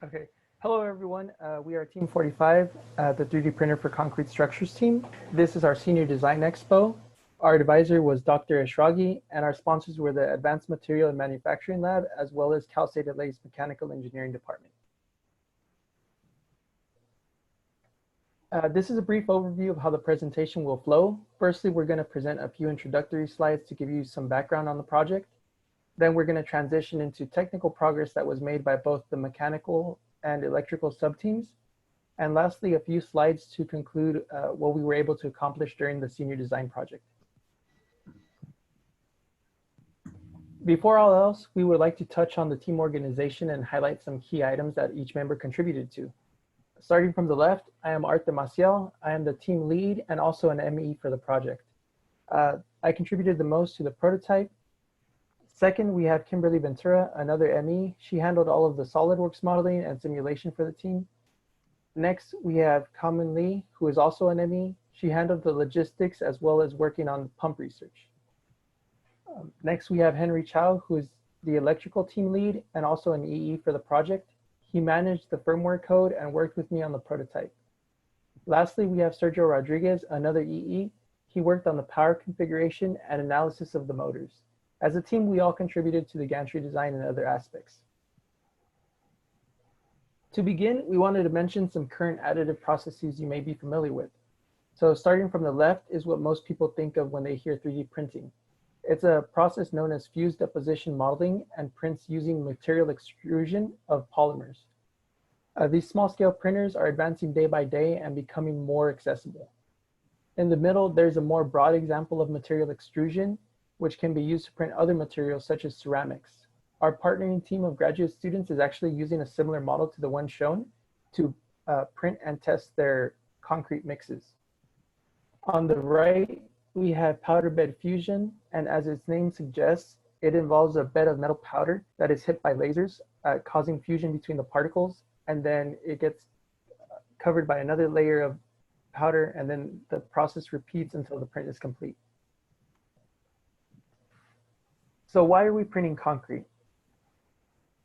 Okay. Hello, everyone. We are Team 45, the 3D printer for concrete structures team. This is our Senior Design Expo. Our advisor was Dr. Eshraghi, and our sponsors were the Advanced Material and Manufacturing Lab, as well as Cal State LA's Mechanical Engineering Department. This is a brief overview of how the presentation will flow. Firstly, we're going to present a few introductory slides to give you some background on the project. Then we're going to transition into technical progress that was made by both the mechanical and electrical subteams. And lastly, a few slides to conclude what we were able to accomplish during the senior design project. Before all else, we would like to touch on the team organization and highlight some key items that each member contributed to. Starting from the left, I am Art Maciel. I am the team lead and also an ME for the project. I contributed the most to the prototype. Second, we have Kimberly Ventura, another ME. She handled all of the SolidWorks modeling and simulation for the team. Next, we have Kamen Lee, who is also an ME. She handled the logistics as well as working on pump research. Next, we have Henry Chow, who is the electrical team lead and also an EE for the project. He managed the firmware code and worked with me on the prototype. Lastly, we have Sergio Rodriguez, another EE. He worked on the power configuration and analysis of the motors. As a team, we all contributed to the gantry design and other aspects. To begin, we wanted to mention some current additive processes you may be familiar with. So starting from the left is what most people think of when they hear 3D printing. It's a process known as fused deposition modeling and prints using material extrusion of polymers. These small scale printers are advancing day by day and becoming more accessible. In the middle, there's a more broad example of material extrusion, which can be used to print other materials such as ceramics. Our partnering team of graduate students is actually using a similar model to the one shown to print and test their concrete mixes. On the right, we have powder bed fusion, and as its name suggests, it involves a bed of metal powder that is hit by lasers, causing fusion between the particles, and then it gets covered by another layer of powder, and then the process repeats until the print is complete. So why are we printing concrete?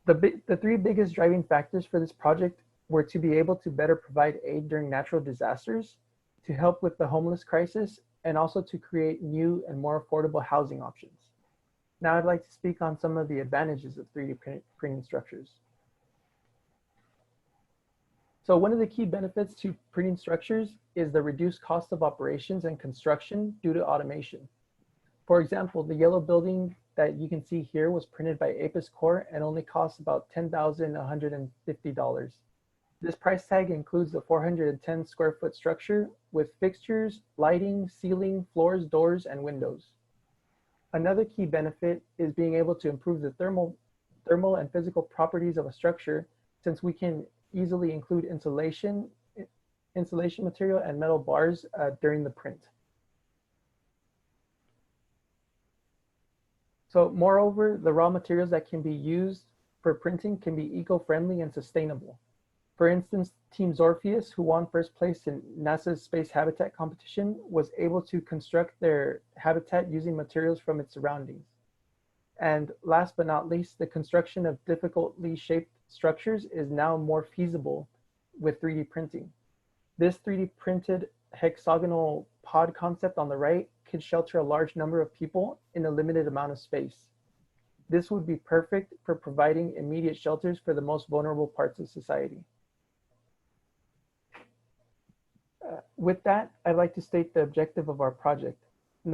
The three biggest driving factors for this project were to be able to better provide aid during natural disasters, to help with the homeless crisis, and also to create new and more affordable housing options. Now I'd like to speak on some of the advantages of 3D printing structures. So one of the key benefits to printing structures is the reduced cost of operations and construction due to automation. For example, the yellow building that you can see here was printed by Apis Core and only costs about $10,150. This price tag includes the 410 square foot structure with fixtures, lighting, ceiling, floors, doors, and windows. Another key benefit is being able to improve the thermal and physical properties of a structure, since we can easily include insulation material and metal bars during the print. So moreover, the raw materials that can be used for printing can be eco-friendly and sustainable. For instance, Team Zorpheus, who won first place in NASA's Space Habitat competition, was able to construct their habitat using materials from its surroundings. And last but not least, the construction of difficultly shaped structures is now more feasible with 3D printing. This 3D printed hexagonal pod concept on the right could shelter a large number of people in a limited amount of space. This would be perfect for providing immediate shelters for the most vulnerable parts of society. With that, I'd like to state the objective of our project. We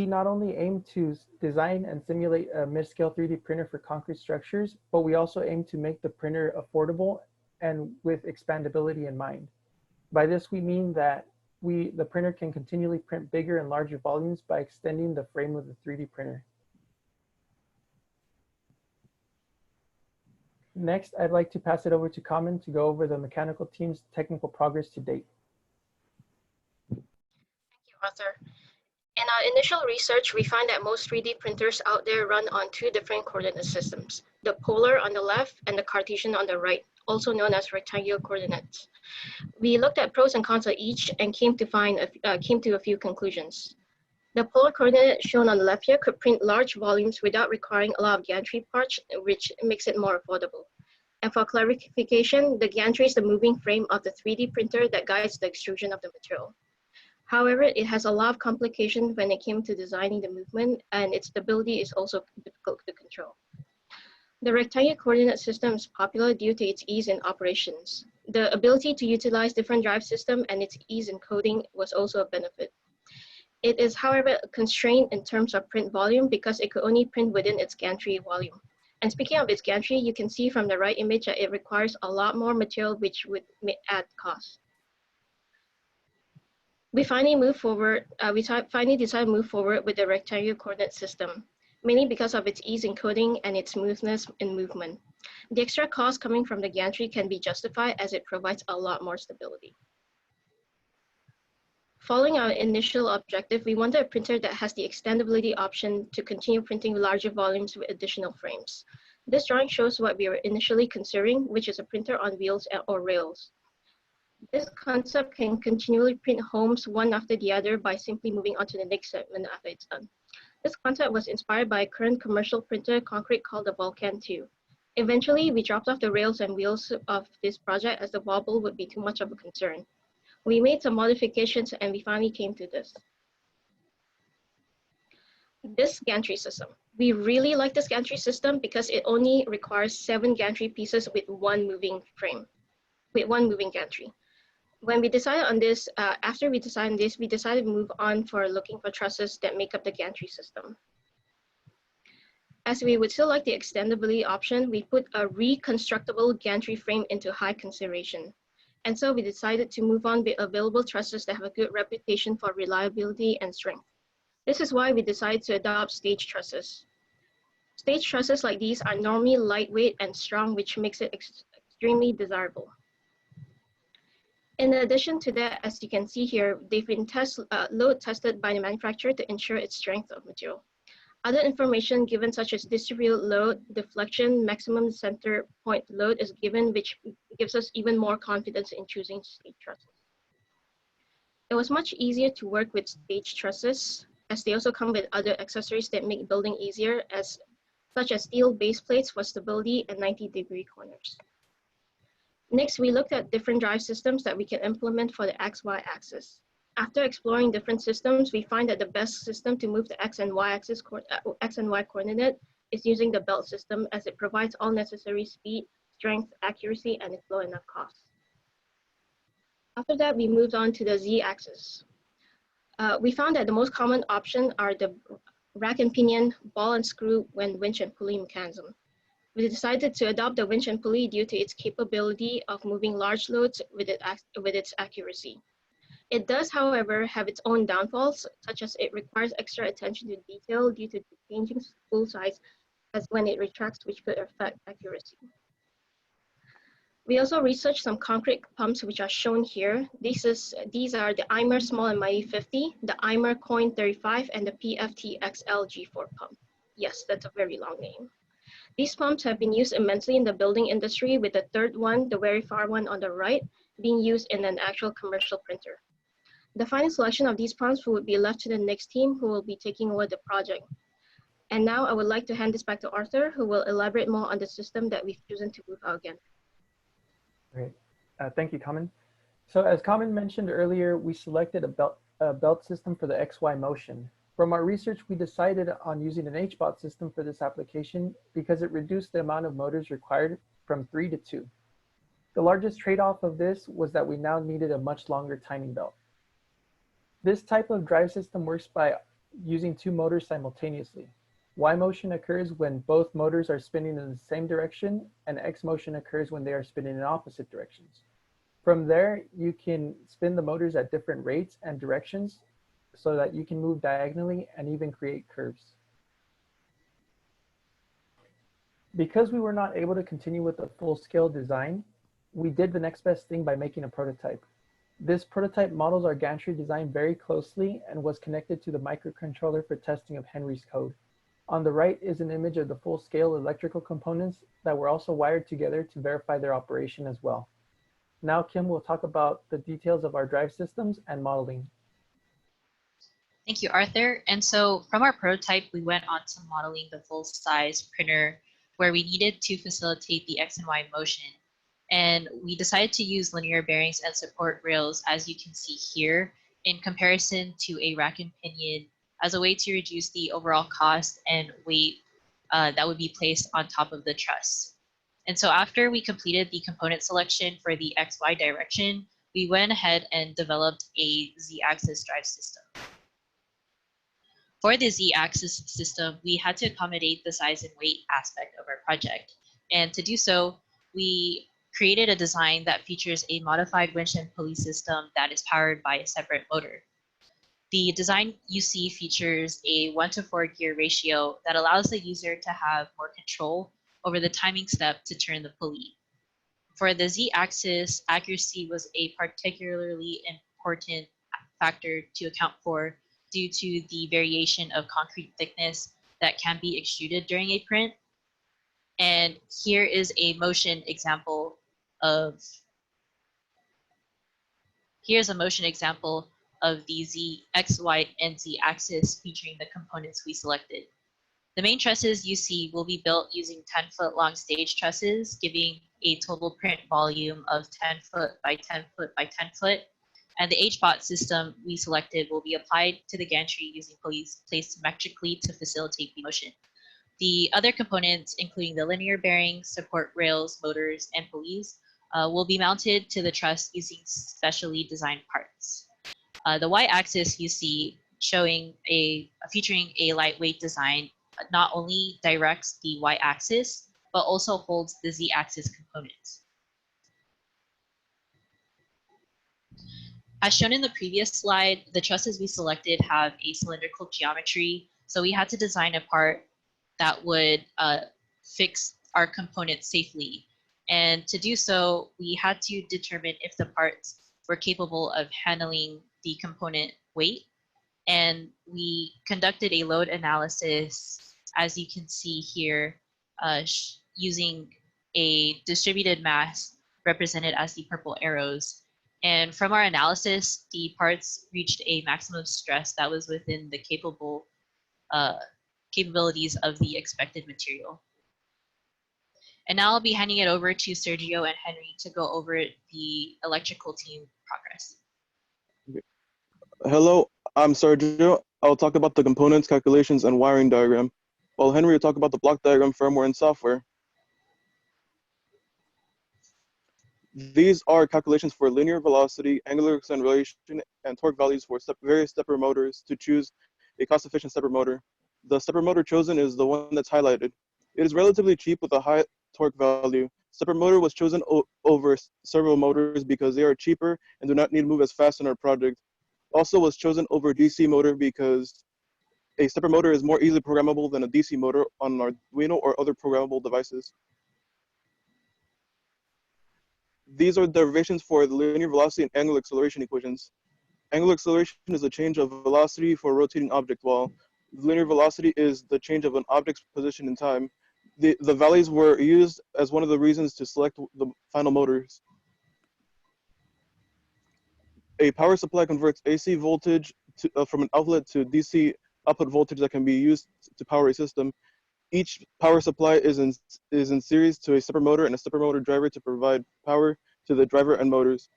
not only aim to design and simulate a mid-scale 3D printer for concrete structures, but we also aim to make the printer affordable and with expandability in mind. By this, we mean that the printer can continually print bigger and larger volumes by extending the frame of the 3D printer. Next, I'd like to pass it over to Kamen to go over the mechanical team's technical progress to date. Thank you, Arthur. In our initial research, we find that most 3D printers out there run on two different coordinate systems, the polar on the left and the Cartesian on the right, also known as rectangular coordinates. We looked at pros and cons of each and came to a few conclusions. The polar coordinate shown on the left here could print large volumes without requiring a lot of gantry parts, which makes it more affordable. And for clarification, the gantry is the moving frame of the 3D printer that guides the extrusion of the material. However, it has a lot of complications when it came to designing the movement, and its stability is also difficult to control. The rectangular coordinate system is popular due to its ease in operations. The ability to utilize different drive systems and its ease in coding was also a benefit. It is, however, constrained in terms of print volume because it could only print within its gantry volume. And speaking of its gantry, you can see from the right image that it requires a lot more material, which would add cost. We finally decided to move forward with the rectangular coordinate system, mainly because of its ease in coding and its smoothness in movement. The extra cost coming from the gantry can be justified as it provides a lot more stability. Following our initial objective, we wanted a printer that has the extendability option to continue printing larger volumes with additional frames. This drawing shows what we were initially considering, which is a printer on wheels or rails. This concept can continually print homes one after the other by simply moving on to the next segment after it's done. This concept was inspired by a current commercial printer concrete called the Vulcan 2. Eventually, we dropped off the rails and wheels of this project as the wobble would be too much of a concern. We made some modifications and we finally came to this. This gantry system. We really like this gantry system because it only requires 7 gantry pieces with one moving frame, with one moving gantry. When we decided on this, after we decided on this, we decided to move on for looking for trusses that make up the gantry system. As we would still like the extendability option, we put a reconstructible gantry frame into high consideration. And so we decided to move on with available trusses that have a good reputation for reliability and strength. This is why we decided to adopt stage trusses. Stage trusses like these are normally lightweight and strong, which makes it extremely desirable. In addition to that, as you can see here, they've been load tested by the manufacturer to ensure its strength of material. Other information given such as distributed load, deflection, maximum center point load is given, which gives us even more confidence in choosing stage trusses. It was much easier to work with stage trusses as they also come with other accessories that make building easier, such as steel base plates for stability and 90-degree corners. Next, we looked at different drive systems that we can implement for the XY axis. After exploring different systems, we find that the best system to move the X and Y coordinate is using the belt system, as it provides all necessary speed, strength, accuracy, and it's low enough cost. After that, we moved on to the Z axis. We found that the most common option are the rack and pinion, ball and screw, and winch and pulley mechanism. We decided to adopt the winch and pulley due to its capability of moving large loads with its accuracy. It does, however, have its own downfalls, such as it requires extra attention to detail due to the changing spool size as when it retracts, which could affect accuracy. We also researched some concrete pumps, which are shown here. These are the Eimer Small and Mighty 50, the Eimer Coin 35, and the PFT XL G4 pump. Yes, that's a very long name. These pumps have been used immensely in the building industry, with the third one, the very far one on the right, being used in an actual commercial printer. The final selection of these pumps would be left to the next team, who will be taking over the project. And now I would like to hand this back to Arthur, who will elaborate more on the system that we've chosen to move out again. Great. Thank you, Kamen. So as Kamen mentioned earlier, we selected a belt system for the XY motion. From our research, we decided on using an HBOT system for this application because it reduced the amount of motors required from 3 to 2. The largest trade-off of this was that we now needed a much longer timing belt. This type of drive system works by using 2 motors simultaneously. Y motion occurs when both motors are spinning in the same direction, and X motion occurs when they are spinning in opposite directions. From there, you can spin the motors at different rates and directions so that you can move diagonally and even create curves. Because we were not able to continue with the full-scale design, we did the next best thing by making a prototype. This prototype models our gantry design very closely and was connected to the microcontroller for testing of Henry's code. On the right is an image of the full-scale electrical components that were also wired together to verify their operation as well. Now Kim will talk about the details of our drive systems and modeling. Thank you, Arthur. And so from our prototype, we went on to modeling the full-size printer where we needed to facilitate the X and Y motion. And we decided to use linear bearings and support rails, as you can see here, in comparison to a rack and pinion as a way to reduce the overall cost and weight that would be placed on top of the truss. And so after we completed the component selection for the XY direction, we went ahead and developed a Z-axis drive system. For the Z-axis system, we had to accommodate the size and weight aspect of our project. And to do so, we created a design that features a modified winch and pulley system that is powered by a separate motor. The design you see features a 1-to-4 gear ratio that allows the user to have more control over the timing step to turn the pulley. For the Z-axis, accuracy was a particularly important factor to account for due to the variation of concrete thickness that can be extruded during a print. And here is a motion example of the Z, X, Y, and Z axis featuring the components we selected. The main trusses you see will be built using 10-foot long stage trusses, giving a total print volume of 10 foot by 10 foot by 10 foot. And the HBOT system we selected will be applied to the gantry using pulleys placed symmetrically to facilitate the motion. The other components, including the linear bearings, support rails, motors, and pulleys, will be mounted to the truss using specially designed parts. The Y-axis you see featuring a lightweight design not only directs the Y-axis, but also holds the Z-axis components. As shown in the previous slide, the trusses we selected have a cylindrical geometry, so we had to design a part that would fix our components safely. And to do so, we had to determine if the parts were capable of handling the component weight. And we conducted a load analysis, as you can see here, using a distributed mass represented as the purple arrows. And from our analysis, the parts reached a maximum stress that was within the capabilities of the expected material. And now I'll be handing it over to Sergio and Henry to go over the electrical team progress. Hello, I'm Sergio. I'll talk about the components, calculations, and wiring diagram, while Henry will talk about the block diagram, firmware, and software. These are calculations for linear velocity, angular acceleration, and torque values for various stepper motors to choose a cost-efficient stepper motor. The stepper motor chosen is the one that's highlighted. It is relatively cheap with a high torque value. Stepper motor was chosen over servo motors because they are cheaper and do not need to move as fast in our project. Also was chosen over DC motor because a stepper motor is more easily programmable than a DC motor on Arduino or other programmable devices. These are derivations for the linear velocity and angular acceleration equations. Angular acceleration is the change of velocity for a rotating object, while linear velocity is the change of an object's position in time. The values were used as one of the reasons to select the final motors. A power supply converts AC voltage from an outlet to DC output voltage that can be used to power a system. Each power supply is in series to a stepper motor and a stepper motor driver to provide power to the driver and motors.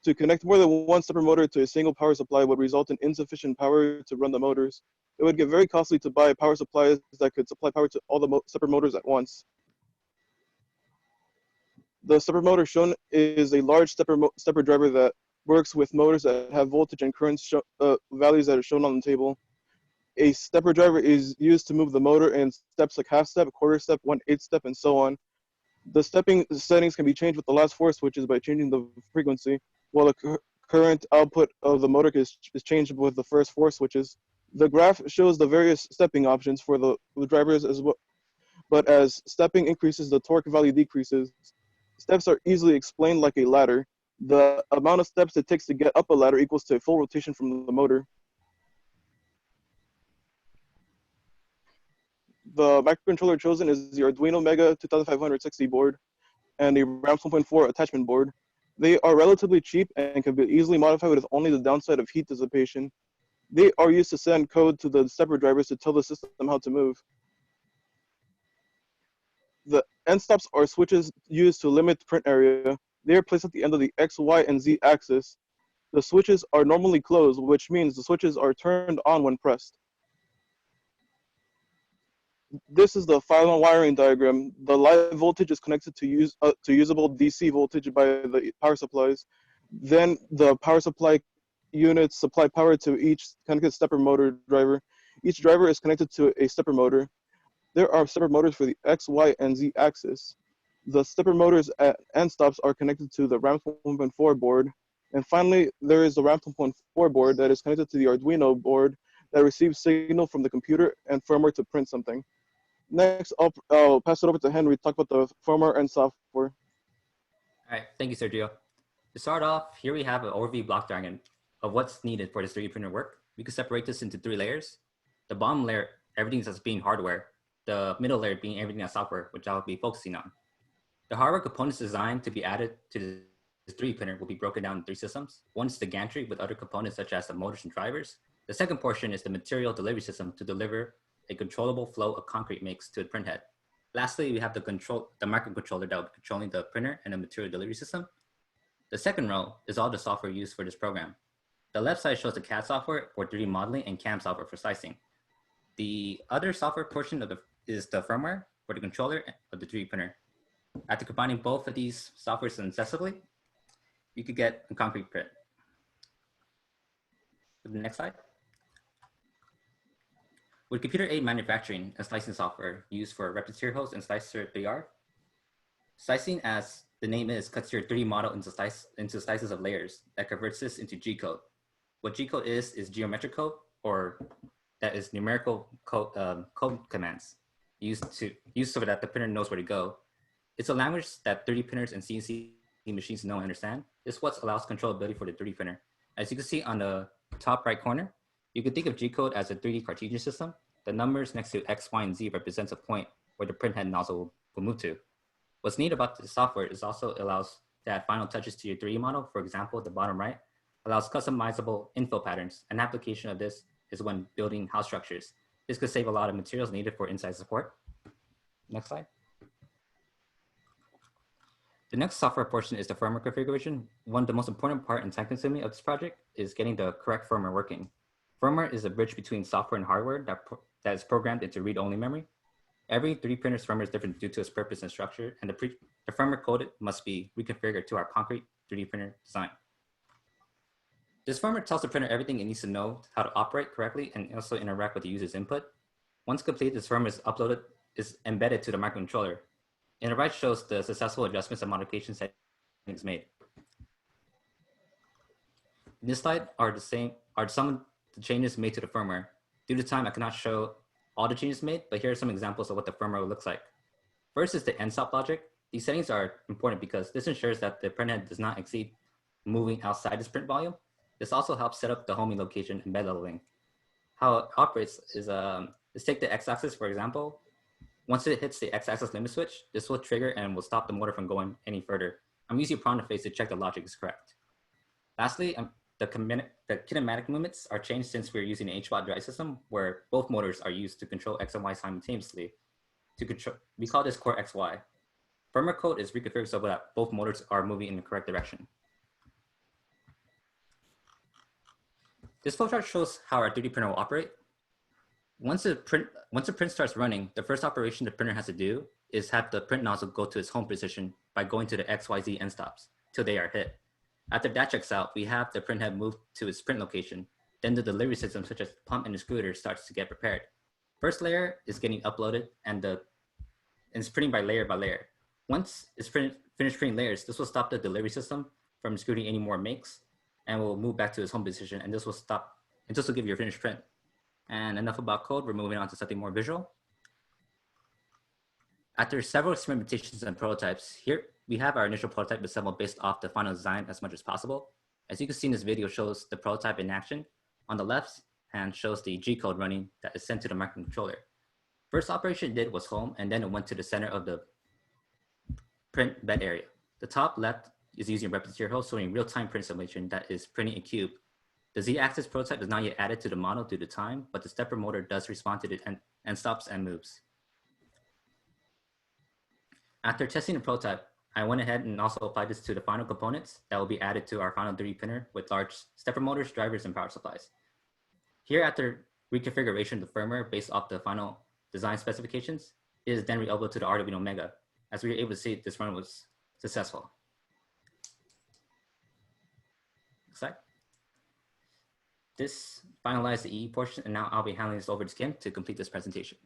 To connect more than one stepper motor to a single power supply would result in insufficient power to run the motors. It would get very costly to buy power supplies that could supply power to all the stepper motors at once. The stepper motor shown is a large stepper driver that works with motors that have voltage and current values that are shown on the table. A stepper driver is used to move the motor in steps like half step, quarter step, 1/8 step, and so on. The stepping settings can be changed with the last 4 switches by changing the frequency, while the current output of the motor is changed with the first 4 switches. The graph shows the various stepping options for the drivers as well, but as stepping increases, the torque value decreases. Steps are easily explained like a ladder. The amount of steps it takes to get up a ladder equals to a full rotation from the motor. The microcontroller chosen is the Arduino Mega 2560 board and a RAMS 1.4 attachment board. They are relatively cheap and can be easily modified with only the downside of heat dissipation. They are used to send code to the stepper drivers to tell the system how to move. The end stops are switches used to limit the print area. They are placed at the end of the X, Y, and Z axis. The switches are normally closed, which means the switches are turned on when pressed. This is the final wiring diagram. The live voltage is connected to usable DC voltage by the power supplies. Then the power supply units supply power to each connected stepper motor driver. Each driver is connected to a stepper motor. There are stepper motors for the X, Y, and Z axis. The stepper motors at end stops are connected to the RAM 1.4 board. And finally, there is the RAM 1.4 board that is connected to the Arduino board that receives signal from the computer and firmware to print something. Next, I'll pass it over to Henry to talk about the firmware and software. All right, thank you, Sergio. To start off, here we have an overview block diagram of what's needed for this 3D printer work. We could separate this into 3 layers. The bottom layer, everything that's being hardware. The middle layer being everything that's software, which I'll be focusing on. The hardware components designed to be added to this 3D printer will be broken down in 3 systems. One is the gantry with other components such as the motors and drivers. The second portion is the material delivery system to deliver a controllable flow of concrete mix to the print head. Lastly, we have the microcontroller that will be controlling the printer and the material delivery system. The second row is all the software used for this program. The left side shows the CAD software for 3D modeling and CAM software for slicing. The other software portion of is the firmware for the controller of the 3D printer. After combining both of these softwares successively, you could get a concrete print. The next slide. With computer-aided manufacturing and slicing software used for rapid serial host and slicer 3R, slicing, as the name is, cuts your 3D model into slices of layers that converts this into G-code. What G-code is geometric code, or that is numerical code commands used so that the printer knows where to go. It's a language that 3D printers and CNC machines know and understand. This is what allows controllability for the 3D printer. As you can see on the top right corner, you can think of G-code as a 3D Cartesian system. The numbers next to X, Y, and Z represents a point where the print head nozzle will move to. What's neat about the software is also allows to add final touches to your 3D model. For example, the bottom right allows customizable infill patterns. An application of this is when building house structures. This could save a lot of materials needed for inside support. Next slide. The next software portion is the firmware configuration. One of the most important part and time consuming of this project is getting the correct firmware working. Firmware is a bridge between software and hardware that is programmed into read-only memory. Every 3D printer's firmware is different due to its purpose and structure, and the firmware coded must be reconfigured to our concrete 3D printer design. This firmware tells the printer everything it needs to know how to operate correctly and also interact with the user's input. Once complete, this firmware is embedded to the microcontroller. And the right shows the successful adjustments and modifications that is made. In this slide are some of the changes made to the firmware. Due to time, I cannot show all the changes made, but here are some examples of what the firmware looks like. First is the end stop logic. These settings are important because this ensures that the print head does not exceed moving outside its print volume. This also helps set up the homing location and bed leveling. How it operates is, let's take the x-axis, for example. Once it hits the x-axis limit switch, this will trigger and will stop the motor from going any further. I'm using a prompt interface to check the logic is correct. Lastly, the kinematic movements are changed since we're using an H-bot drive system where both motors are used to control X and Y simultaneously. We call this core XY. Firmware code is reconfigured so that both motors are moving in the correct direction. This flowchart shows how our 3D printer will operate. Once the print starts running, the first operation the printer has to do is have the print nozzle go to its home position by going to the XYZ end stops till they are hit. After that checks out, we have the print head move to its print location. Then the delivery system, such as the pump and the scooter, starts to get prepared. First layer is getting uploaded and it's printing by layer. Once it's finished printing layers, this will stop the delivery system from scooting any more makes and will move back to its home position, and this will stop, and this will give you a finished print. And enough about code, we're moving on to something more visual. After several experimentations and prototypes, here we have our initial prototype assembled based off the final design as much as possible. As you can see in this video, shows the prototype in action. On the left hand shows the G code running that is sent to the microcontroller. First operation it did was home, and then it went to the center of the print bed area. The top left is using a rapid serial host, showing real-time print simulation that is printing a cube. The Z-axis prototype is not yet added to the model due to time, but the stepper motor does respond to the end stops and moves. After testing the prototype, I went ahead and also applied this to the final components that will be added to our final 3D printer with large stepper motors, drivers, and power supplies. Here, after reconfiguration of the firmware based off the final design specifications, it is then re-uploaded to the Arduino Mega. As we were able to see, this run was successful. Next slide. This finalized the EE portion, and now I'll be handing this over to Kim to complete this presentation.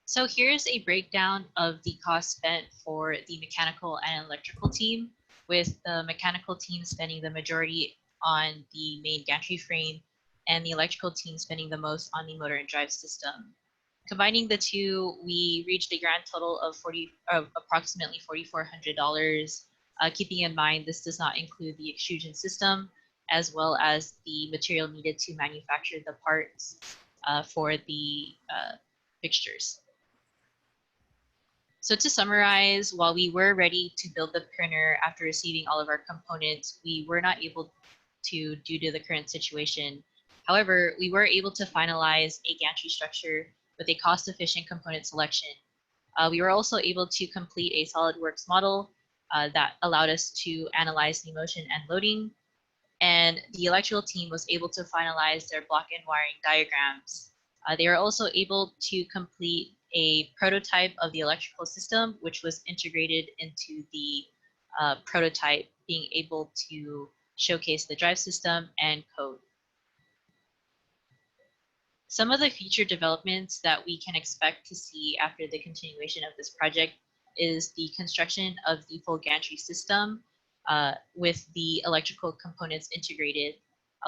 So here's a breakdown of the cost spent for the mechanical and electrical team, with the mechanical team spending the majority on the main gantry frame and the electrical team spending the most on the motor and drive system. Combining the two, we reached a grand total of approximately $4,400. Keeping in mind, this does not include the extrusion system, as well as the material needed to manufacture the parts for the fixtures. So to summarize, while we were ready to build the printer after receiving all of our components, we were not able to due to the current situation. However, we were able to finalize a gantry structure with a cost-efficient component selection. We were also able to complete a SolidWorks model that allowed us to analyze the motion and loading. And the electrical team was able to finalize their block and wiring diagrams. They were also able to complete a prototype of the electrical system, which was integrated into the prototype, being able to showcase the drive system and code. Some of the future developments that we can expect to see after the continuation of this project is the construction of the full gantry system with the electrical components integrated.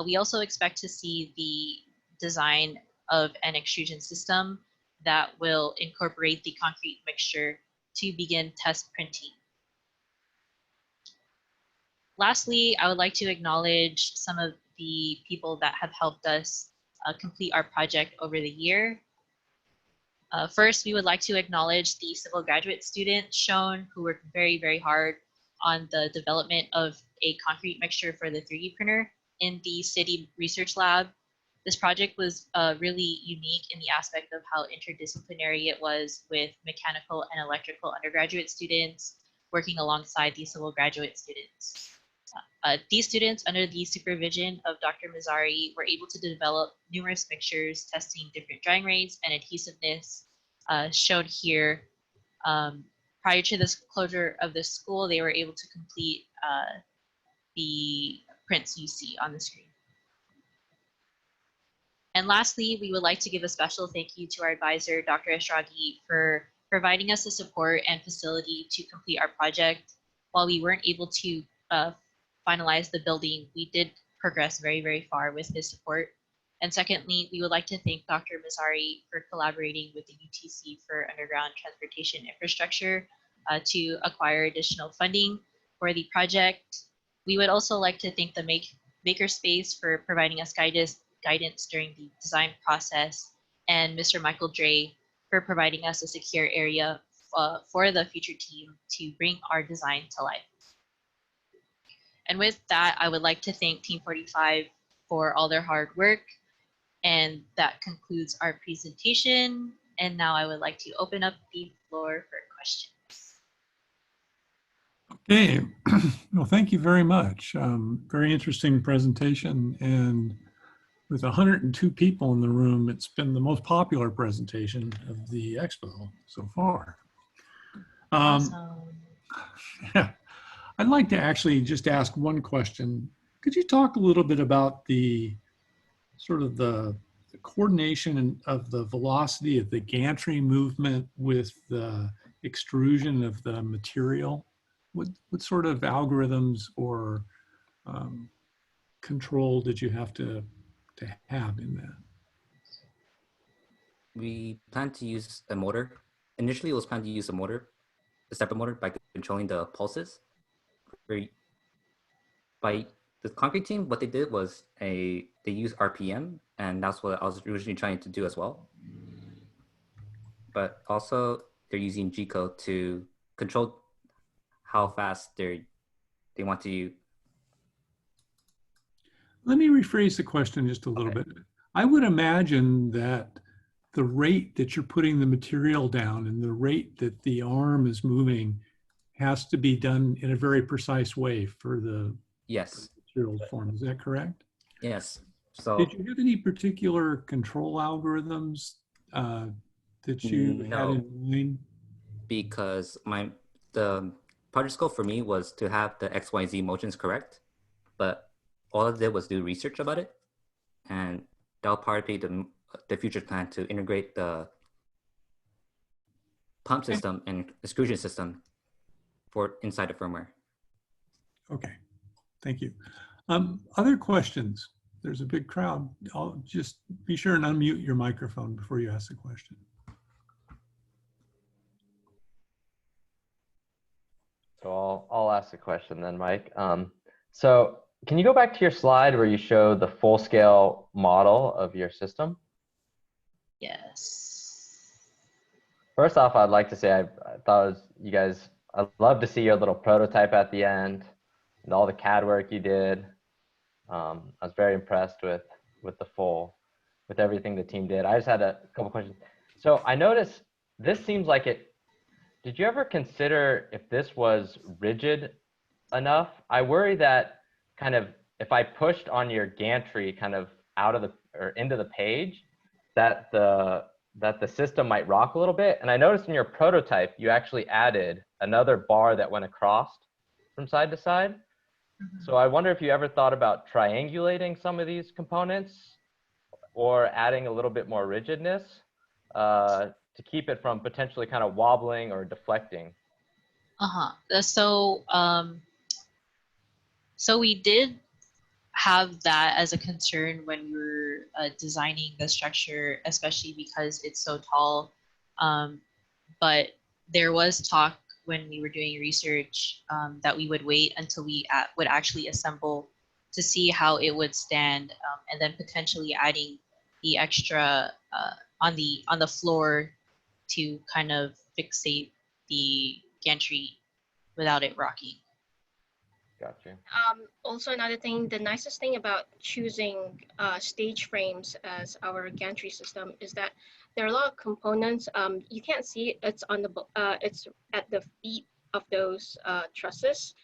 We also expect to see the design of an extrusion system that will incorporate the concrete mixture to begin test printing. Lastly, I would like to acknowledge some of the people that have helped us complete our project over the year. First, we would like to acknowledge the civil graduate students shown who worked very, very hard on the development of a concrete mixture for the 3D printer in the city research lab. This project was really unique in the aspect of how interdisciplinary it was, with mechanical and electrical undergraduate students working alongside the civil graduate students. These students, under the supervision of Dr. Mazzari, were able to develop numerous mixtures, testing different drying rates and adhesiveness shown here. Prior to this closure of the school, they were able to complete the prints you see on the screen. And lastly, we would like to give a special thank you to our advisor, Dr. Eshraghi, for providing us the support and facility to complete our project. While we weren't able to finalize the building, we did progress very, very far with his support. And secondly, we would like to thank Dr. Mazzari for collaborating with the UTC for underground transportation infrastructure to acquire additional funding for the project. We would also like to thank the Makerspace for providing us guidance during the design process, and Mr. Michael Dre for providing us a secure area for the future team to bring our design to life. And with that, I would like to thank Team 45 for all their hard work. And that concludes our presentation. And now I would like to open up the floor for questions. Okay, well, thank you very much. Very interesting presentation. And with 102 people in the room, it's been the most popular presentation of the Expo so far. Awesome. Yeah. I'd like to actually just ask one question. Could you talk a little bit about the sort of the coordination of the velocity of the gantry movement with the extrusion of the material? What sort of algorithms or control did you have to have in that? We plan to use a motor. Initially, it was planned to use a motor, a separate motor, by controlling the pulses. By the concrete team, what they did was they used RPM, and that's what I was originally trying to do as well. But also, they're using G-code to control how fast they want to. Let me rephrase the question just a little bit. I would imagine that the rate that you're putting the material down and the rate that the arm is moving has to be done in a very precise way for the Yes. material to form. Is that correct? Yes. So Did you have any particular control algorithms that you had no, in mind? because the particle for me was to have the XYZ motions correct, but all I did was do research about it, and that'll probably be the future plan to integrate the pump system and extrusion system for inside the firmware. Okay, thank you. Other questions? There's a big crowd. I'll just be sure and unmute your microphone before you ask the question. So I'll ask the question then, Mike. So can you go back to your slide where you show the full-scale model of your system? Yes. First off, I'd like to say I thought it was, you guys, I'd love to see your little prototype at the end and all the CAD work you did. I was very impressed with everything the team did. I just had a couple questions. So I noticed this seems like it. Did you ever consider if this was rigid enough? I worry that kind of if I pushed on your gantry kind of out of the or into the page, that the system might rock a little bit. And I noticed in your prototype you actually added another bar that went across from side to side. So I wonder if you ever thought about triangulating some of these components or adding a little bit more rigidness to keep it from potentially kind of wobbling or deflecting. So we did have that as a concern when we were designing the structure, especially because it's so tall. But there was talk when we were doing research that we would wait until we would actually assemble to see how it would stand, and then potentially adding the extra on the floor to kind of fixate the gantry without it rocking. Gotcha. Also, another thing, the nicest thing about choosing stage frames as our gantry system is that there are a lot of components. You can't see it's on the it's at the feet of those trusses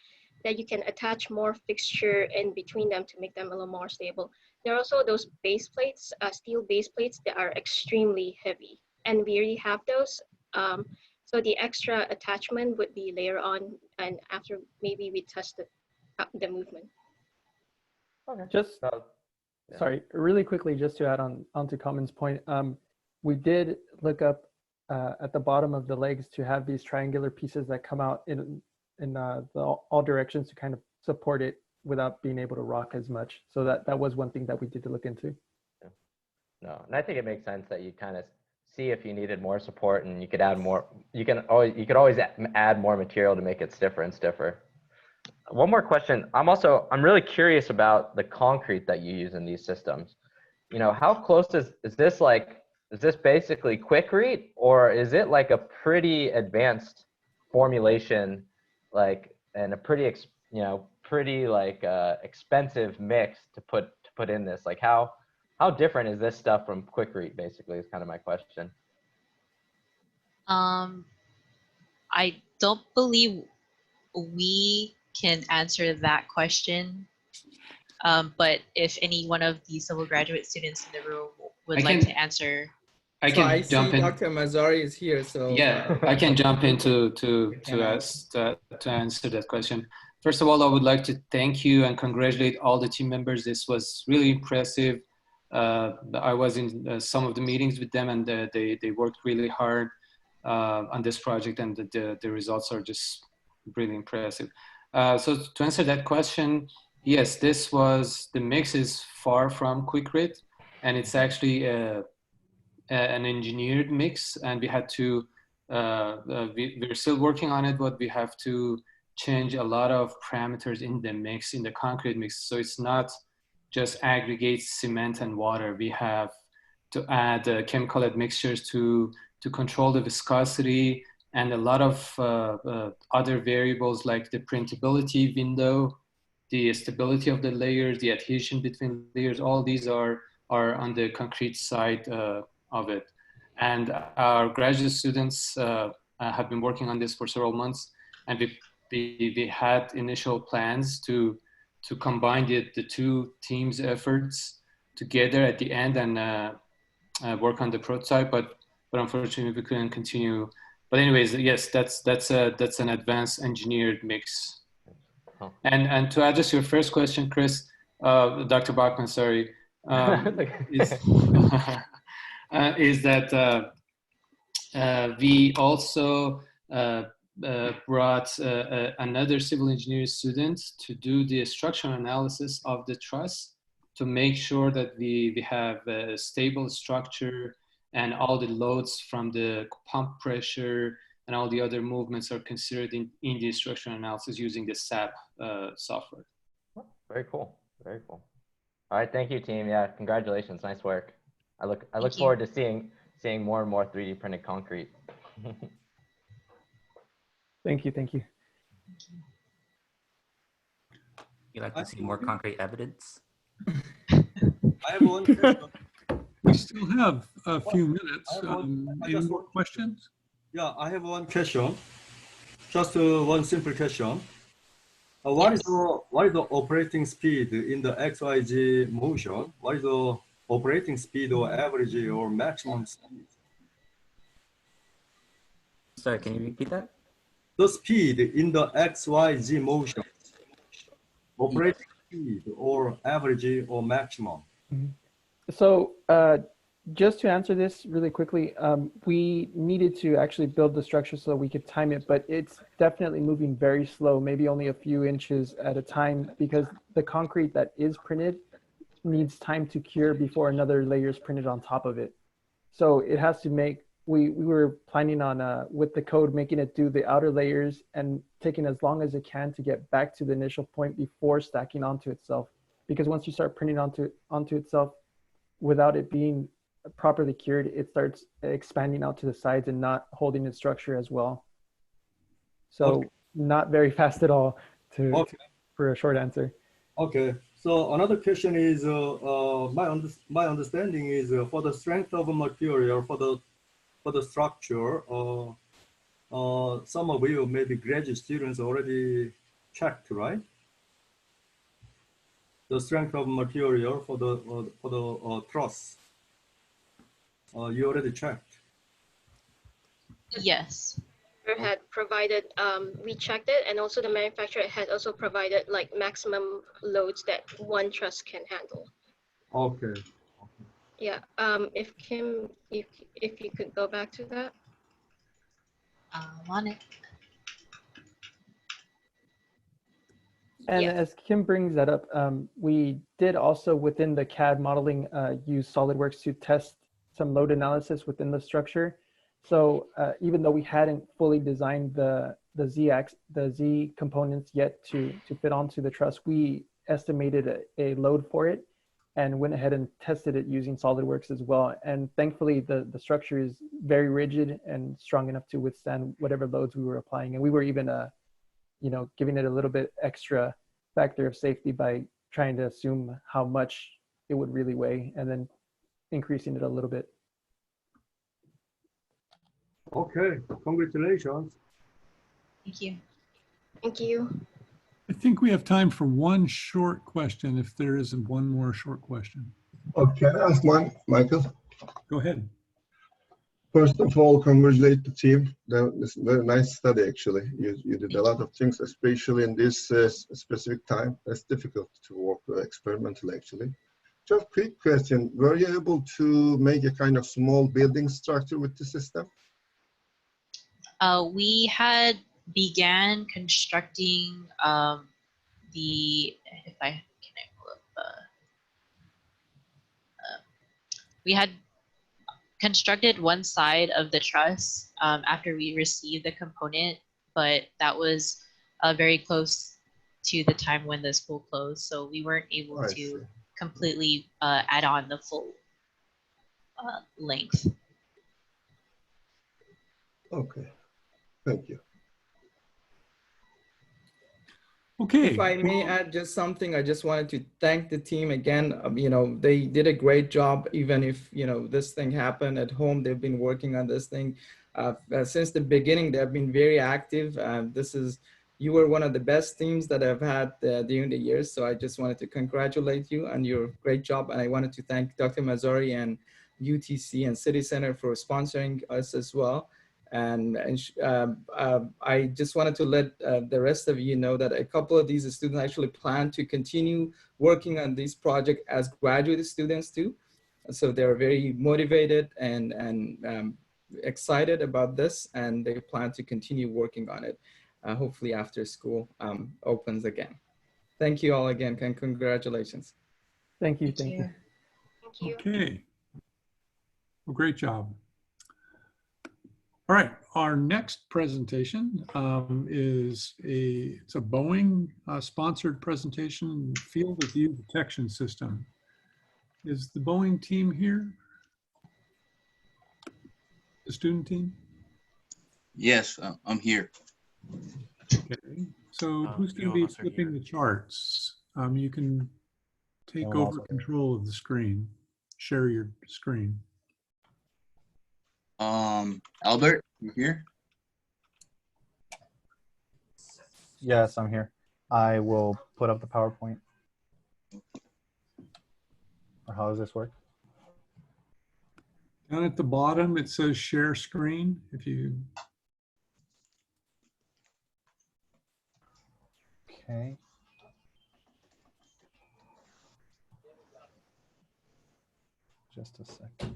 that you can attach more fixture in between them to make them a little more stable. There are also those base plates, steel base plates that are extremely heavy, and we already have those. So the extra attachment would be later on, and after maybe we tested the movement. Okay. Just yeah. sorry, really quickly, just to add onto Common's point, we did look up at the bottom of the legs to have these triangular pieces that come out in all directions to kind of support it without being able to rock as much. So that was one thing that we did to look into. Yeah. No, and I think it makes sense that you kind of see if you needed more support, and you could add more. You could always add more material to make it stiffer and stiffer. One more question. I'm really curious about the concrete that you use in these systems. You know, how close is this basically Quikrete, or is it like a pretty advanced formulation, like, and a pretty expensive mix to put in this? Like how different is this stuff from Quikrete, basically, is kind of my question. I don't believe we can answer that question. But if any one of the civil graduate students in the room would like to answer. I see Dr. Mazzari is here, so yeah, I can jump in to answer that question. First of all, I would like to thank you and congratulate all the team members. This was really impressive. I was in some of the meetings with them, and they worked really hard on this project, and the results are just really impressive. So to answer that question, yes, the mix is far from Quikrete, and it's actually an engineered mix, and we had to, we're still working on it, but we have to change a lot of parameters in the mix, in the concrete mix. So it's not just aggregates, cement and water. We have to add chemical admixtures to control the viscosity, and a lot of other variables like the printability window, the stability of the layers, the adhesion between layers. All these are on the concrete side of it. And our graduate students have been working on this for several months, and we had initial plans to combine the two teams' efforts together at the end and work on the prototype, but unfortunately we couldn't continue. But anyways, yes, that's an advanced engineered mix. Oh. And to address your first question, Chris, Dr. Bachman, sorry, is that we also brought another civil engineering student to do the structural analysis of the truss to make sure that we have a stable structure and all the loads from the pump pressure and all the other movements are considered in the structural analysis using the SAP software. Very cool. Very cool. All right, thank you, team. Yeah, congratulations. Nice work. I look Thank forward to seeing more and more 3D printed concrete. Thank you. Thank you. You like to see more concrete evidence? I have one question. We still have a few minutes. Any more questions? Yeah, I have one question. Just one simple question. What is the operating speed in the XYZ motion? What is the operating speed or average or maximum speed? Sorry, can you repeat that? The speed in the XYZ motion. Operating speed or average or maximum. So just to answer this really quickly, we needed to actually build the structure so we could time it, but it's definitely moving very slow, maybe only a few inches at a time, because the concrete that is printed needs time to cure before another layer is printed on top of it. So it has to make, we were planning on, with the code, making it do the outer layers and taking as long as it can to get back to the initial point before stacking onto itself. Because once you start printing onto itself, without it being properly cured, it starts expanding out to the sides and not holding its structure as well. So not very fast at all for a short answer. Okay, so another question is, my understanding is for the strength of a material, for the structure, some of you, maybe graduate students, already checked, right? The strength of material for the truss. You already checked. Yes. Had provided, we checked it, and also the manufacturer had also provided like maximum loads that one truss can handle. Okay. Yeah. If Kim, if you could go back to that. On it. And as Kim brings that up, we did also within the CAD modeling use SolidWorks to test some load analysis within the structure. So even though we hadn't fully designed the Z components yet to fit onto the truss, we estimated a load for it and went ahead and tested it using SolidWorks as well. And thankfully, the structure is very rigid and strong enough to withstand whatever loads we were applying. And we were even giving it a little bit extra factor of safety by trying to assume how much it would really weigh and then increasing it a little bit. Okay, congratulations. Thank you. Thank you. I think we have time for one short question, if there isn't one more short question. Okay, can I ask one, Michael? Go ahead. First of all, congratulate the team. It's a very nice study, actually. You did a lot of things, especially in this specific time. It's difficult to work experimentally, actually. Just quick question. Were you able to make a kind of small building structure with the system? We had began constructing we had constructed one side of the truss after we received the component, but that was very close to the time when the school closed, so we weren't able to completely add on the full length. Okay, thank you. Okay. If I may add just something, I just wanted to thank the team again. You know, they did a great job, even if, you know, this thing happened at home. They've been working on this thing since the beginning. They've been very active. You were one of the best teams that I've had during the years. So I just wanted to congratulate you on your great job. And I wanted to thank Dr. Mazzari and UTC and City Center for sponsoring us as well. And I just wanted to let the rest of you know that a couple of these students actually plan to continue working on this project as graduate students too. So they're very motivated and excited about this, and they plan to continue working on it, hopefully after school opens again. Thank you all again, and congratulations. Thank you. Thank you. Thank you. Okay. Well, great job. All right, our next presentation it's a Boeing sponsored presentation, Field of View Detection System. Is the Boeing team here? The student team? Yes, I'm here. Okay, so who's going to be flipping the charts? You can take over control of the screen, share your screen. Albert, you here? Yes, I'm here. I will put up the PowerPoint. Or how does this work? Down at the bottom, it says share screen. If you. Okay. Just a second.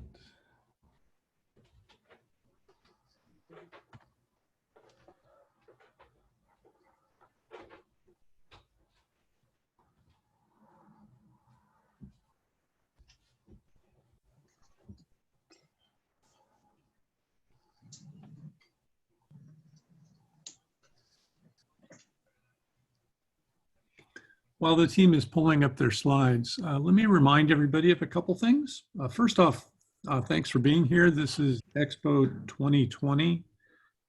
While the team is pulling up their slides, let me remind everybody of a couple things. First off, thanks for being here. This is Expo 2020,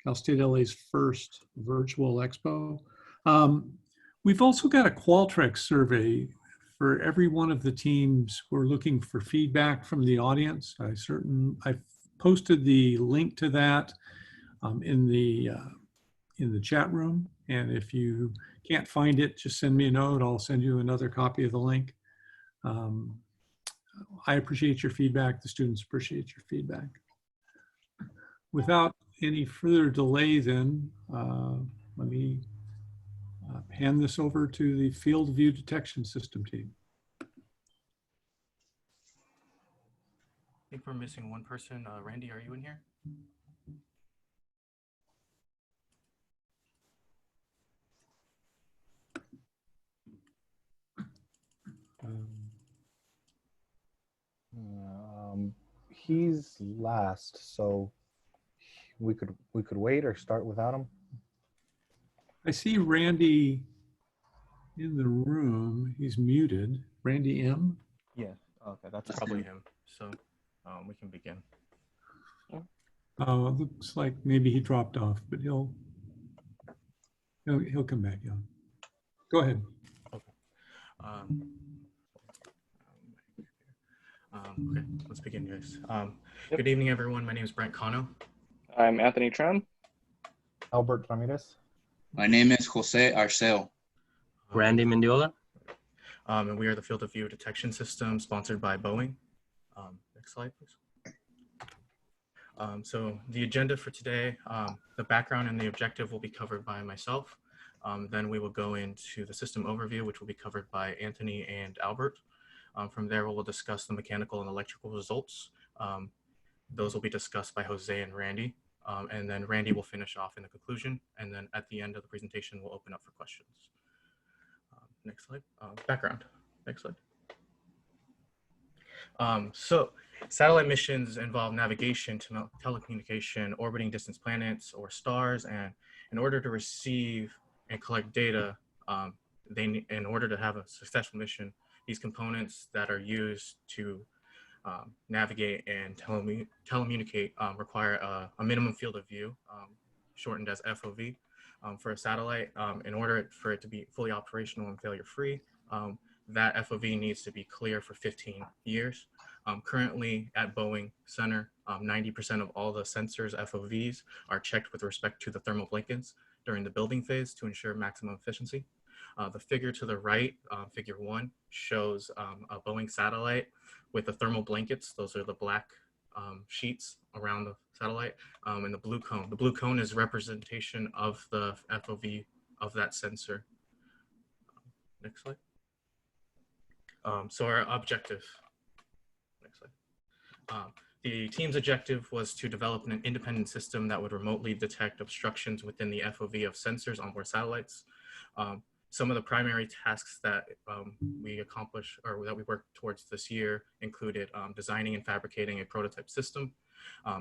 Cal State LA's first virtual Expo. We've also got a Qualtrics survey for every one of the teams who are looking for feedback from the audience. I've posted the link to that in the chat room, and if you can't find it, just send me a note. I'll send you another copy of the link. I appreciate your feedback. The students appreciate your feedback. Without any further delay then, let me hand this over to the Field View Detection System team. I think we're missing one person. Randy, are you in here? He's last, so we could wait or start without him. I see Randy in the room. He's muted. Randy M. Yeah. Okay, that's probably him. So we can begin. Oh, it looks like maybe he dropped off, but he'll come back on. Go ahead. Okay. Okay, let's begin, guys. Good evening, everyone. My name is Brent Cano. I'm Anthony Tran. Albert Ramirez. My name is Jose Arceo. Randy Mendiola. And we are the Field of View Detection System sponsored by Boeing. Next slide, please. So the agenda for today, the background and the objective will be covered by myself. Then we will go into the system overview, which will be covered by Anthony and Albert. From there, we'll discuss the mechanical and electrical results. Those will be discussed by Jose and Randy. And then Randy will finish off in the conclusion. And then at the end of the presentation, we'll open up for questions. Next slide. Background. Next slide. So satellite missions involve navigation to telecommunication, orbiting distant planets or stars. And in order to receive and collect data, in order to have a successful mission, these components that are used to navigate and telecommunicate require a minimum field of view, shortened as FOV, For a satellite, in order for it to be fully operational and failure-free, that FOV needs to be clear for 15 years. Currently at Boeing Center, 90% of all the sensors FOVs are checked with respect to the thermal blankets during the building phase to ensure maximum efficiency. The figure to the right, figure 1, shows a Boeing satellite with the thermal blankets. Those are the black sheets around the satellite, and the blue cone. The blue cone is representation of the FOV of that sensor. Next slide. So our objective. Next slide. The team's objective was to develop an independent system that would remotely detect obstructions within the FOV of sensors on board satellites. Some of the primary tasks that we accomplished or that we worked towards this year included designing and fabricating a prototype system,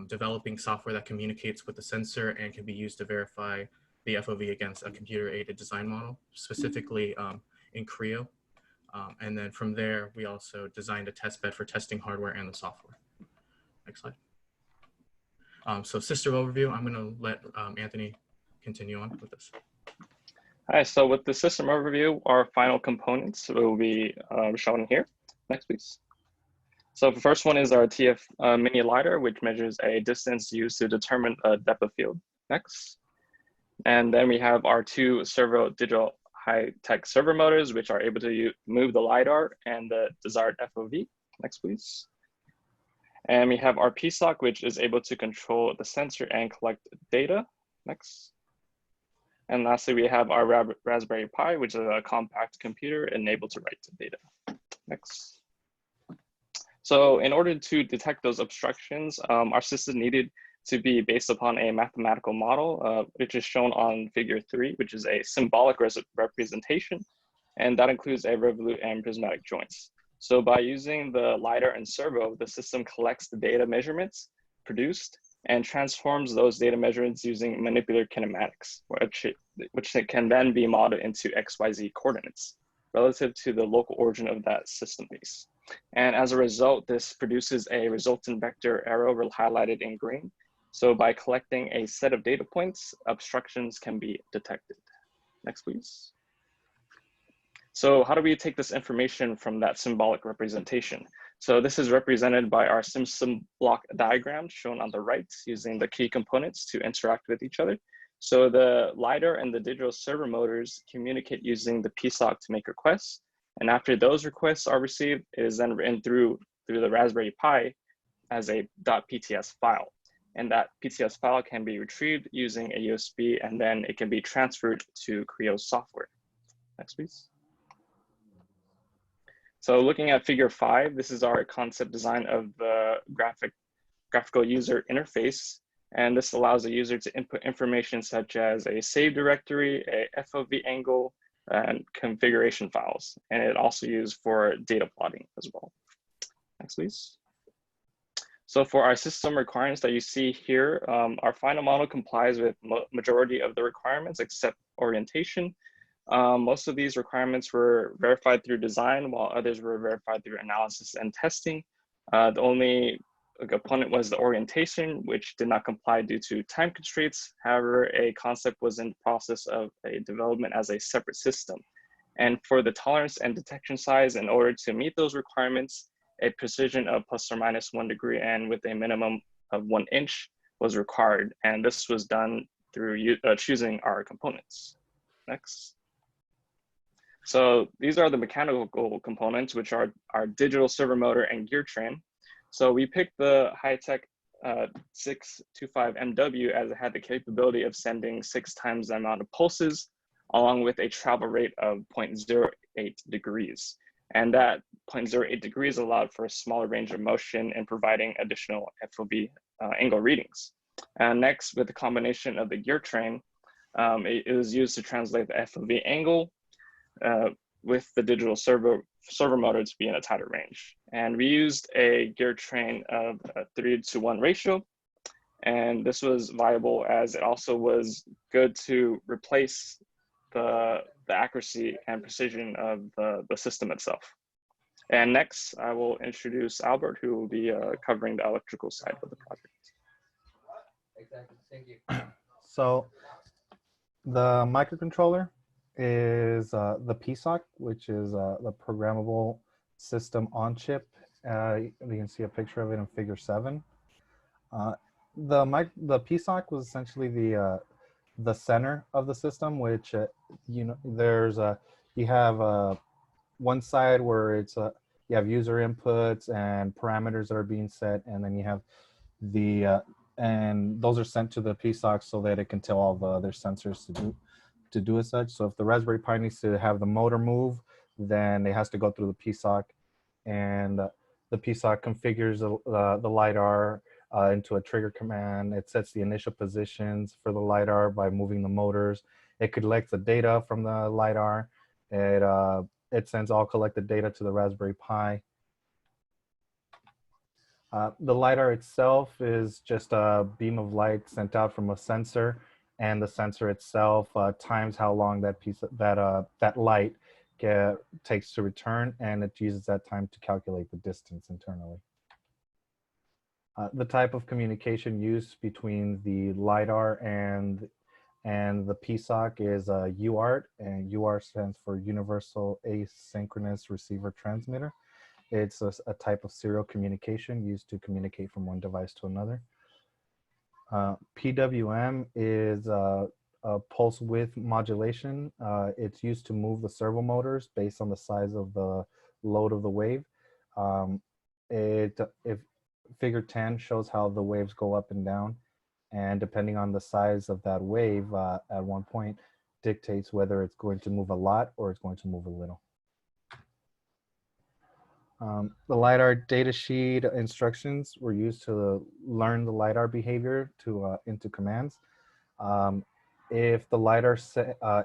developing software that communicates with the sensor and can be used to verify the FOV against a computer-aided design model, specifically in Creo. And then from there, we also designed a test bed for testing hardware and the software. Next slide. So system overview, I'm going to let Anthony continue on with this. Hi, so with the system overview, our final components will be shown here. Next, please. So the first one is our TF mini LiDAR, which measures a distance used to determine a depth of field. Next. And then we have our 2 servo digital high-tech servo motors, which are able to move the LiDAR and the desired FOV. Next, please. And we have our PSOC, which is able to control the sensor and collect data. Next. And lastly, we have our Raspberry Pi, which is a compact computer enabled to write the data. Next. So in order to detect those obstructions, our system needed to be based upon a mathematical model, which is shown on figure 3, which is a symbolic representation. And that includes a revolute and prismatic joints. So by using the LiDAR and servo, the system collects the data measurements produced and transforms those data measurements using manipulator kinematics, which can then be modeled into XYZ coordinates relative to the local origin of that system base. And as a result, this produces a resultant vector arrow highlighted in green. So by collecting a set of data points, obstructions can be detected. Next, please. So how do we take this information from that symbolic representation? So this is represented by our Simpson block diagram shown on the right, using the key components to interact with each other. So the LiDAR and the digital servo motors communicate using the PSOC to make requests. And after those requests are received, it is then written through the Raspberry Pi as a .pts file. And that PTS file can be retrieved using a USB, and then it can be transferred to Creo software. Next, please. So looking at figure 5, this is our concept design of the graphical user interface. And this allows the user to input information such as a save directory, a FOV angle, and configuration files. And it also used for data plotting as well. Next, please. So for our system requirements that you see here, our final model complies with majority of the requirements except orientation. Most of these requirements were verified through design, while others were verified through analysis and testing. The only component was the orientation, which did not comply due to time constraints. However, a concept was in the process of a development as a separate system. And for the tolerance and detection size, in order to meet those requirements, a precision of ±1 degree and with a minimum of 1 inch was required. And this was done through choosing our components. Next. So these are the mechanical components, which are our digital servo motor and gear train. So we picked the high-tech 625MW as it had the capability of sending 6 times the amount of pulses, along with a travel rate of 0.08 degrees. And that 0.08 degrees allowed for a smaller range of motion and providing additional FOV angle readings. And next, with the combination of the gear train, it was used to translate the FOV angle with the digital servo motor to be in a tighter range. And we used a gear train of a 3:1 ratio. And this was viable as it also was good to replace the accuracy and precision of the system itself. And next, I will introduce Albert, who will be covering the electrical side of the project. Exactly, thank you. So The microcontroller is the PSOC, which is the programmable system on chip. You can see a picture of it in Figure 7. The PSOC was essentially the center of the system, which there's you have one side where it's you have user inputs and parameters that are being set, and then you have the and those are sent to the PSOC so that it can tell all the other sensors to do as such. So if the Raspberry Pi needs to have the motor move, then it has to go through the PSOC, and the PSOC configures the LiDAR into a trigger command. It sets the initial positions for the LiDAR by moving the motors. It collects the data from the LiDAR. It sends all collected data to the Raspberry Pi. The LiDAR itself is just a beam of light sent out from a sensor, and the sensor itself times how long that light takes to return, and it uses that time to calculate the distance internally. The type of communication used between the LiDAR and the PSOC is UART, and UART stands for Universal Asynchronous Receiver Transmitter. It's a type of serial communication used to communicate from one device to another. PWM is a pulse width modulation. It's used to move the servo motors based on the size of the load of the wave. If Figure 10 shows how the waves go up and down, and depending on the size of that wave at one point dictates whether it's going to move a lot or it's going to move a little. The LiDAR datasheet instructions were used to learn the LiDAR behavior into commands. If the LiDAR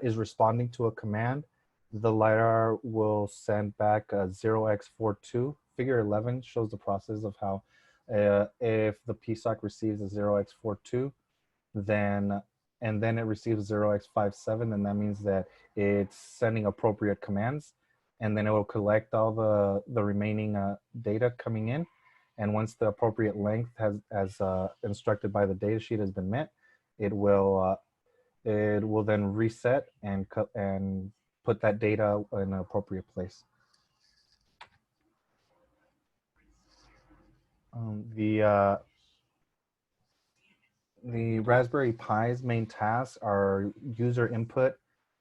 is responding to a command, the LiDAR will send back a 0x42. Figure 11 shows the process of how if the PSOC receives a 0x42, then it receives 0x57, then that means that it's sending appropriate commands, and then it will collect all the remaining data coming in. And once the appropriate length as instructed by the datasheet has been met, it will then reset and put that data in an appropriate place. The Raspberry Pi's main tasks are user input,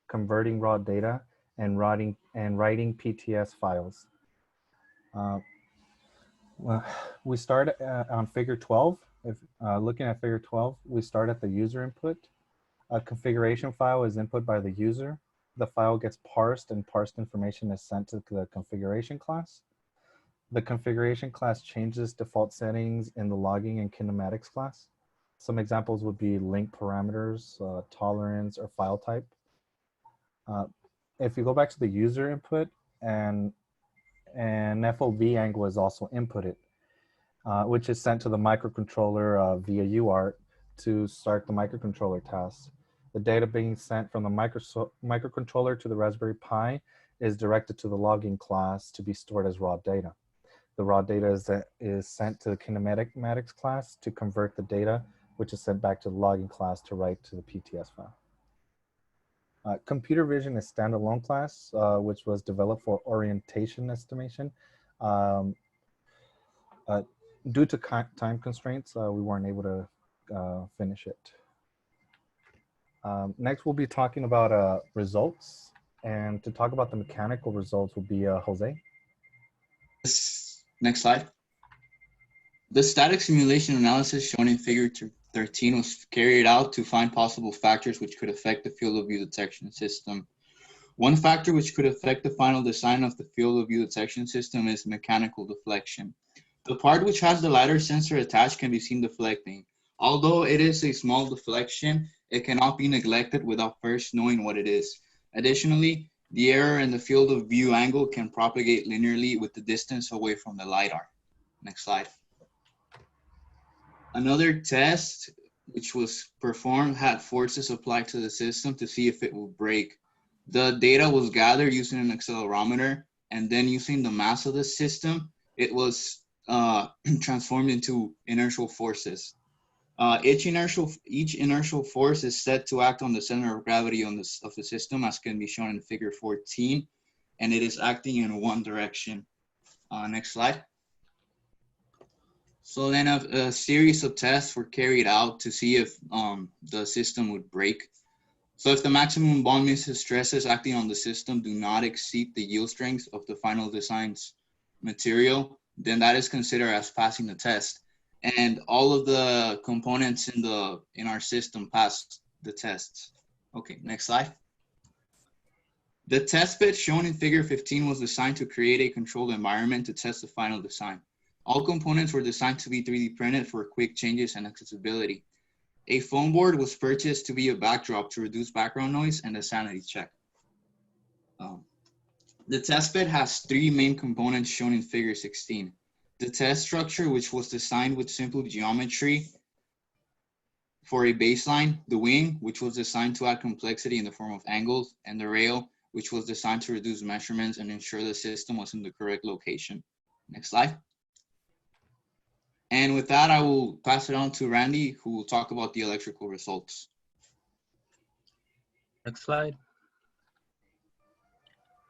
converting raw data, and writing PTS files. Well, we start on Figure 12. If looking at Figure 12, we start at the user input. A configuration file is input by the user. The file gets parsed, and parsed information is sent to the configuration class. The configuration class changes default settings in the logging and kinematics class. Some examples would be link parameters, tolerance, or file type. If you go back to the user input, and FOV angle is also inputted, which is sent to the microcontroller via UART to start the microcontroller task. The data being sent from the microcontroller to the Raspberry Pi is directed to the logging class to be stored as raw data. The raw data is sent to the kinematics class to convert the data, which is sent back to the logging class to write to the PTS file. Computer vision is standalone class, which was developed for orientation estimation. Due to time constraints, we weren't able to finish it. Next, we'll be talking about results. And to talk about the mechanical results will be Jose. Next slide. The static simulation analysis shown in Figure 13 was carried out to find possible factors which could affect the field of view detection system. One factor which could affect the final design of the field of view detection system is mechanical deflection. The part which has the LiDAR sensor attached can be seen deflecting. Although it is a small deflection, it cannot be neglected without first knowing what it is. Additionally, the error in the field of view angle can propagate linearly with the distance away from the LiDAR. Next slide. Another test which was performed had forces applied to the system to see if it will break. The data was gathered using an accelerometer, and then using the mass of the system, it was transformed into inertial forces. Each inertial force is set to act on the center of gravity of the system, as can be shown in figure 14, and it is acting in one direction. Next slide. So then a series of tests were carried out to see if the system would break. So if the maximum bond miss stresses acting on the system do not exceed the yield strength of the final design's material, then that is considered as passing the test. And all of the components in our system passed the tests. Okay, next slide. The test bed shown in figure 15 was designed to create a controlled environment to test the final design. All components were designed to be 3D printed for quick changes and accessibility. A foam board was purchased to be a backdrop to reduce background noise and a sanity check. The test bed has 3 main components shown in figure 16. The test structure, which was designed with simple geometry for a baseline, the wing, which was designed to add complexity in the form of angles, and the rail, which was designed to reduce measurements and ensure the system was in the correct location. Next slide. And with that, I will pass it on to Randy, who will talk about the electrical results. Next slide.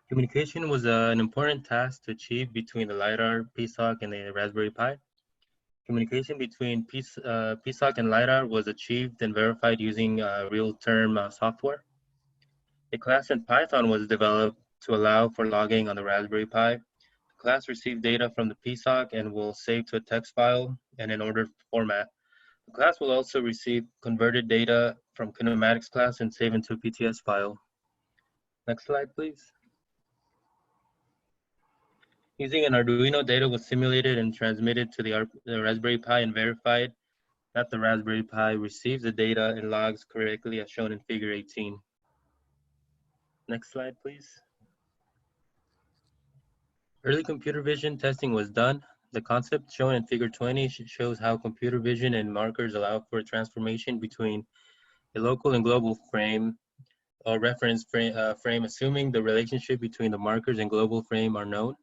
Communication was an important task to achieve between the LiDAR, PSOC, and the Raspberry Pi. Communication between PSOC and LiDAR was achieved and verified using real-time software. A class in Python was developed to allow for logging on the Raspberry Pi. The class received data from the PSOC and will save to a text file and in ordered format. The class will also receive converted data from kinematics class and save into a PTS file. Next slide, please. Using an Arduino, data was simulated and transmitted to the Raspberry Pi and verified that the Raspberry Pi receives the data and logs correctly as shown in figure 18. Next slide, please. Early computer vision testing was done. The concept shown in figure 20 shows how computer vision and markers allow for a transformation between a local and global frame or reference frame, assuming the relationship between the markers and global frame are known.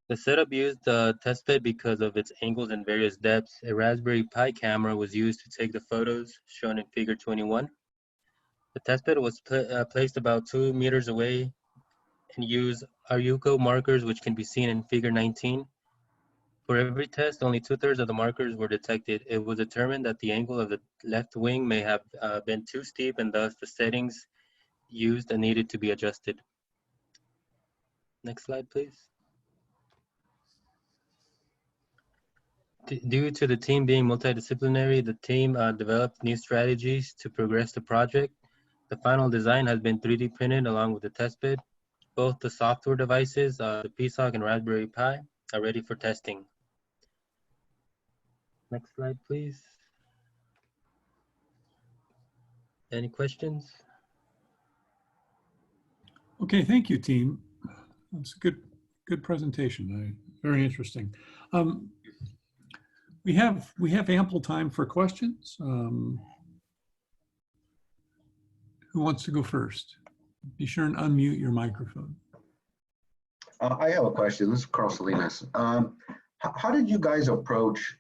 The setup used the testbed because of its angles and various depths. A Raspberry Pi camera was used to take the photos shown in figure 21. The testbed was placed about 2 meters away and used Ayuko markers, which can be seen in figure 19. For every test, only 2/3 of the markers were detected. It was determined that the angle of the left wing may have been too steep, and thus the settings used needed to be adjusted. Next slide, please. Due to the team being multidisciplinary, the team developed new strategies to progress the project. The final design has been 3D printed along with the testbed. Both the software devices, the PSOC and Raspberry Pi, are ready for testing. Next slide, please. Any questions? Okay, thank you, team. That's a good presentation. Very interesting. We have ample time for questions. Who wants to go first? Be sure and unmute your microphone. I have a question. This is Carl Salinas. How did you guys approach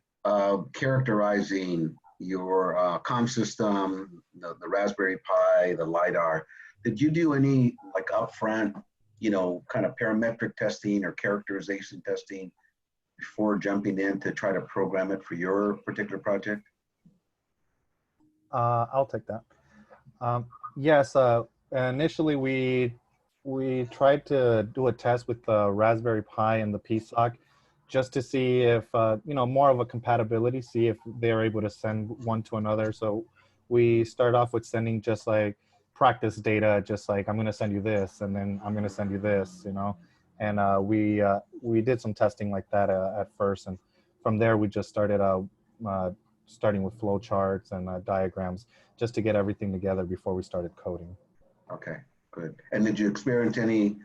characterizing your comm system, the Raspberry Pi, the LiDAR? Did you do any like upfront, kind of parametric testing or characterization testing before jumping in to try to program it for your particular project? I'll take that. Yes, initially we tried to do a test with the Raspberry Pi and the PSOC just to see if, more of a compatibility, see if they're able to send one to another. So we start off with sending just like practice data, just like I'm going to send you this, and then I'm going to send you this, And we did some testing like that at first, and from there we just started starting with flow charts and diagrams just to get everything together before we started coding. Okay, good. And did you experience any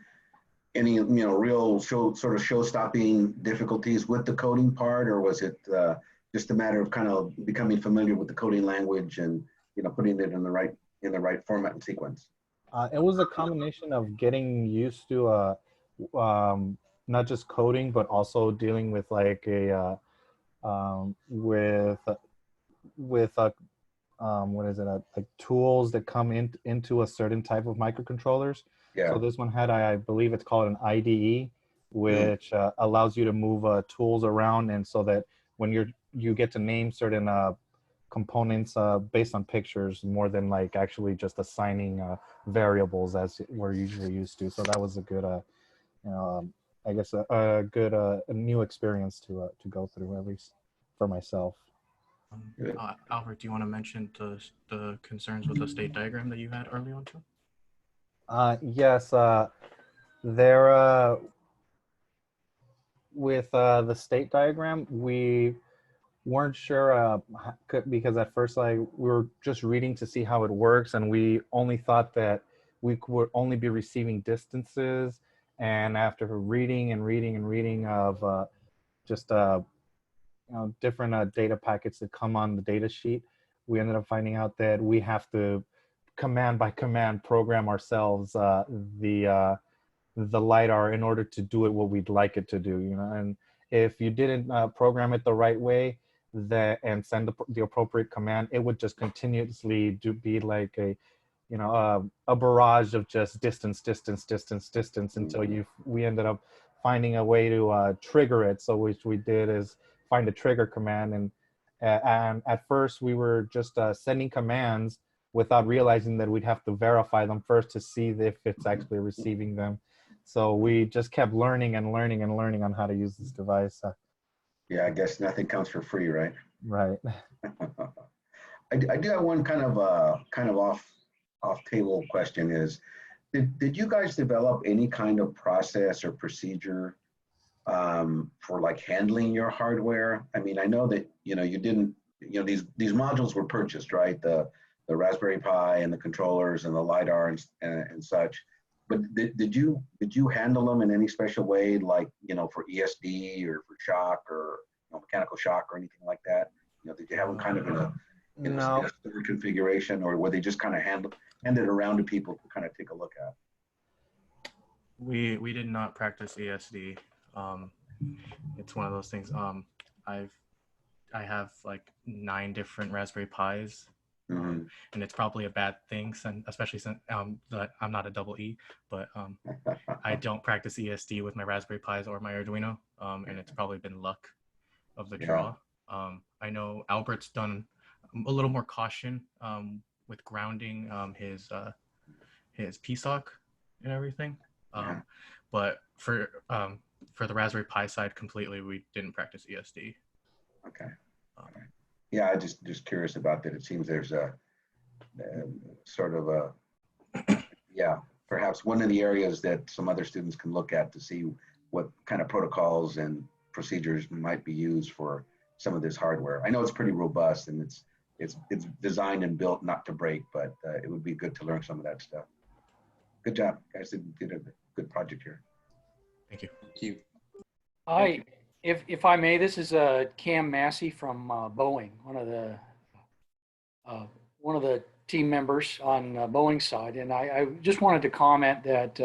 real show-stopping difficulties with the coding part, or was it just a matter of kind of becoming familiar with the coding language and putting it in the right format and sequence? It was a combination of getting used to not just coding, but also dealing with like a with what is it, like tools that come into a certain type of microcontrollers. Yeah. So this one had, I believe it's called an IDE, which allows you to move tools around, and so that when you get to name certain components based on pictures more than like actually just assigning variables as we're usually used to. So that was a good, I guess a good a new experience to go through, at least for myself. Albert, do you want to mention the concerns with the state diagram that you had early on too? Yes, there with the state diagram, we weren't sure because at first we were just reading to see how it works, and we only thought that we would only be receiving distances. And after reading and reading and reading of just different data packets that come on the data sheet, we ended up finding out that we have to command by command program ourselves the LiDAR in order to do it what we'd like it to do, and if you didn't program it the right way and send the appropriate command, it would just continuously be like a barrage of just distance until we ended up finding a way to trigger it. So which we did is find a trigger command, and at first we were just sending commands without realizing that we'd have to verify them first to see if it's actually receiving them. So we just kept learning and learning and learning on how to use this device. Yeah, I guess nothing comes for free, right? Right. I do have one kind of off table question is, did you guys develop any kind of process or procedure for like handling your hardware? I mean, I know that, you didn't, these modules were purchased, right? The Raspberry Pi and the controllers and the LiDAR and such. But did you handle them in any special way, like, for ESD or for shock or mechanical shock or anything like that? Did you have them kind of in a store configuration, or were they just kind of handed around to people to kind of take a look at? We did not practice ESD. It's one of those things. I have like 9 different Raspberry Pis. And it's probably a bad thing, especially since that I'm not a double E, but I don't practice ESD with my Raspberry Pis or my Arduino, and it's probably been luck of the draw. I know Albert's done a little more caution with grounding his PSOC and everything, but for the Raspberry Pi side completely, we didn't practice ESD. Okay. Yeah, I just curious about that. It seems there's a sort of perhaps one of the areas that some other students can look at to see what kind of protocols and procedures might be used for some of this hardware. I know it's pretty robust and it's designed and built not to break, but it would be good to learn some of that stuff. Good job, guys. Did a good project here. Thank you. Thank you. Hi, if I may, this is Cam Massey from Boeing, one of the team members on Boeing's side, and I just wanted to comment that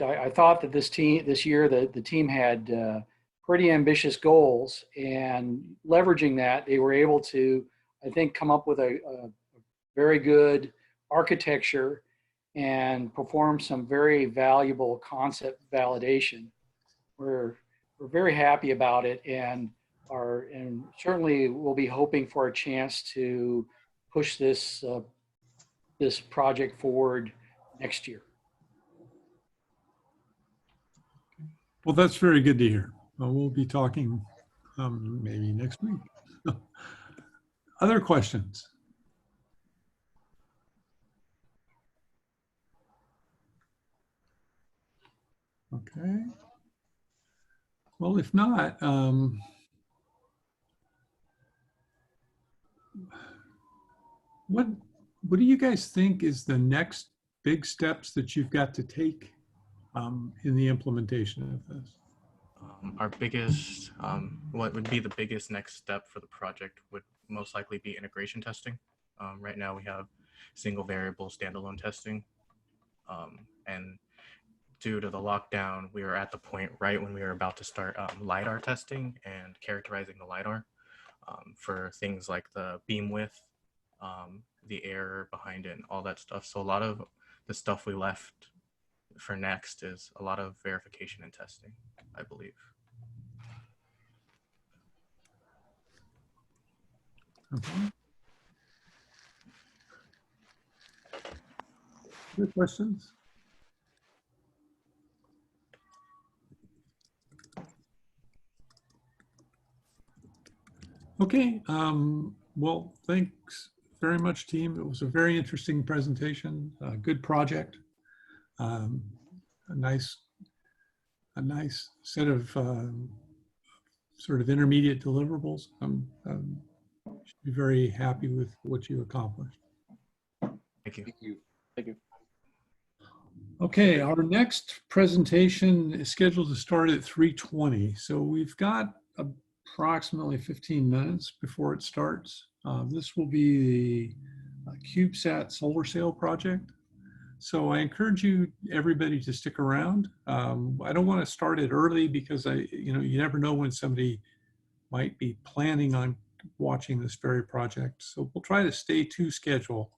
I thought that this year the team had pretty ambitious goals, and leveraging that, they were able to, I think, come up with a very good architecture and perform some very valuable concept validation. We're very happy about it, and certainly we'll be hoping for a chance to push this project forward next year. Well, that's very good to hear. We'll be talking maybe next week. Other questions? Okay. Well, if not, what do you guys think is the next big steps that you've got to take in the implementation of this? Our biggest, what would be the biggest next step for the project would most likely be integration testing. Right now we have single variable standalone testing, and due to the lockdown, we were at the point right when we were about to start LiDAR testing and characterizing the LiDAR for things like the beam width, the error behind it, and all that stuff. So a lot of the stuff we left for next is a lot of verification and testing, I believe. Okay. Other questions? Okay, well, thanks very much, team. It was a very interesting presentation, a good project, a nice set of sort of intermediate deliverables. Should be very happy with what you accomplished. Thank you. Thank you. Thank you. Okay, our next presentation is scheduled to start at 3:20. So we've got approximately 15 minutes before it starts. This will be the CubeSat solar sail project. So I encourage everybody to stick around. I don't want to start it early because you never know when somebody might be planning on watching this very project. So we'll try to stay to schedule,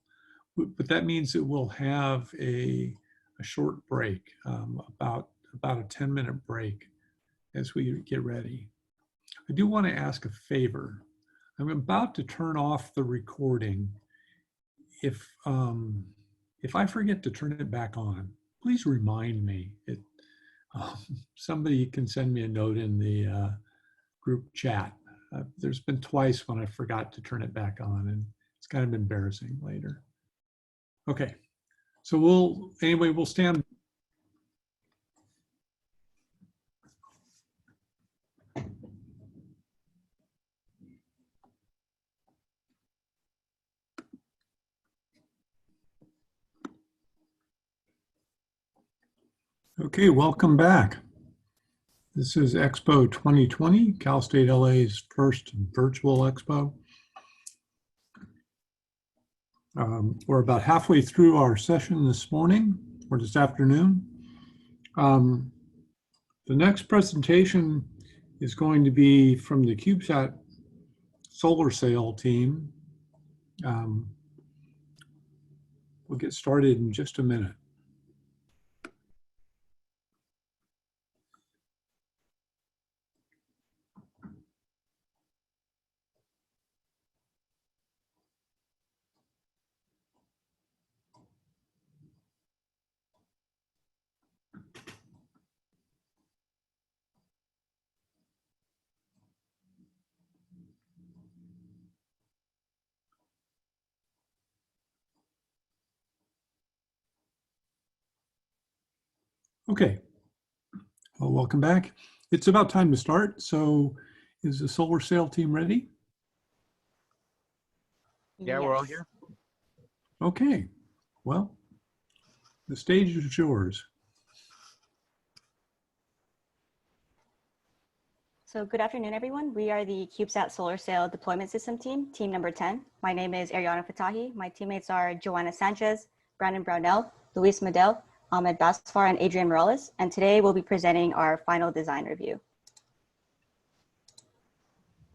but that means that we'll have a short break, about a 10-minute break as we get ready. I do want to ask a favor. I'm about to turn off the recording. If I forget to turn it back on, please remind me. Somebody can send me a note in the group chat. There's been twice when I forgot to turn it back on, and it's kind of embarrassing later. Okay, so we'll stand. Okay, welcome back. This is Expo 2020, Cal State LA's first virtual Expo. We're about halfway through our session this morning, or this afternoon. The next presentation is going to be from the CubeSat solar sail team. We'll get started in just a minute. Okay, well, welcome back. It's about time to start. So is the solar sail team ready? Yeah, we're all here. Okay, well, the stage is yours. So good afternoon, everyone. We are the CubeSat Solar Sail Deployment System team, team number 10. My name is Ariana Fatahi. My teammates are Joanna Sanchez, Brandon Brownell, Luis Medel, Ahmed Basfar, and Adrian Morales. And today we'll be presenting our final design review.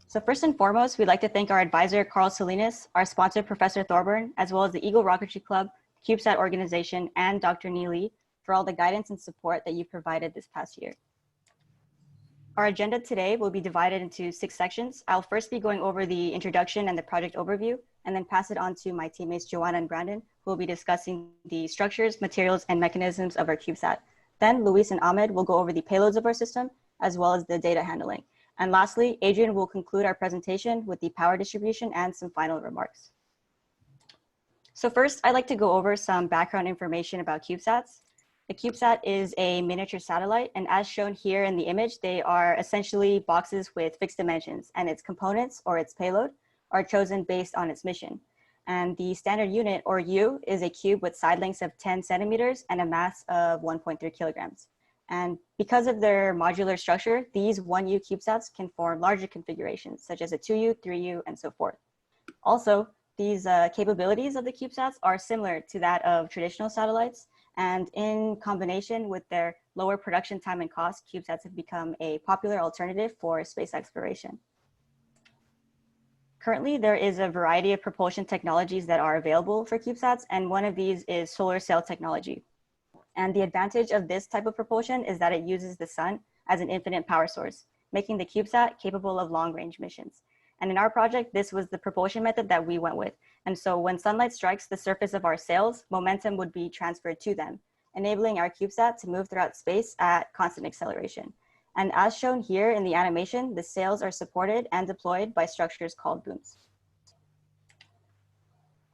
So first and foremost, we'd like to thank our advisor, Carl Salinas, our sponsor, Professor Thorburn, as well as the Eagle Rocketry Club, CubeSat organization, and Dr. Neely for all the guidance and support that you've provided this past year. Our agenda today will be divided into 6 sections. I'll first be going over the introduction and the project overview, and then pass it on to my teammates, Joanna and Brandon, who will be discussing the structures, materials, and mechanisms of our CubeSat. Then Luis and Ahmed will go over the payloads of our system, as well as the data handling. And lastly, Adrian will conclude our presentation with the power distribution and some final remarks. So first, I'd like to go over some background information about CubeSats. The CubeSat is a miniature satellite, and as shown here in the image, they are essentially boxes with fixed dimensions, and its components, or its payload, are chosen based on its mission. And the standard unit, or U, is a cube with side lengths of 10 centimeters and a mass of 1.3 kilograms. And because of their modular structure, these 1U CubeSats can form larger configurations, such as a 2U, 3U, and so forth. Also, these capabilities of the CubeSats are similar to that of traditional satellites, and in combination with their lower production time and cost, CubeSats have become a popular alternative for space exploration. Currently, there is a variety of propulsion technologies that are available for CubeSats, and one of these is solar sail technology. And the advantage of this type of propulsion is that it uses the sun as an infinite power source, making the CubeSat capable of long-range missions. And in our project, this was the propulsion method that we went with. And so when sunlight strikes the surface of our sails, momentum would be transferred to them, enabling our CubeSat to move throughout space at constant acceleration. And as shown here in the animation, the sails are supported and deployed by structures called booms.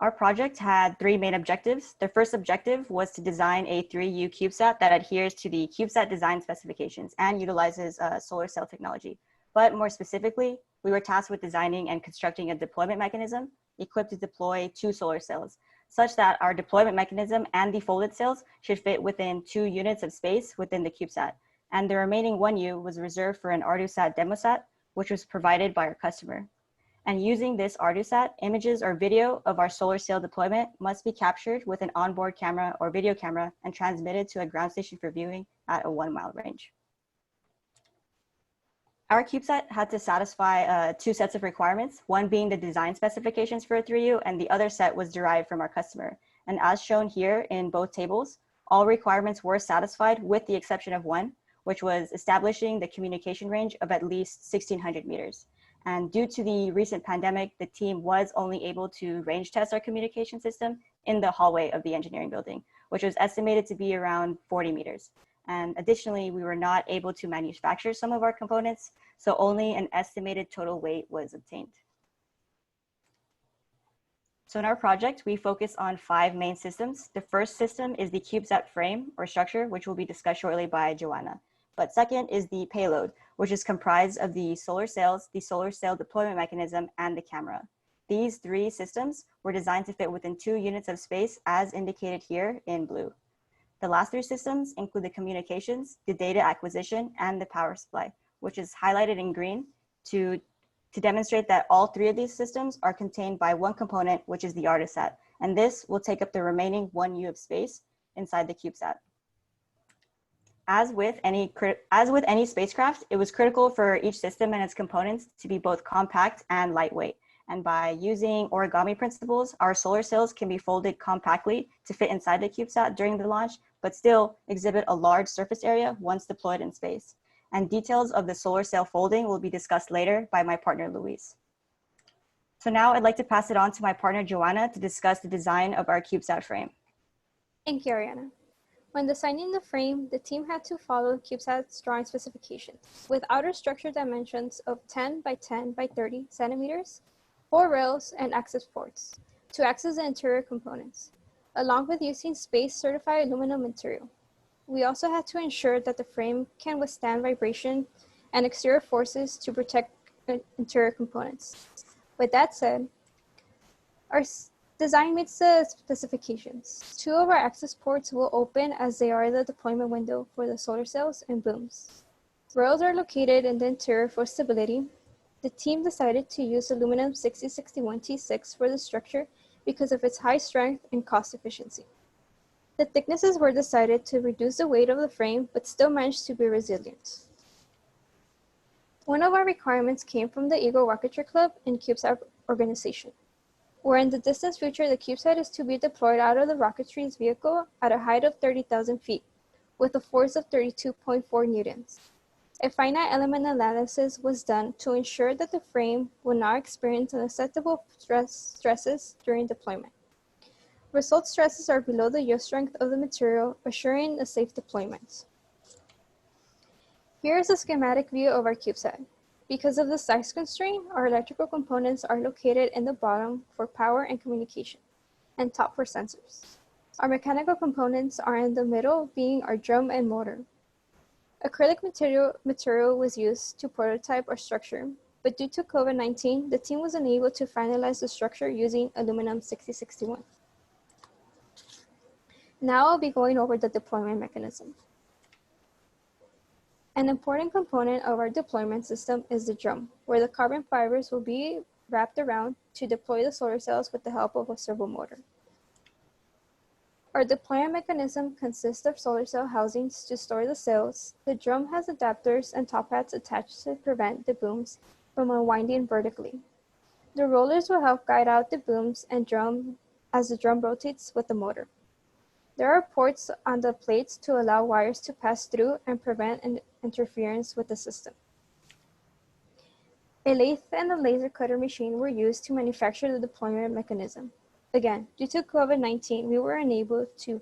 Our project had three main objectives. The first objective was to design a 3U CubeSat that adheres to the CubeSat design specifications and utilizes solar sail technology. But more specifically, we were tasked with designing and constructing a deployment mechanism equipped to deploy 2 solar sails, such that our deployment mechanism and the folded sails should fit within 2 units of space within the CubeSat. And the remaining 1U was reserved for an ArduSat demosat, which was provided by our customer. And using this ArduSat, images or video of our solar sail deployment must be captured with an onboard camera or video camera and transmitted to a ground station for viewing at a 1-mile range. Our CubeSat had to satisfy 2 sets of requirements, one being the design specifications for a 3U, and the other set was derived from our customer. And as shown here in both tables, all requirements were satisfied with the exception of one, which was establishing the communication range of at least 1,600 meters. And due to the recent pandemic, the team was only able to range test our communication system in the hallway of the engineering building, which was estimated to be around 40 meters. And additionally, we were not able to manufacture some of our components, so only an estimated total weight was obtained. So in our project, we focus on 5 main systems. The first system is the CubeSat frame or structure, which will be discussed shortly by Joanna. But second is the payload, which is comprised of the solar sails, the solar sail deployment mechanism, and the camera. These 3 systems were designed to fit within 2 units of space as indicated here in blue. The last 3 systems include the communications, the data acquisition, and the power supply, which is highlighted in green to demonstrate that all 3 of these systems are contained by one component, which is the ArduSat. And this will take up the remaining 1U of space inside the CubeSat. As with any spacecraft, it was critical for each system and its components to be both compact and lightweight. And by using origami principles, our solar sails can be folded compactly to fit inside the CubeSat during the launch, but still exhibit a large surface area once deployed in space. And details of the solar sail folding will be discussed later by my partner, Luis. So now I'd like to pass it on to my partner, Joanna, to discuss the design of our CubeSat frame. Thank you, Ariana. When designing the frame, the team had to follow CubeSat's drawing specifications with outer structure dimensions of 10 by 10 by 30 centimeters, 4 rails, and access ports to access the interior components, along with using space-certified aluminum material. We also had to ensure that the frame can withstand vibration and exterior forces to protect interior components. With that said, our design meets the specifications. 2 of our access ports will open as they are the deployment window for the solar sails and booms. Rails are located in the interior for stability. The team decided to use aluminum 6061 T6 for the structure because of its high strength and cost efficiency. The thicknesses were decided to reduce the weight of the frame, but still managed to be resilient. One of our requirements came from the Eagle Rocketry Club and CubeSat organization, where in the distant future, the CubeSat is to be deployed out of the rocketry's vehicle at a height of 30,000 feet with a force of 32.4 newtons. A finite element analysis was done to ensure that the frame will not experience unacceptable stresses during deployment. Result stresses are below the yield strength of the material, assuring a safe deployment. Here is a schematic view of our CubeSat. Because of the size constraint, our electrical components are located in the bottom for power and communication, and top for sensors. Our mechanical components are in the middle, being our drum and motor. Acrylic material was used to prototype our structure, but due to COVID-19, the team was unable to finalize the structure using aluminum 6061. Now I'll be going over the deployment mechanism. An important component of our deployment system is the drum, where the carbon fibers will be wrapped around to deploy the solar cells with the help of a servo motor. Our deployment mechanism consists of solar cell housings to store the cells. The drum has adapters and top hats attached to prevent the booms from unwinding vertically. The rollers will help guide out the booms and drum as the drum rotates with the motor. There are ports on the plates to allow wires to pass through and prevent interference with the system. A lathe and a laser cutter machine were used to manufacture the deployment mechanism. Again, due to COVID-19, we were unable to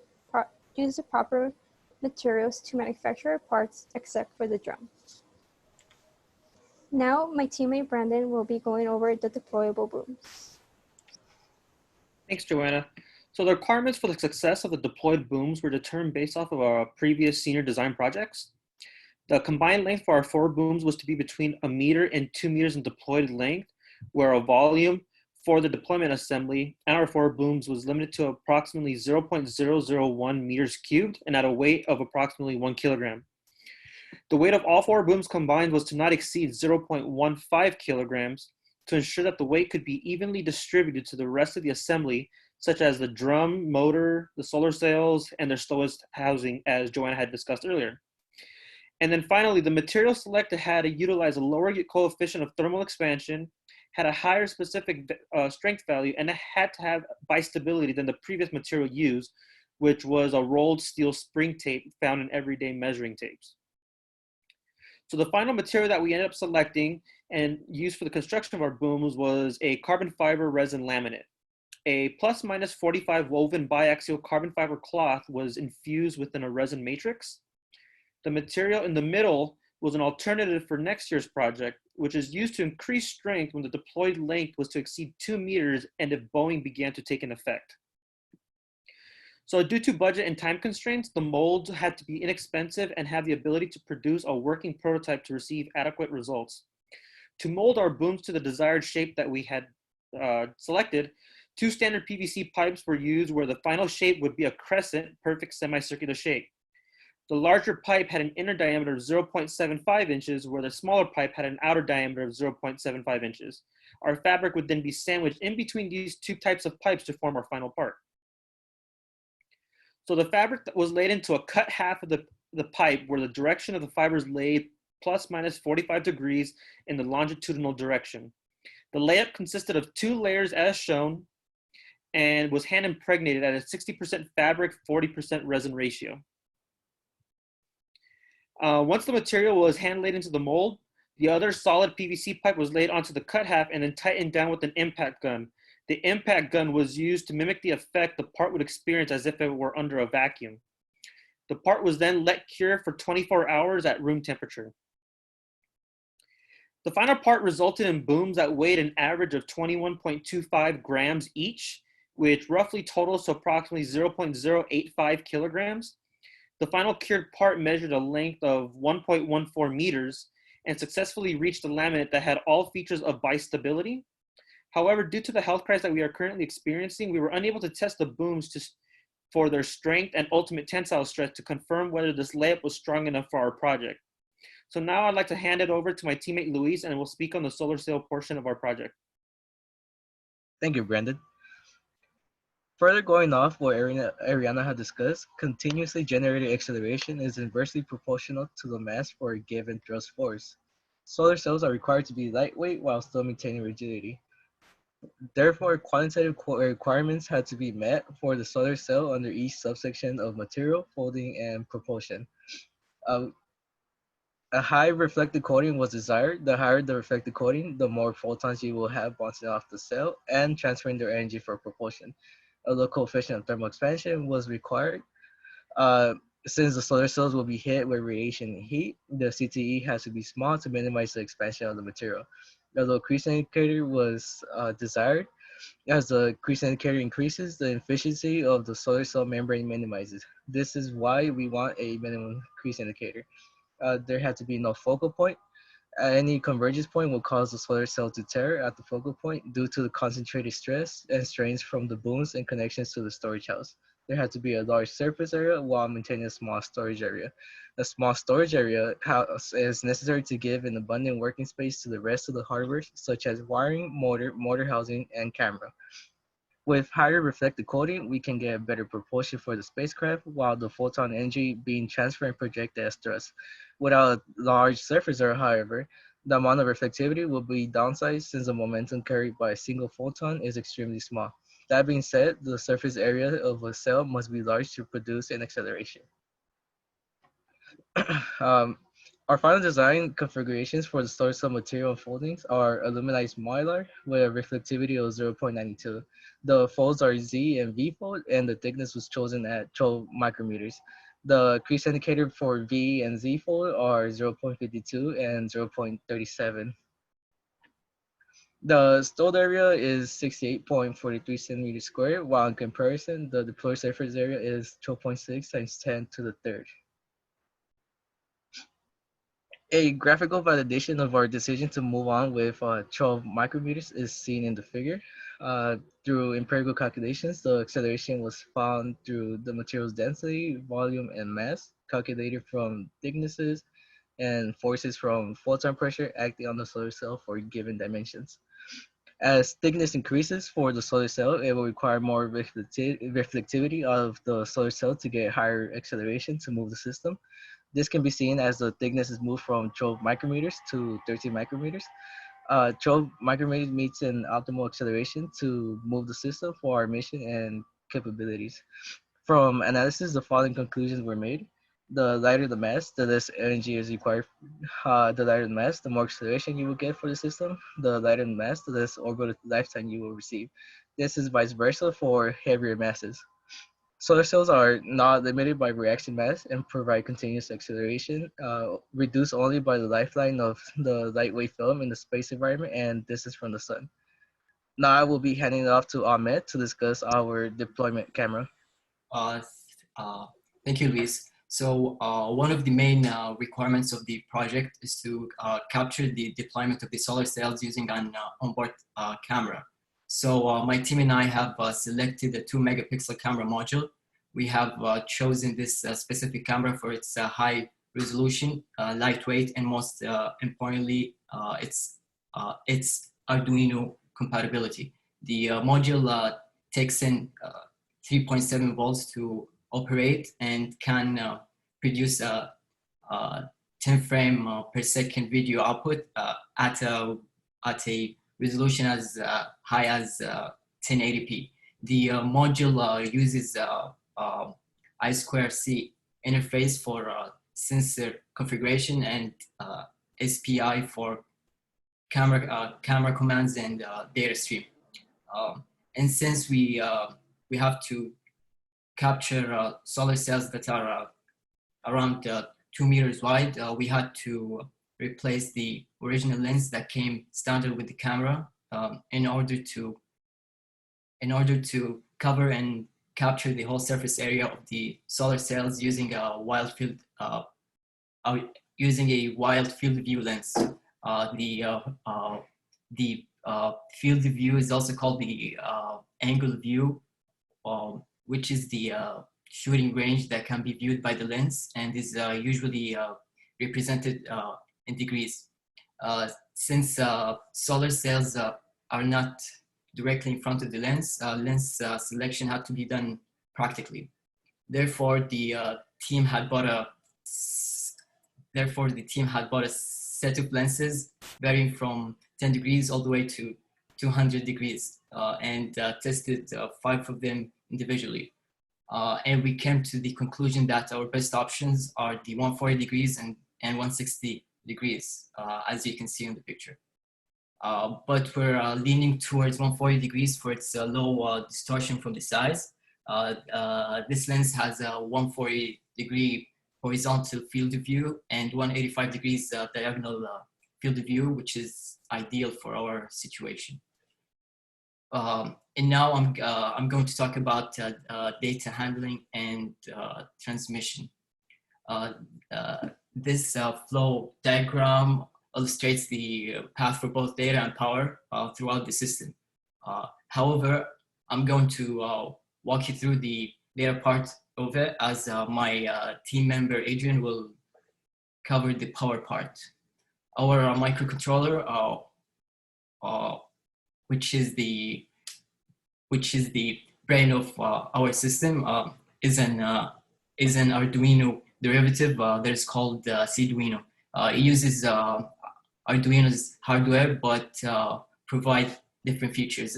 use the proper materials to manufacture parts except for the drum. Now, my teammate Brandon will be going over the deployable booms. Thanks, Joanna. So the requirements for the success of the deployed booms were determined based off of our previous senior design projects. The combined length for our 4 booms was to be between 1 meter and 2 meters in deployed length, where a volume for the deployment assembly and our 4 booms was limited to approximately 0.001 meters cubed and at a weight of approximately 1 kilogram. The weight of all 4 booms combined was to not exceed 0.15 kilograms to ensure that the weight could be evenly distributed to the rest of the assembly, such as the drum, motor, the solar cells, and their stowage housing, as Joanna had discussed earlier. And then finally, the material selected had to utilize a lower coefficient of thermal expansion, had a higher specific strength value, and it had to have bistability than the previous material used, which was a rolled steel spring tape found in everyday measuring tapes. So the final material that we ended up selecting and used for the construction of our booms was a carbon fiber resin laminate. A plus minus 45 woven biaxial carbon fiber cloth was infused within a resin matrix. The material in the middle was an alternative for next year's project, which is used to increase strength when the deployed length was to exceed 2 meters and if Boeing began to take an effect. So due to budget and time constraints, the molds had to be inexpensive and have the ability to produce a working prototype to receive adequate results. To mold our booms to the desired shape that we had selected, 2 standard PVC pipes were used where the final shape would be a crescent, perfect semicircular shape. The larger pipe had an inner diameter of 0.75 inches, where the smaller pipe had an outer diameter of 0.75 inches. Our fabric would then be sandwiched in between these 2 types of pipes to form our final part. So the fabric was laid into a cut half of the pipe where the direction of the fibers laid plus minus 45 degrees in the longitudinal direction. The layup consisted of 2 layers as shown and was hand impregnated at a 60% fabric, 40% resin ratio. Once the material was hand laid into the mold, the other solid PVC pipe was laid onto the cut half and then tightened down with an impact gun. The impact gun was used to mimic the effect the part would experience as if it were under a vacuum. The part was then let cure for 24 hours at room temperature. The final part resulted in booms that weighed an average of 21.25 grams each, which roughly totals to approximately 0.085 kilograms. The final cured part measured a length of 1.14 meters and successfully reached a laminate that had all features of bistability. However, due to the health crisis that we are currently experiencing, we were unable to test the booms for their strength and ultimate tensile stress to confirm whether this layup was strong enough for our project. So now I'd like to hand it over to my teammate Luis, and we'll speak on the solar cell portion of our project. Thank you, Brandon. Further going off what Ariana had discussed, continuously generated acceleration is inversely proportional to the mass for a given thrust force. Solar cells are required to be lightweight while still maintaining rigidity. Therefore, quantitative requirements had to be met for the solar cell under each subsection of material, folding, and propulsion. A high reflected coating was desired. The higher the reflected coating, the more photons you will have bouncing off the cell and transferring their energy for propulsion. A low coefficient of thermal expansion was required. Since the solar cells will be hit with radiation and heat, the CTE has to be small to minimize the expansion of the material. A low crease indicator was desired. As the crease indicator increases, the efficiency of the solar cell membrane minimizes. This is why we want a minimum crease indicator. There had to be no focal point. Any convergence point will cause the solar cell to tear at the focal point due to the concentrated stress and strains from the booms and connections to the storage house. There had to be a large surface area while maintaining a small storage area. A small storage area is necessary to give an abundant working space to the rest of the hardware, such as wiring, motor housing, and camera. With higher reflective coating, we can get better propulsion for the spacecraft while the photon energy being transferred and projected as thrust. Without a large surface area, however, the amount of reflectivity will be downsized since the momentum carried by a single photon is extremely small. That being said, the surface area of a cell must be large to produce an acceleration. um, our final design configurations for the solar cell material foldings are aluminized mylar with a reflectivity of 0.92. The folds are Z and V fold, and the thickness was chosen at 12 micrometers. The crease indicator for V and Z fold are 0.52 and 0.37. The stored area is 68.43 centimeters squared, while in comparison, the deployed surface area is 12.6 times 10 to the third. A graphical validation of our decision to move on with 12 micrometers is seen in the figure. Through empirical calculations, the acceleration was found through the material's density, volume, and mass, calculated from thicknesses and forces from photon pressure acting on the solar cell for given dimensions. As thickness increases for the solar cell, it will require more reflectivity of the solar cell to get higher acceleration to move the system. This can be seen as the thickness is moved from 12 micrometers to 13 micrometers. 12 micrometers meets an optimal acceleration to move the system for our mission and capabilities. From analysis, the following conclusions were made. The lighter the mass, the less energy is required. The lighter the mass, the more acceleration you will get for the system. The lighter the mass, the less orbital lifetime you will receive. This is vice versa for heavier masses. Solar cells are not limited by reaction mass and provide continuous acceleration, reduced only by the lifeline of the lightweight film in the space environment and distance from the sun. Now I will be handing it off to Ahmed to discuss our deployment camera. Thank you, Luis. So one of the main requirements of the project is to capture the deployment of the solar cells using an onboard camera. So my team and I have selected a 2 megapixel camera module. We have chosen this specific camera for its high resolution, lightweight, and most importantly, its Arduino compatibility. The module takes in 3.7 volts to operate and can produce a 10 frame per second video output at a resolution as high as 1080p. The module uses I2C interface for sensor configuration and SPI for camera commands and data stream. And since we have to capture solar cells that are around 2 meters wide, we had to replace the original lens that came standard with the camera in order to cover and capture the whole surface area of the solar cells using a wild field view lens. The field of view is also called the angle view, which is the shooting range that can be viewed by the lens and is usually represented in degrees. Since solar cells are not directly in front of the lens, lens selection had to be done practically. Therefore, the team had bought a set of lenses varying from 10 degrees all the way to 200 degrees and tested 5 of them individually. And we came to the conclusion that our best options are the 140 degrees and 160 degrees, as you can see in the picture. But we're leaning towards 140 degrees for its low distortion from the size. This lens has a 140 degree horizontal field of view and 185 degrees diagonal field of view, which is ideal for our situation. And now I'm going to talk about data handling and transmission. This flow diagram illustrates the path for both data and power throughout the system. However, I'm going to walk you through the data part of it as my team member Adrian will cover the power part. Our microcontroller, which is the which is the brain of our system, is an Arduino derivative that is called Cduino. It uses Arduino's hardware, but provide different features.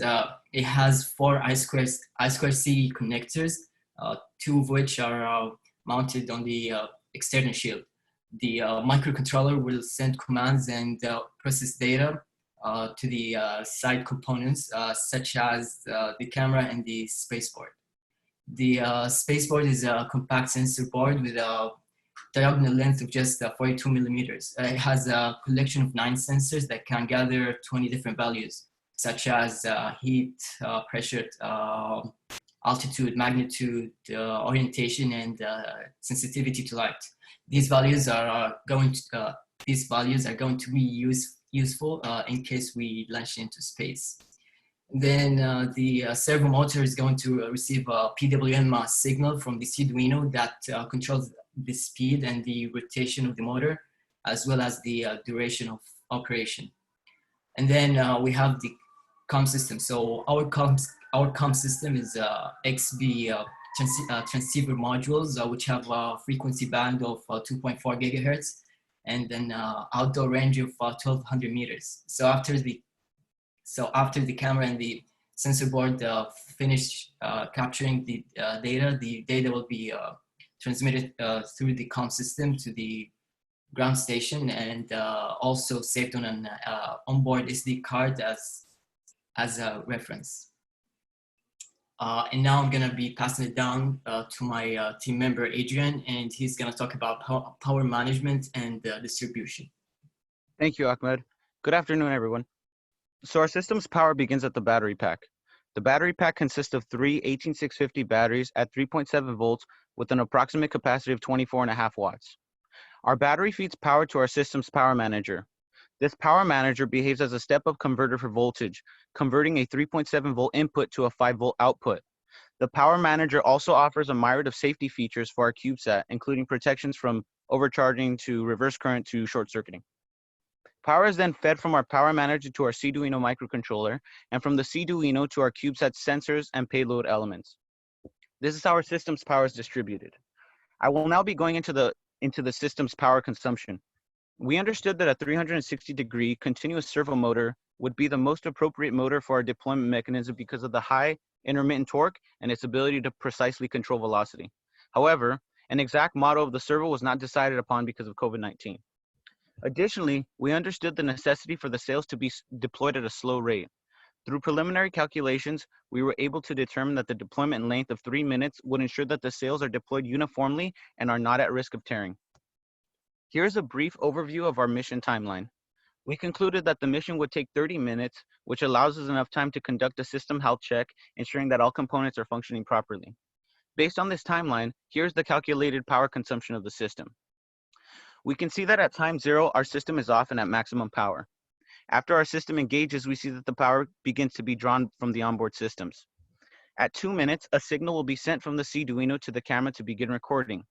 It has 4 I2C connectors, 2 of which are mounted on the external shield. The microcontroller will send commands and process data to the side components, such as the camera and the spaceport. The spaceport is a compact sensor board with a diagonal length of just 42 millimeters. It has a collection of 9 sensors that can gather 20 different values, such as heat, pressure, altitude, magnitude, orientation, and sensitivity to light. These values are going to be useful in case we launch into space. Then the servo motor is going to receive a PWM signal from the Cduino that controls the speed and the rotation of the motor, as well as the duration of operation. And then we have the COM system. So our COM system is XB transceiver modules, which have a frequency band of 2.4 gigahertz, and then outdoor range of 1,200 meters. So after the camera and the sensor board finish capturing the data will be transmitted through the COM system to the ground station, and also saved on an onboard SD card as a reference. And now I'm gonna be passing it down to my team member, Adrian, and he's gonna talk about power management and distribution. Thank you, Ahmed. Good afternoon, everyone. So our system's power begins at the battery pack. The battery pack consists of 3 18650 batteries at 3.7 volts with an approximate capacity of 24.5 watts. Our battery feeds power to our system's power manager. This power manager behaves as a step-up converter for voltage, converting a 3.7 volt input to a 5 volt output. The power manager also offers a myriad of safety features for our CubeSat, including protections from overcharging to reverse current to short circuiting. Power is then fed from our power manager to our Cduino microcontroller, and from the Cduino to our CubeSat sensors and payload elements. This is how our system's power is distributed. I will now be going into the system's power consumption. We understood that a 360-degree continuous servo motor would be the most appropriate motor for our deployment mechanism because of the high intermittent torque and its ability to precisely control velocity. However, an exact model of the servo was not decided upon because of COVID-19. Additionally, we understood the necessity for the sails to be deployed at a slow rate. Through preliminary calculations, we were able to determine that the deployment length of 3 minutes would ensure that the sails are deployed uniformly and are not at risk of tearing. Here's a brief overview of our mission timeline. We concluded that the mission would take 30 minutes, which allows us enough time to conduct a system health check, ensuring that all components are functioning properly. Based on this timeline, here's the calculated power consumption of the system. We can see that at time 0, our system is off and at maximum power. After our system engages, we see that the power begins to be drawn from the onboard systems. At 2 minutes, a signal will be sent from the Cduino to the camera to begin recording.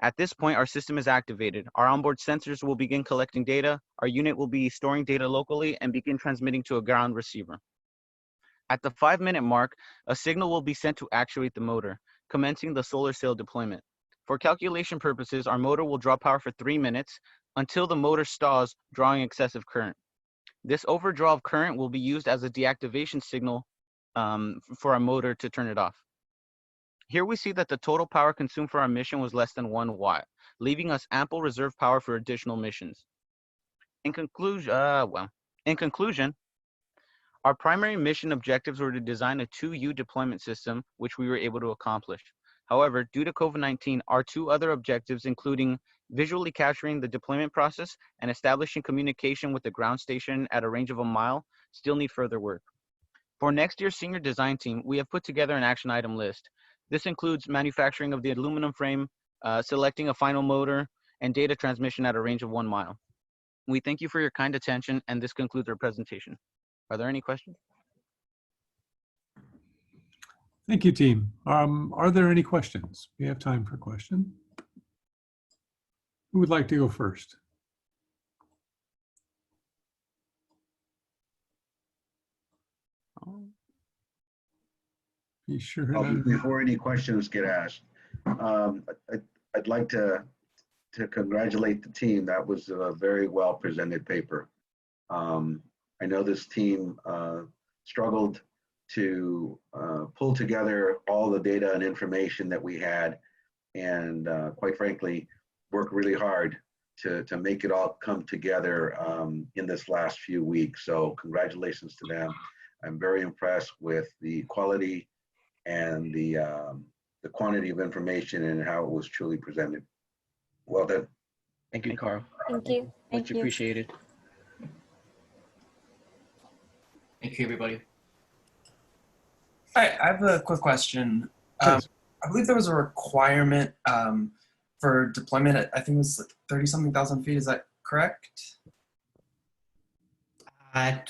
At this point, our system is activated. Our onboard sensors will begin collecting data, our unit will be storing data locally, and begin transmitting to a ground receiver. At the 5-minute mark, a signal will be sent to actuate the motor, commencing the solar sail deployment. For calculation purposes, our motor will draw power for 3 minutes until the motor stalls, drawing excessive current. This overdraw of current will be used as a deactivation signal for our motor to turn it off. Here we see that the total power consumed for our mission was less than 1 watt, leaving us ample reserve power for additional missions. In conclusion, our primary mission objectives were to design a 2U deployment system, which we were able to accomplish. However, due to COVID-19, our 2 other objectives, including visually capturing the deployment process and establishing communication with the ground station at a range of 1 mile, still need further work. For next year's senior design team, we have put together an action item list. This includes manufacturing of the aluminum frame, selecting a final motor, and data transmission at a range of 1 mile. We thank you for your kind attention, and this concludes our presentation. Are there any questions? Thank you, team. Are there any questions? We have time for questions. Who would like to go first? You sure? Before any questions get asked, I'd like to congratulate the team. That was a very well presented paper. I know this team struggled to pull together all the data and information that we had, and quite frankly, work really hard to make it all come together in this last few weeks. So congratulations to them. I'm very impressed with the quality and the quantity of information and how it was truly presented. Well done. Thank you, Carl. Thank you. Much appreciated. Thank you, everybody. Hi, I have a quick question. I believe there was a requirement for deployment at, I think it was like 30-something thousand feet. Is that correct? At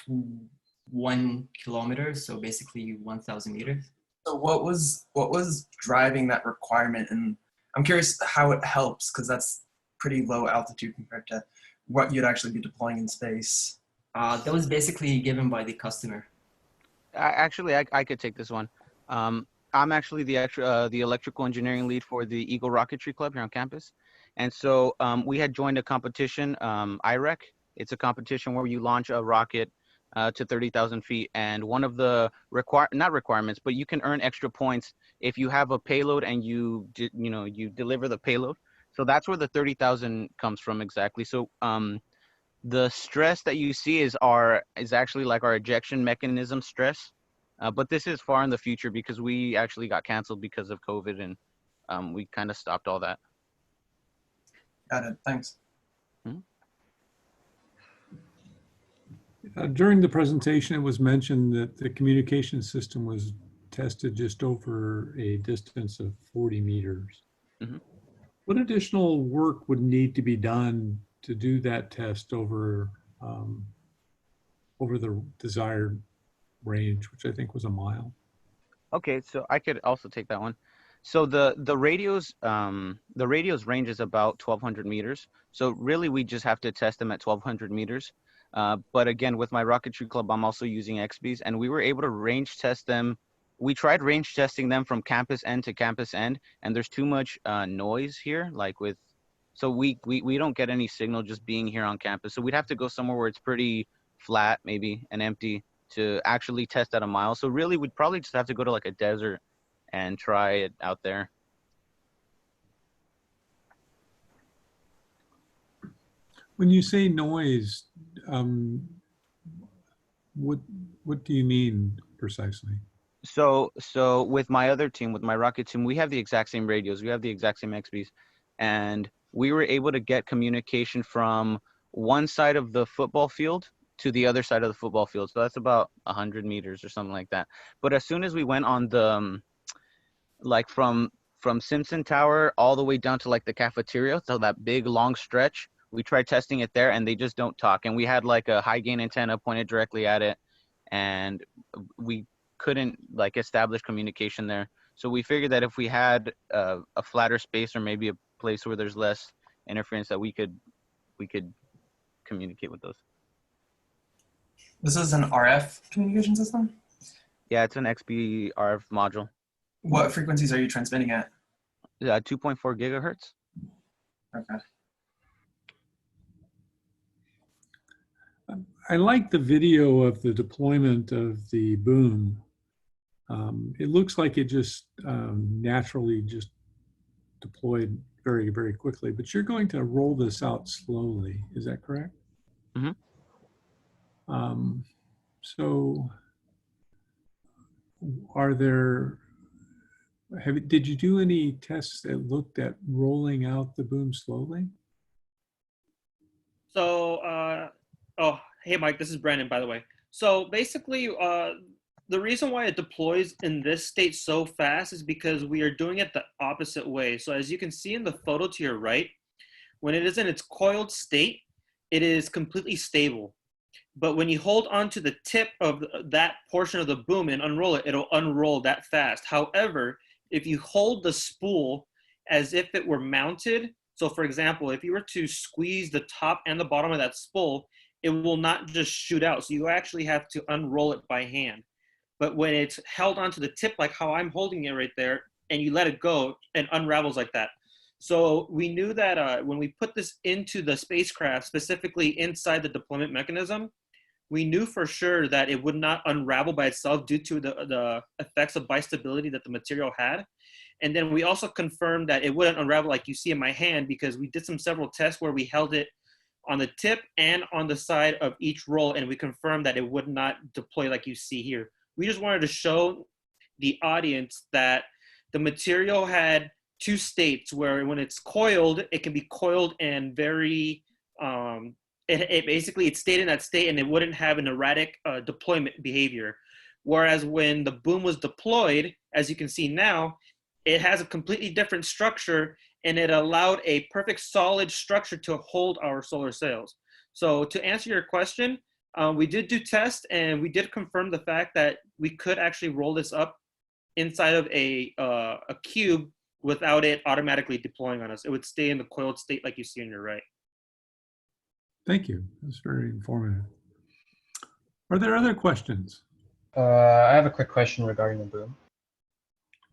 1 kilometer, so basically 1,000 meters. So what was driving that requirement? And I'm curious how it helps, because that's pretty low altitude compared to what you'd actually be deploying in space. That was basically given by the customer. Actually, I could take this one. I'm actually the electrical engineering lead for the Eagle Rocketry Club here on campus. And so we had joined a competition, IREC. It's a competition where you launch a rocket to 30,000 feet. And one of the not requirements, but you can earn extra points if you have a payload and you deliver the payload. So that's where the 30,000 comes from exactly. So the stress that you see is actually like our ejection mechanism stress. But this is far in the future because we actually got canceled because of COVID, and we kind of stopped all that. Got it. Thanks. During the presentation, it was mentioned that the communication system was tested just over a distance of 40 meters. Mm-hmm. What additional work would need to be done to do that test over the desired range, which I think was a mile? Okay, so I could also take that one. So the radio's range is about 1,200 meters. So really, we just have to test them at 1,200 meters. But again, with my rocketry club, I'm also using XBs, and we were able to range test them. We tried range testing them from campus end to campus end, and there's too much noise here, so we don't get any signal just being here on campus. So we'd have to go somewhere where it's pretty flat, maybe, and empty to actually test at a mile. So really, we'd probably just have to go to like a desert and try it out there. When you say noise, what do you mean precisely? So with my other team, with my rocket team, we have the exact same radios. We have the exact same XBs. And we were able to get communication from one side of the football field to the other side of the football field. So that's about 100 meters or something like that. But as soon as we went on the, like from Simpson Tower all the way down to like the cafeteria, so that big long stretch, we tried testing it there and they just don't talk. And we had like a high gain antenna pointed directly at it, and we couldn't like establish communication there. So we figured that if we had a flatter space or maybe a place where there's less interference, that we could communicate with those. This is an RF communication system? Yeah, it's an XB RF module. What frequencies are you transmitting at? 2.4 gigahertz. Okay. I like the video of the deployment of the boom. It looks like it just naturally just deployed very, very quickly, but you're going to roll this out slowly. Is that correct? Mm-hmm. So did you do any tests that looked at rolling out the boom slowly? So, oh, hey, Mike, this is Brandon, by the way. So basically, the reason why it deploys in this state so fast is because we are doing it the opposite way. So as you can see in the photo to your right, when it is in its coiled state, it is completely stable. But when you hold on to the tip of that portion of the boom and unroll it, it'll unroll that fast. However, if you hold the spool as if it were mounted, so for example, if you were to squeeze the top and the bottom of that spool, it will not just shoot out. So you actually have to unroll it by hand. but when it's held onto the tip, like how I'm holding it right there, and you let it go, it unravels like that. So we knew that when we put this into the spacecraft, specifically inside the deployment mechanism, we knew for sure that it would not unravel by itself due to the effects of bistability that the material had. And then we also confirmed that it wouldn't unravel like you see in my hand, because we did several tests where we held it on the tip and on the side of each roll, and we confirmed that it would not deploy like you see here. We just wanted to show the audience that the material had two states, where when it's coiled, it can be coiled and very, it basically it stayed in that state and it wouldn't have an erratic deployment behavior. Whereas when the boom was deployed, as you can see now, it has a completely different structure, and it allowed a perfect solid structure to hold our solar sails. So to answer your question, we did do tests, and we did confirm the fact that we could actually roll this up inside of a cube without it automatically deploying on us. It would stay in the coiled state like you see on your right. Thank you. That's very informative. Are there other questions? I have a quick question regarding the boom.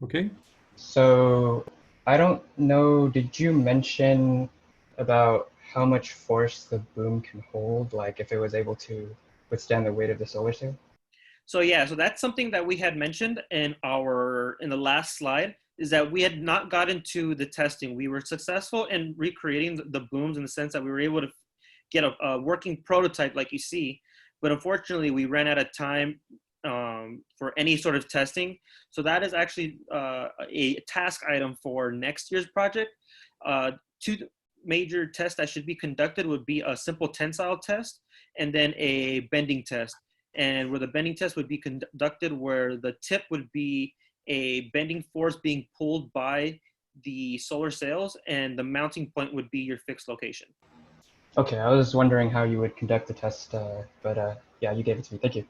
Okay. So I don't know, did you mention about how much force the boom can hold, like if it was able to withstand the weight of the solar sail? So yeah, so that's something that we had mentioned in the last slide, is that we had not gotten to the testing. We were successful in recreating the booms in the sense that we were able to get a working prototype like you see, but unfortunately we ran out of time for any sort of testing. So that is actually a task item for next year's project. Two major tests that should be conducted would be a simple tensile test and then a bending test. And where the bending test would be conducted where the tip would be a bending force being pulled by the solar sails, and the mounting point would be your fixed location. Okay, I was wondering how you would conduct the test, but yeah, you gave it to me. Thank you.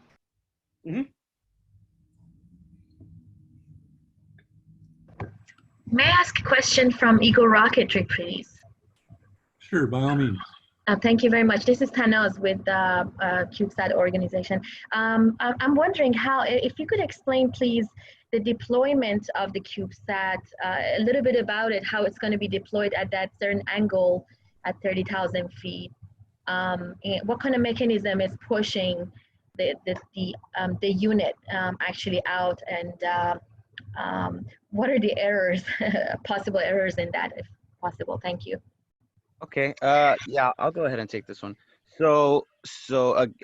Mm-hmm. May I ask a question from Eagle Rocketry, please? Sure, by all means. Thank you very much. This is Tanaz with the CubeSat organization. I'm wondering if you could explain, please, the deployment of the CubeSat, a little bit about it, how it's going to be deployed at that certain angle at 30,000 feet. And what kind of mechanism is pushing the unit actually out, and what are the errors, possible errors in that, if possible? Thank you. Okay. Yeah, I'll go ahead and take this one. So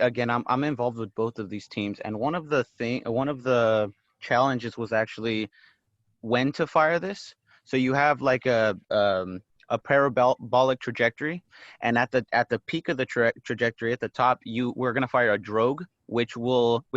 again, I'm involved with both of these teams, and one of the challenges was actually when to fire this. So you have like a parabolic trajectory, and at the peak of the trajectory at the top, we're gonna fire a drogue, which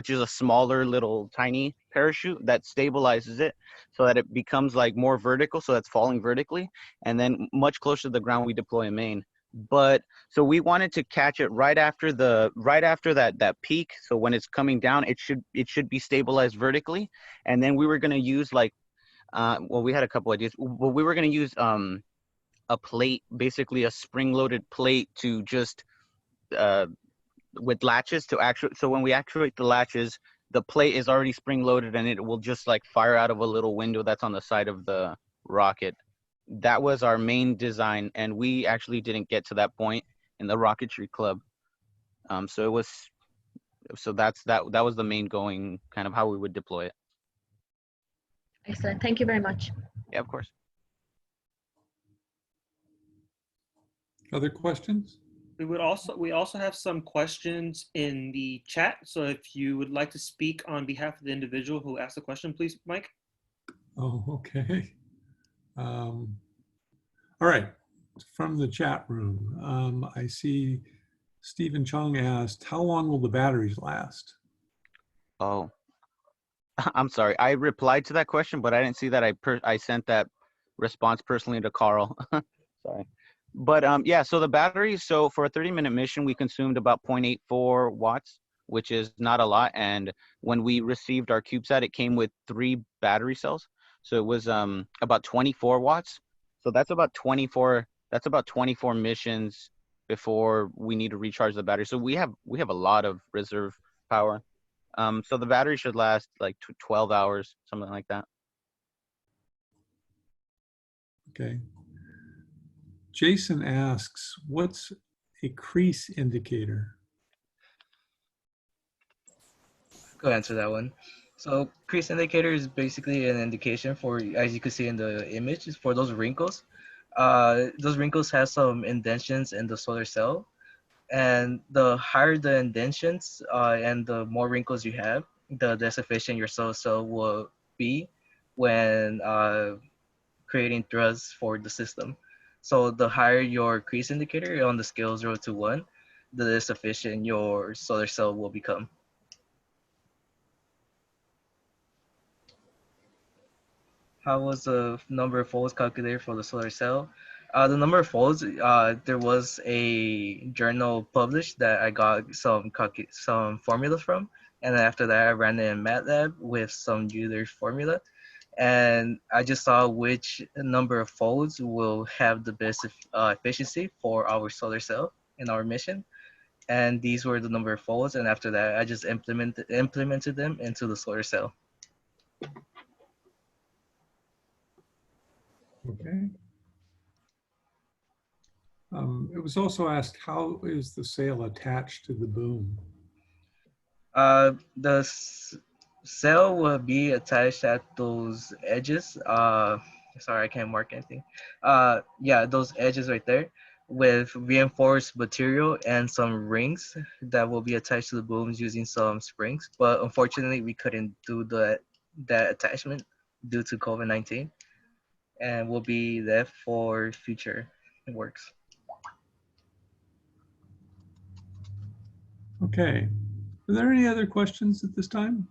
is a smaller little tiny parachute that stabilizes it so that it becomes like more vertical, so that's falling vertically, and then much closer to the ground we deploy a main. But so we wanted to catch it right after that peak, so when it's coming down it should be stabilized vertically, and then we were going to use like well, we had a couple ideas. Well, we were going to use a plate, basically a spring-loaded plate to just with latches to actuate. So when we actuate the latches, the plate is already spring-loaded, and it will just like fire out of a little window that's on the side of the rocket. That was our main design, and we actually didn't get to that point in the rocketry club. So that was the main going kind of how we would deploy it. Excellent. Thank you very much. Yeah, of course. Other questions? We also have some questions in the chat. So if you would like to speak on behalf of the individual who asked the question, please, Mike. Oh, okay. All right. From the chat room, I see Stephen Chung asked, how long will the batteries last? Oh, I'm sorry. I replied to that question, but I didn't see that I sent that response personally to Carl. Sorry. But yeah, so the batteries, so for a 30-minute mission, we consumed about 0.84 watts, which is not a lot. And when we received our CubeSat, it came with 3 battery cells. So it was about 24 watts. So that's about 24 missions before we need to recharge the battery. So we have a lot of reserve power. So the battery should last like 12 hours, something like that. Okay. Jason asks, what's a crease indicator? Go answer that one. So crease indicator is basically an indication for, as you can see in the image, is for those wrinkles. Those wrinkles have some indentions in the solar cell, and the higher the indentions and the more wrinkles you have, the less efficient your solar cell will be when creating thrusts for the system. So the higher your crease indicator on the scale 0 to 1, the less efficient your solar cell will become. How was the number of folds calculated for the solar cell? The number of folds, there was a journal published that I got some formulas from, and then after that I ran it in MATLAB with some Euler formula, and I just saw which number of folds will have the best efficiency for our solar cell in our mission, and these were the number of folds, and after that I just implemented them into the solar cell. Okay. It was also asked, how is the sail attached to the boom? The cell will be attached at those edges. Sorry, I can't mark anything. Yeah, those edges right there with reinforced material and some rings that will be attached to the booms using some springs. But unfortunately, we couldn't do that attachment due to COVID-19, and will be left for future works. Okay. Are there any other questions at this time?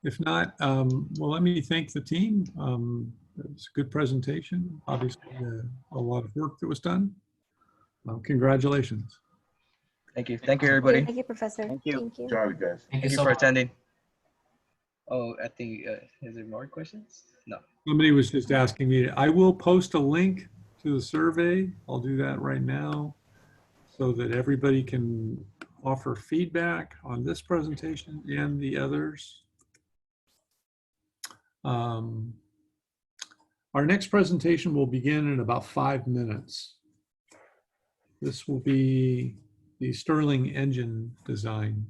If not, well, let me thank the team. It was a good presentation. Obviously, a lot of work that was done. Congratulations. Thank you. Thank you, everybody. Thank you, Professor. Thank you. Thank you. Sorry, guys. Thank you for attending. Oh, I think, is there more questions? No. Somebody was just asking me, I will post a link to the survey. I'll do that right now so that everybody can offer feedback on this presentation and the others. Our next presentation will begin in about 5 minutes. This will be the Stirling engine design.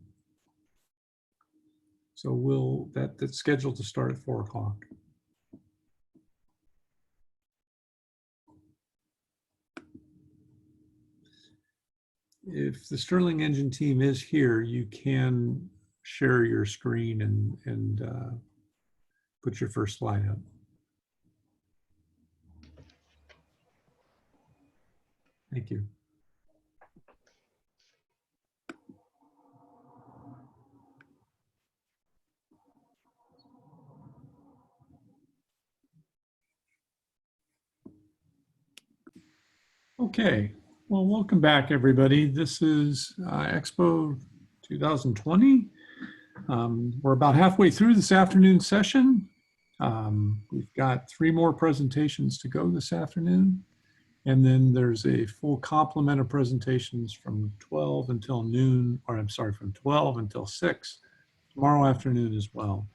So that's scheduled to start at 4 o'clock. If the Stirling engine team is here, you can share your screen and put your first slide up. Thank you. Okay, well, welcome back, everybody. This is Expo 2020. We're about halfway through this afternoon session. We've got 3 more presentations to go this afternoon. And then there's a full complement of presentations from 12 until noon, or I'm sorry, from 12 until 6 tomorrow afternoon as well.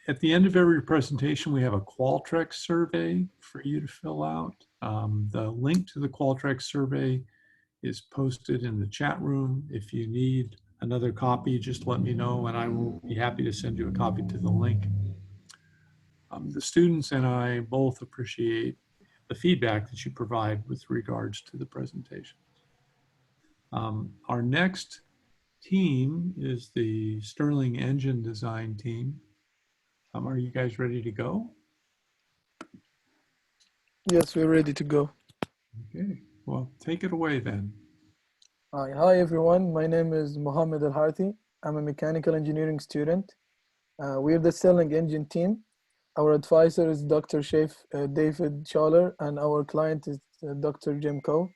At the end of every presentation, we have a Qualtrics survey for you to fill out. The link to the Qualtrics survey is posted in the chat room. If you need another copy, just let me know and I will be happy to send you a copy to the link. The students and I both appreciate the feedback that you provide with regards to the presentations. Our next team is the Stirling engine design team. Are you guys ready to go? Yes, we're ready to go. Okay, well, take it away then. Hi everyone, my name is Mohammed Al-Harthi. I'm a mechanical engineering student. We're the Stirling engine team. Our advisor is Dr. David Schaller, and our client is Dr. Jim Coe.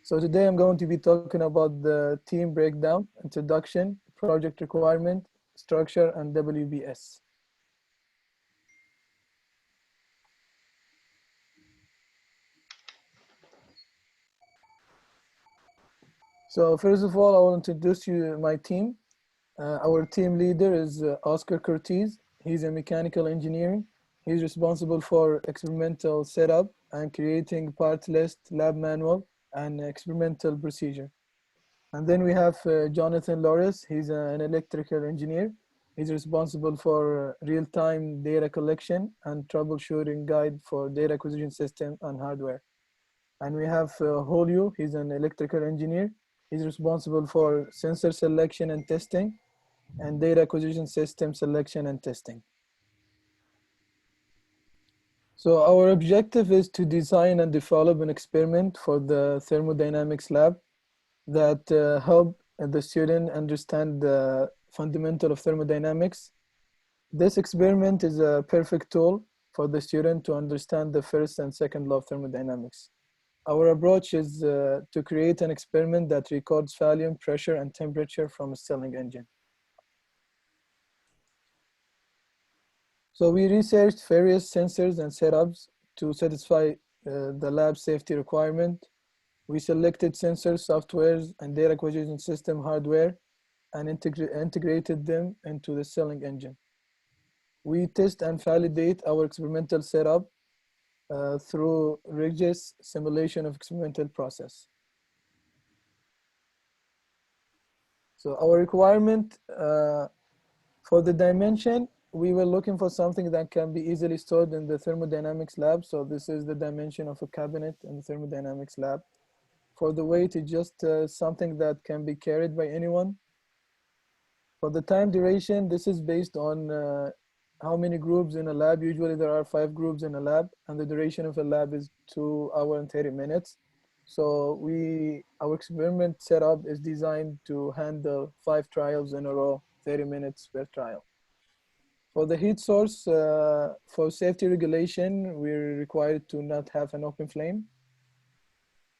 So today I'm going to be talking about the team breakdown, introduction, project requirement, structure, and WBS. So first of all, I will introduce you my team. Our team leader is Oscar Cortez. He's a mechanical engineer. He's responsible for experimental setup and creating part list, lab manual, and experimental procedure. And then we have Jonathan Loris. He's an electrical engineer. He's responsible for real-time data collection and troubleshooting guide for data acquisition system and hardware. And we have Julio. He's an electrical engineer. He's responsible for sensor selection and testing and data acquisition system selection and testing. So our objective is to design and develop an experiment for the thermodynamics lab that help the student understand the fundamental of thermodynamics. This experiment is a perfect tool for the student to understand the first and second law of thermodynamics. Our approach is to create an experiment that records volume, pressure, and temperature from a Stirling engine. So we researched various sensors and setups to satisfy the lab safety requirement. We selected sensors, softwares, and data acquisition system hardware and integrated them into the Stirling engine. We test and validate our experimental setup through rigorous simulation of experimental process. So our requirement for the dimension, we were looking for something that can be easily stored in the thermodynamics lab. So this is the dimension of a cabinet in the thermodynamics lab. For the weight, it's just something that can be carried by anyone. For the time duration, this is based on how many groups in a lab. Usually there are 5 groups in a lab, and the duration of a lab is 2 hours and 30 minutes. So our experiment setup is designed to handle 5 trials in a row, 30 minutes per trial. For the heat source, for safety regulation, we're required to not have an open flame.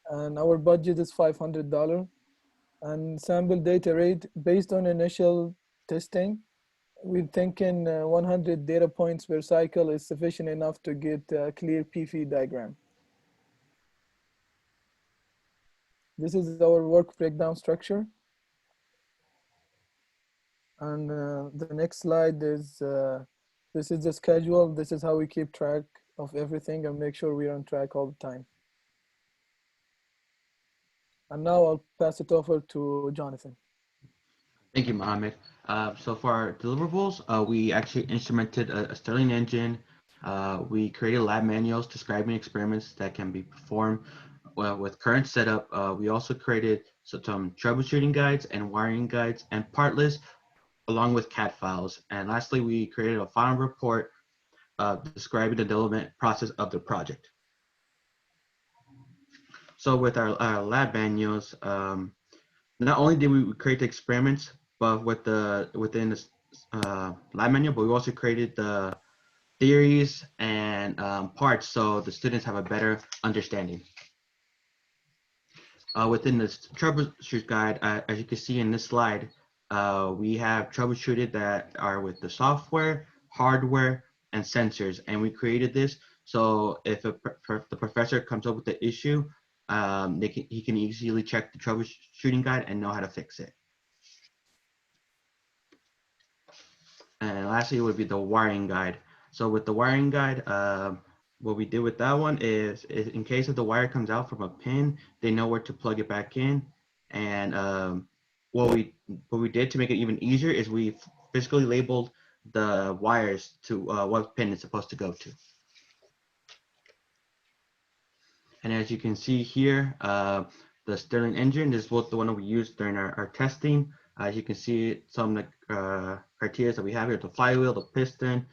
And our budget is $500. And sample data rate, based on initial testing, we're thinking 100 data points per cycle is sufficient enough to get a clear PV diagram. This is our work breakdown structure. And the next slide is, this is the schedule. This is how we keep track of everything and make sure we're on track all the time. And now I'll pass it over to Jonathan. Thank you, Mohammed. So for our deliverables, we actually instrumented a Stirling engine. We created lab manuals describing experiments that can be performed with current setup. We also created some troubleshooting guides and wiring guides and part lists along with CAD files. And lastly, we created a final report describing the development process of the project. So with our lab manuals, not only did we create the experiments, but within the lab manual, but we also created the theories and parts so the students have a better understanding. Within this troubleshoot guide, as you can see in this slide, we have troubleshooted that are with the software, hardware, and sensors. And we created this so if the professor comes up with the issue, he can easily check the troubleshooting guide and know how to fix it. And lastly, it would be the wiring guide. So with the wiring guide, what we did with that one is in case if the wire comes out from a pin, they know where to plug it back in. And what we did to make it even easier is we physically labeled the wires to what pin it's supposed to go to. And as you can see here, the Stirling engine is both the one that we used during our testing. As you can see, some of the criteria that we have here: the flywheel, the piston,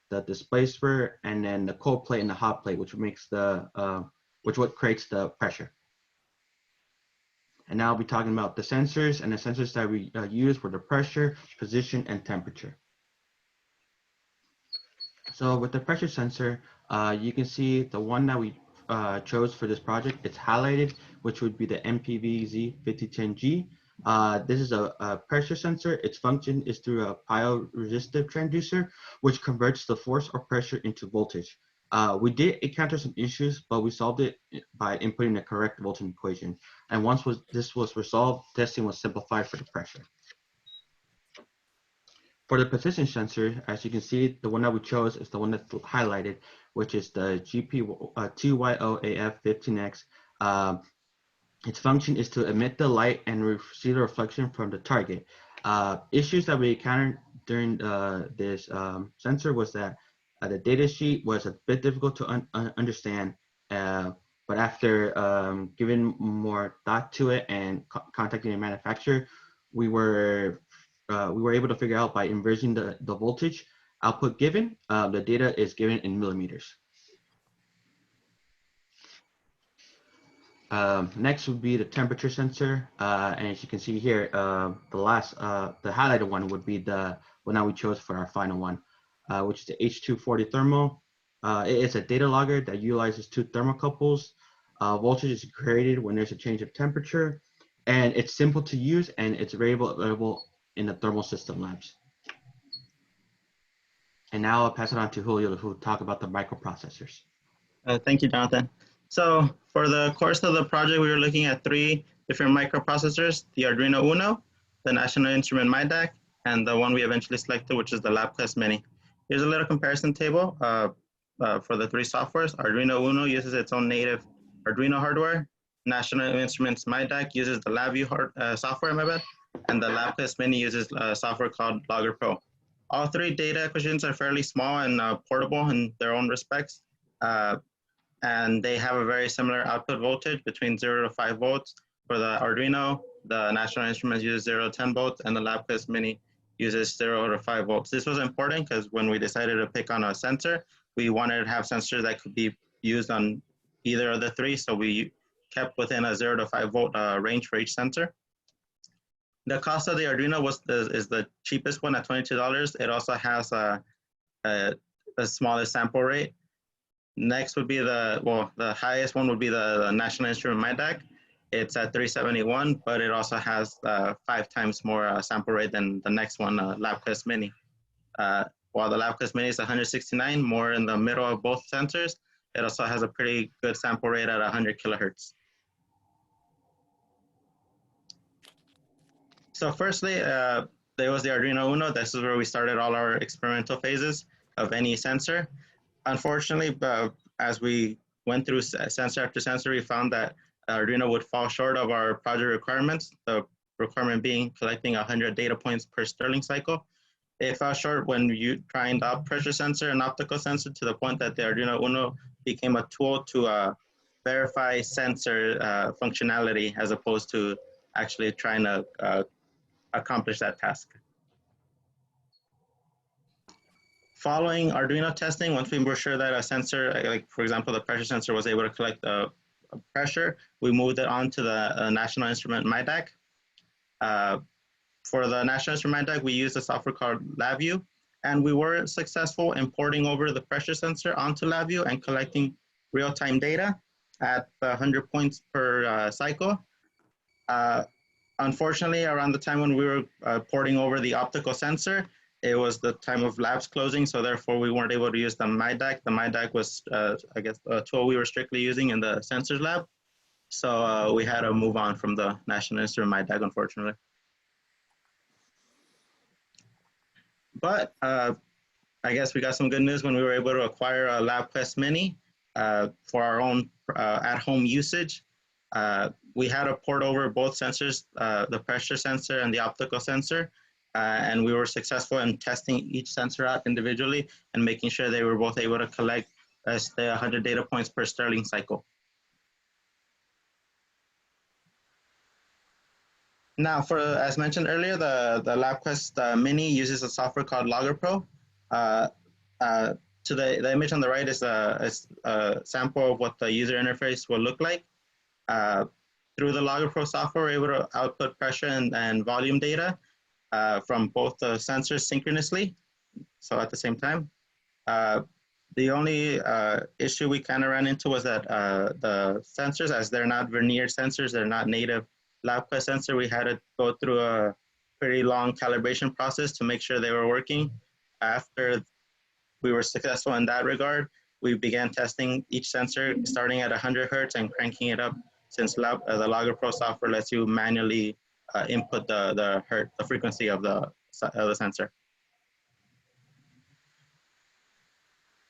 the displacer, and then the cold plate and the hot plate, which makes what creates the pressure. And now I'll be talking about the sensors, and the sensors that we used were the pressure, position, and temperature. So with the pressure sensor, you can see the one that we chose for this project. It's highlighted, which would be the MPVZ5010G. This is a pressure sensor. Its function is through a piezoresistive transducer, which converts the force or pressure into voltage. We did encounter some issues, but we solved it by inputting the correct voltage equation. And once this was resolved, testing was simplified for the pressure. For the position sensor, as you can see, the one that we chose is the one that's highlighted, which is the GP2YOAF15X. Its function is to emit the light and receive the reflection from the target. Issues that we encountered during this sensor was that the data sheet was a bit difficult to understand, but after giving more thought to it and contacting the manufacturer, we were able to figure out by inverting the voltage output given, the data is given in millimeters. Next would be the temperature sensor, and as you can see here, the highlighted one would be the one that we chose for our final one, which is the H240 thermal. It is a data logger that utilizes two thermocouples. Voltage is created when there's a change of temperature, and it's simple to use, and it's available in the thermal system labs. And now I'll pass it on to Julio, who will talk about the microprocessors. Thank you, Jonathan. So for the course of the project, we were looking at 3 different microprocessors: the Arduino Uno, the National Instrument MyDAC, and the one we eventually selected, which is the LabQuest Mini. Here's a little comparison table for the 3 softwares. Arduino Uno uses its own native Arduino hardware. National Instruments MyDAC uses the LabVIEW software, and the LabQuest Mini uses a software called Logger Pro. All 3 data acquisitions are fairly small and portable in their own respects. And they have a very similar output voltage between 0 to 5 volts. For the Arduino, the National Instruments uses 0 to 10 volts, and the LabQuest Mini uses 0 to 5 volts. This was important because when we decided to pick on a sensor, we wanted to have sensors that could be used on either of the 3, so we kept within a 0 to 5 volt range for each sensor. The cost of the Arduino is the cheapest one at $22. It also has the smallest sample rate. Next would be the highest one would be the National Instrument MyDAC. It's at 371, but it also has 5 times more sample rate than the next one, LabQuest Mini. While the LabQuest Mini is 169, more in the middle of both sensors, it also has a pretty good sample rate at 100 kilohertz. So firstly, there was the Arduino Uno. This is where we started all our experimental phases of any sensor. Unfortunately, as we went through sensor after sensor, we found that Arduino would fall short of our project requirements, the requirement being collecting 100 data points per Stirling cycle. It fell short when you trying the pressure sensor and optical sensor, to the point that the Arduino Uno became a tool to verify sensor functionality as opposed to actually trying to accomplish that task. Following Arduino testing, once we were sure that a sensor, like for example, the pressure sensor was able to collect the pressure, we moved it on to the National Instrument MyDAC. For the National Instrument MyDAC, we used a software called LabVIEW, and we were successful in porting over the pressure sensor onto LabVIEW and collecting real-time data at 100 points per cycle. Unfortunately, around the time when we were porting over the optical sensor, it was the time of labs closing, so therefore we weren't able to use the MyDAC. The MyDAC was, I guess, a tool we were strictly using in the sensors lab. So we had to move on from the National Instrument MyDAC, unfortunately. But I guess we got some good news when we were able to acquire a LabQuest Mini for our own at-home usage. We had to port over both sensors, the pressure sensor and the optical sensor. And we were successful in testing each sensor out individually and making sure they were both able to collect the 100 data points per Stirling cycle. Now, as mentioned earlier, the LabQuest Mini uses a software called Logger Pro. To the image on the right is a sample of what the user interface will look like. Through the Logger Pro software, we're able to output pressure and volume data from both the sensors synchronously, so at the same time. The only issue we kind of ran into was that the sensors, as they're not vernier sensors, they're not native LabQuest sensor, we had to go through a pretty long calibration process to make sure they were working. After we were successful in that regard, we began testing each sensor starting at 100 hertz and cranking it up, since the Logger Pro software lets you manually input the frequency of the sensor.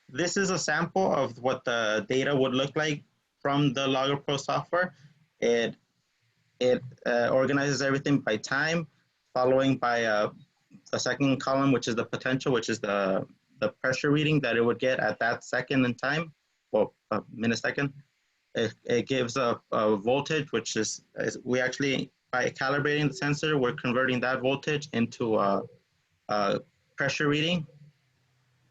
This is a sample of what the data would look like from the Logger Pro software. It organizes everything by time, following by the second column, which is the potential, which is the pressure reading that it would get at that second in time, or a millisecond. It gives a voltage, which is we actually, by calibrating the sensor, we're converting that voltage into a pressure reading.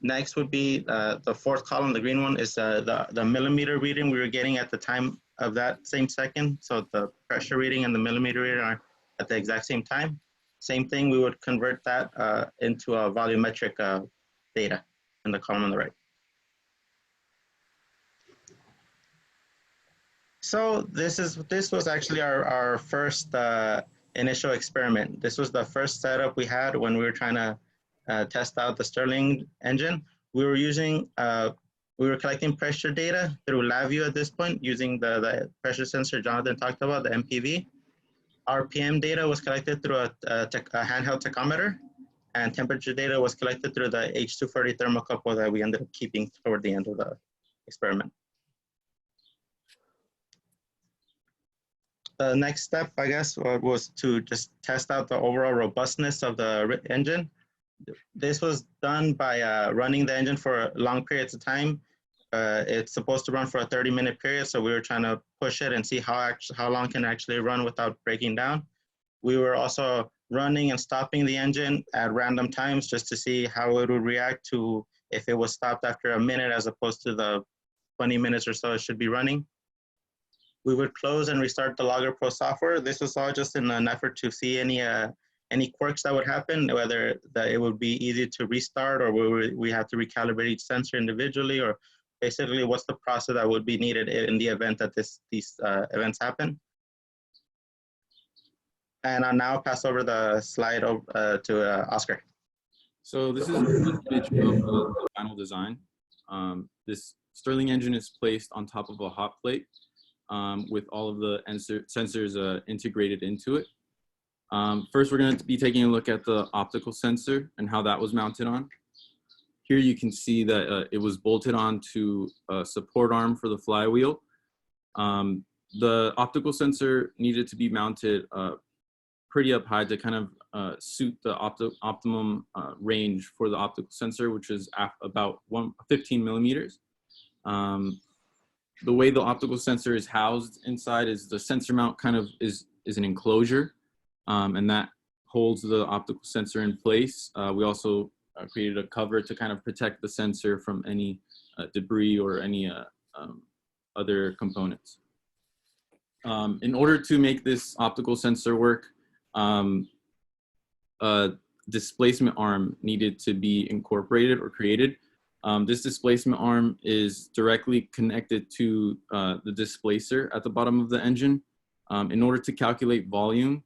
Next would be the fourth column, the green one, is the millimeter reading we were getting at the time of that same second. So the pressure reading and the millimeter reading are at the exact same time. Same thing, we would convert that into a volumetric data in the column on the right. So this was actually our first initial experiment. This was the first setup we had when we were trying to test out the Stirling engine. We were using, we were collecting pressure data through LabVIEW at this point, using the pressure sensor Jonathan talked about, the MPV. RPM data was collected through a handheld tachometer, and temperature data was collected through the H240 thermocouple that we ended up keeping toward the end of the experiment. The next step, I guess, was to just test out the overall robustness of the engine. This was done by running the engine for long periods of time. It's supposed to run for a 30-minute period, so we were trying to push it and see how long can it actually run without breaking down. We were also running and stopping the engine at random times just to see how it would react to if it was stopped after a minute as opposed to the 20 minutes or so it should be running. We would close and restart the Logger Pro software. This was all just in an effort to see any quirks that would happen, whether it would be easy to restart or we have to recalibrate each sensor individually, or basically what's the process that would be needed in the event that these events happen. And I'll now pass over the slide to Oscar. So this is an image of the final design. This Stirling engine is placed on top of a hot plate with all of the sensors integrated into it. First, we're going to be taking a look at the optical sensor and how that was mounted on. Here you can see that it was bolted onto a support arm for the flywheel. The optical sensor needed to be mounted pretty up high to kind of suit the optimum range for the optical sensor, which is about 15 millimeters. The way the optical sensor is housed inside is the sensor mount kind of is an enclosure, and that holds the optical sensor in place. We also created a cover to kind of protect the sensor from any debris or any other components. In order to make this optical sensor work, a displacement arm needed to be incorporated or created. This displacement arm is directly connected to the displacer at the bottom of the engine. In order to calculate volume,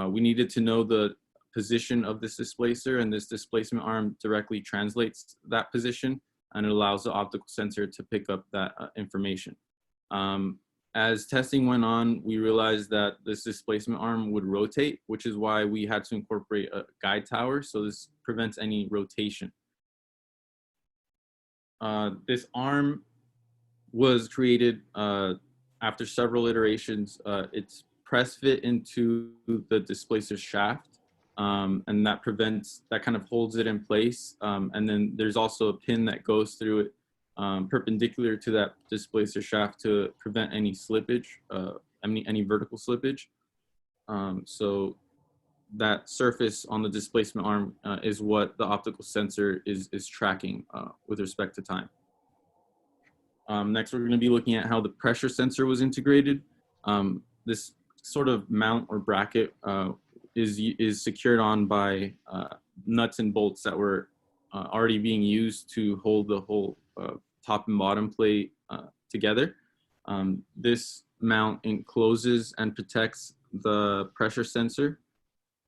we needed to know the position of this displacer, and this displacement arm directly translates that position, and it allows the optical sensor to pick up that information. As testing went on, we realized that this displacement arm would rotate, which is why we had to incorporate a guide tower, so this prevents any rotation. This arm was created after several iterations. It's press fit into the displacer shaft, and that kind of holds it in place. And then there's also a pin that goes through it perpendicular to that displacer shaft to prevent any slippage, any vertical slippage. So that surface on the displacement arm is what the optical sensor is tracking with respect to time. Next, we're going to be looking at how the pressure sensor was integrated. This sort of mount or bracket is secured on by nuts and bolts that were already being used to hold the whole top and bottom plate together. This mount encloses and protects the pressure sensor.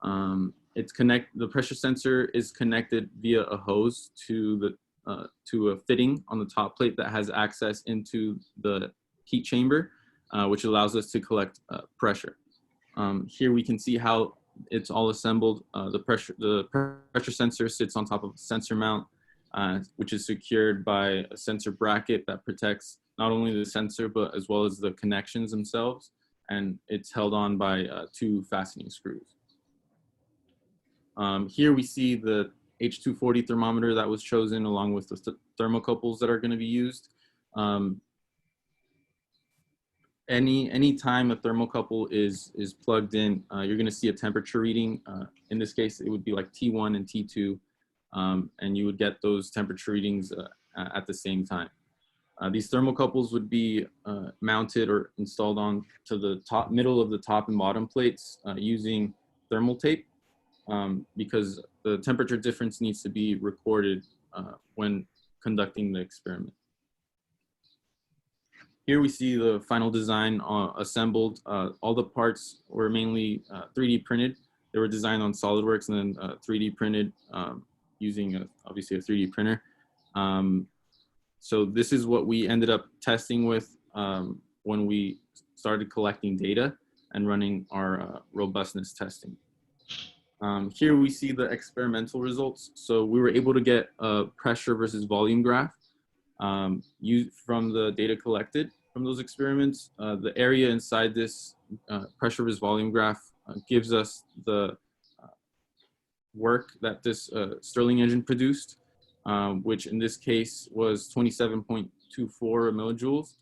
The pressure sensor is connected via a hose to to a fitting on the top plate that has access into the heat chamber, which allows us to collect pressure. Here we can see how it's all assembled. The pressure sensor sits on top of a sensor mount, which is secured by a sensor bracket that protects not only the sensor, but as well as the connections themselves. And it's held on by 2 fastening screws. Here we see the H240 thermometer that was chosen along with the thermocouples that are going to be used. Any time a thermocouple is plugged in, you're going to see a temperature reading. In this case, it would be like T1 and T2, and you would get those temperature readings at the same time. These thermocouples would be mounted or installed on to the middle of the top and bottom plates using thermal tape, because the temperature difference needs to be recorded when conducting the experiment. Here we see the final design assembled. All the parts were mainly 3D printed. They were designed on SolidWorks and then 3D printed using obviously a 3D printer. So this is what we ended up testing with when we started collecting data and running our robustness testing. Here we see the experimental results. So we were able to get a pressure versus volume graph used from the data collected from those experiments. The area inside this pressure versus volume graph gives us the work that this Stirling engine produced, which in this case was 27.24 millijoules.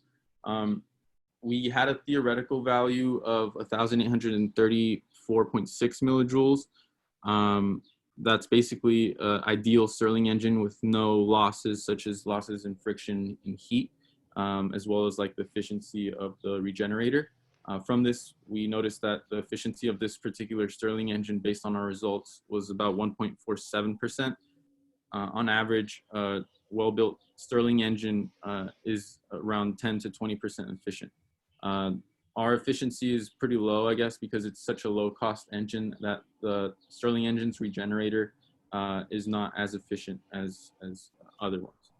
We had a theoretical value of 1,834.6 millijoules. That's basically an ideal Stirling engine with no losses, such as losses in friction and heat, as well as like the efficiency of the regenerator. From this, we noticed that the efficiency of this particular Stirling engine based on our results was about 1.47%. On average, a well-built Stirling engine is around 10 to 20% efficient. Our efficiency is pretty low, I guess, because it's such a low-cost engine that the Stirling engine's regenerator is not as efficient as other ones.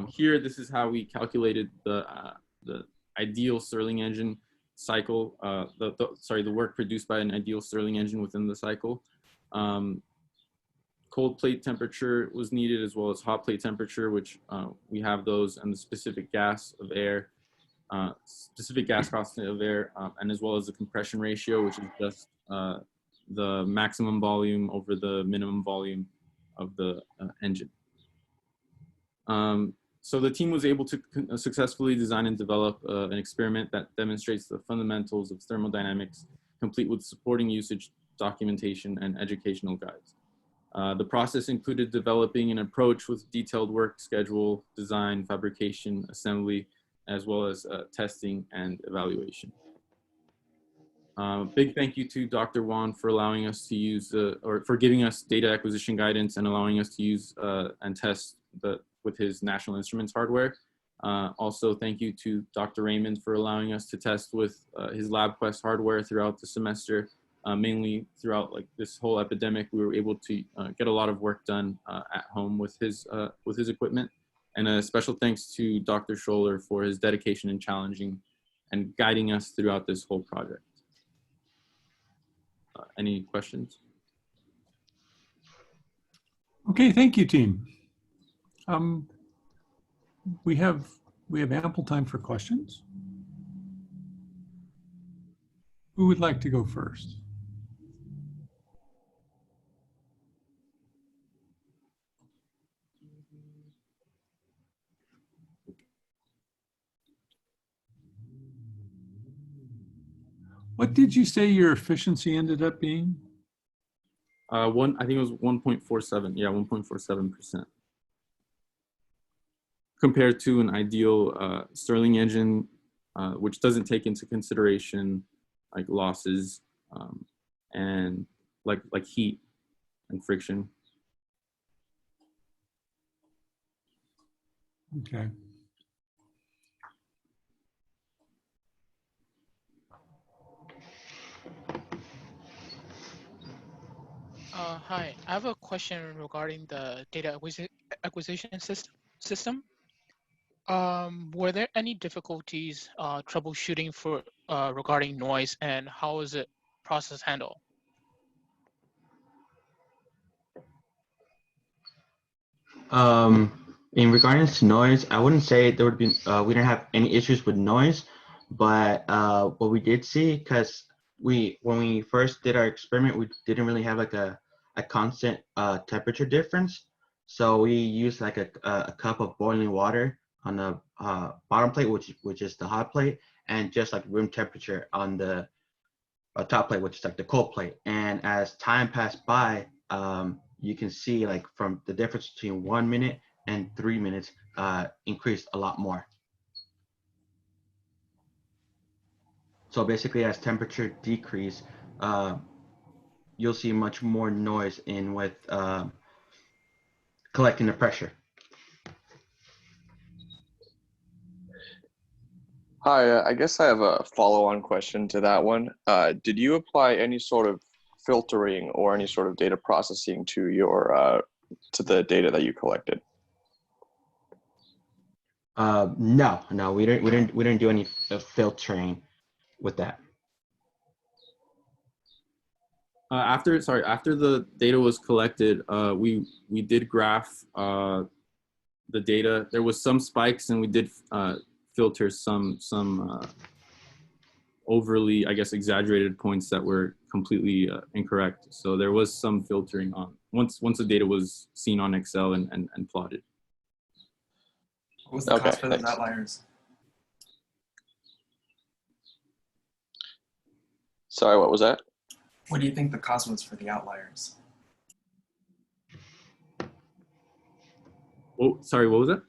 Here, this is how we calculated the ideal Stirling engine cycle, the work produced by an ideal Stirling engine within the cycle. Cold plate temperature was needed as well as hot plate temperature, which we have those, and the specific gas of air, specific gas constant of air, and as well as the compression ratio, which is just the maximum volume over the minimum volume of the engine. So the team was able to successfully design and develop an experiment that demonstrates the fundamentals of thermodynamics, complete with supporting usage documentation and educational guides. The process included developing an approach with detailed work schedule, design, fabrication, assembly, as well as testing and evaluation. Big thank you to Dr. Wan for allowing us to use, or for giving us data acquisition guidance and allowing us to use and test with his National Instruments hardware. Also, thank you to Dr. Raymond for allowing us to test with his LabQuest hardware throughout the semester. Mainly throughout like this whole epidemic, we were able to get a lot of work done at home with his equipment. And a special thanks to Dr. Scholler for his dedication in challenging and guiding us throughout this whole project. Any questions? Okay, thank you, team. We have ample time for questions. Who would like to go first? What did you say your efficiency ended up being? I think it was 1.47. Yeah, 1.47%. Compared to an ideal Stirling engine, which doesn't take into consideration like losses and like heat and friction. Okay. Hi, I have a question regarding the data acquisition system. Were there any difficulties troubleshooting for regarding noise, and how is it process handled? In regards to noise, I wouldn't say there would be, we didn't have any issues with noise, but what we did see, because when we first did our experiment, we didn't really have like a constant temperature difference. So we used like a cup of boiling water on the bottom plate, which is the hot plate, and just like room temperature on the top plate, which is like the cold plate. And as time passed by, you can see like from the difference between 1 minute and 3 minutes increased a lot more. So basically, as temperature decrease, you'll see much more noise in with collecting the pressure. Hi, I guess I have a follow-on question to that one. Did you apply any sort of filtering or any sort of data processing to your to the data that you collected? No, we didn't do any filtering with that. After the data was collected, we did graph the data. There was some spikes, and we did filter some overly, I guess, exaggerated points that were completely incorrect. So there was some filtering on once the data was seen on Excel and plotted. What was the cost for those outliers? Sorry, what was that? What do you think the cost was for the outliers? Oh, sorry, what was that?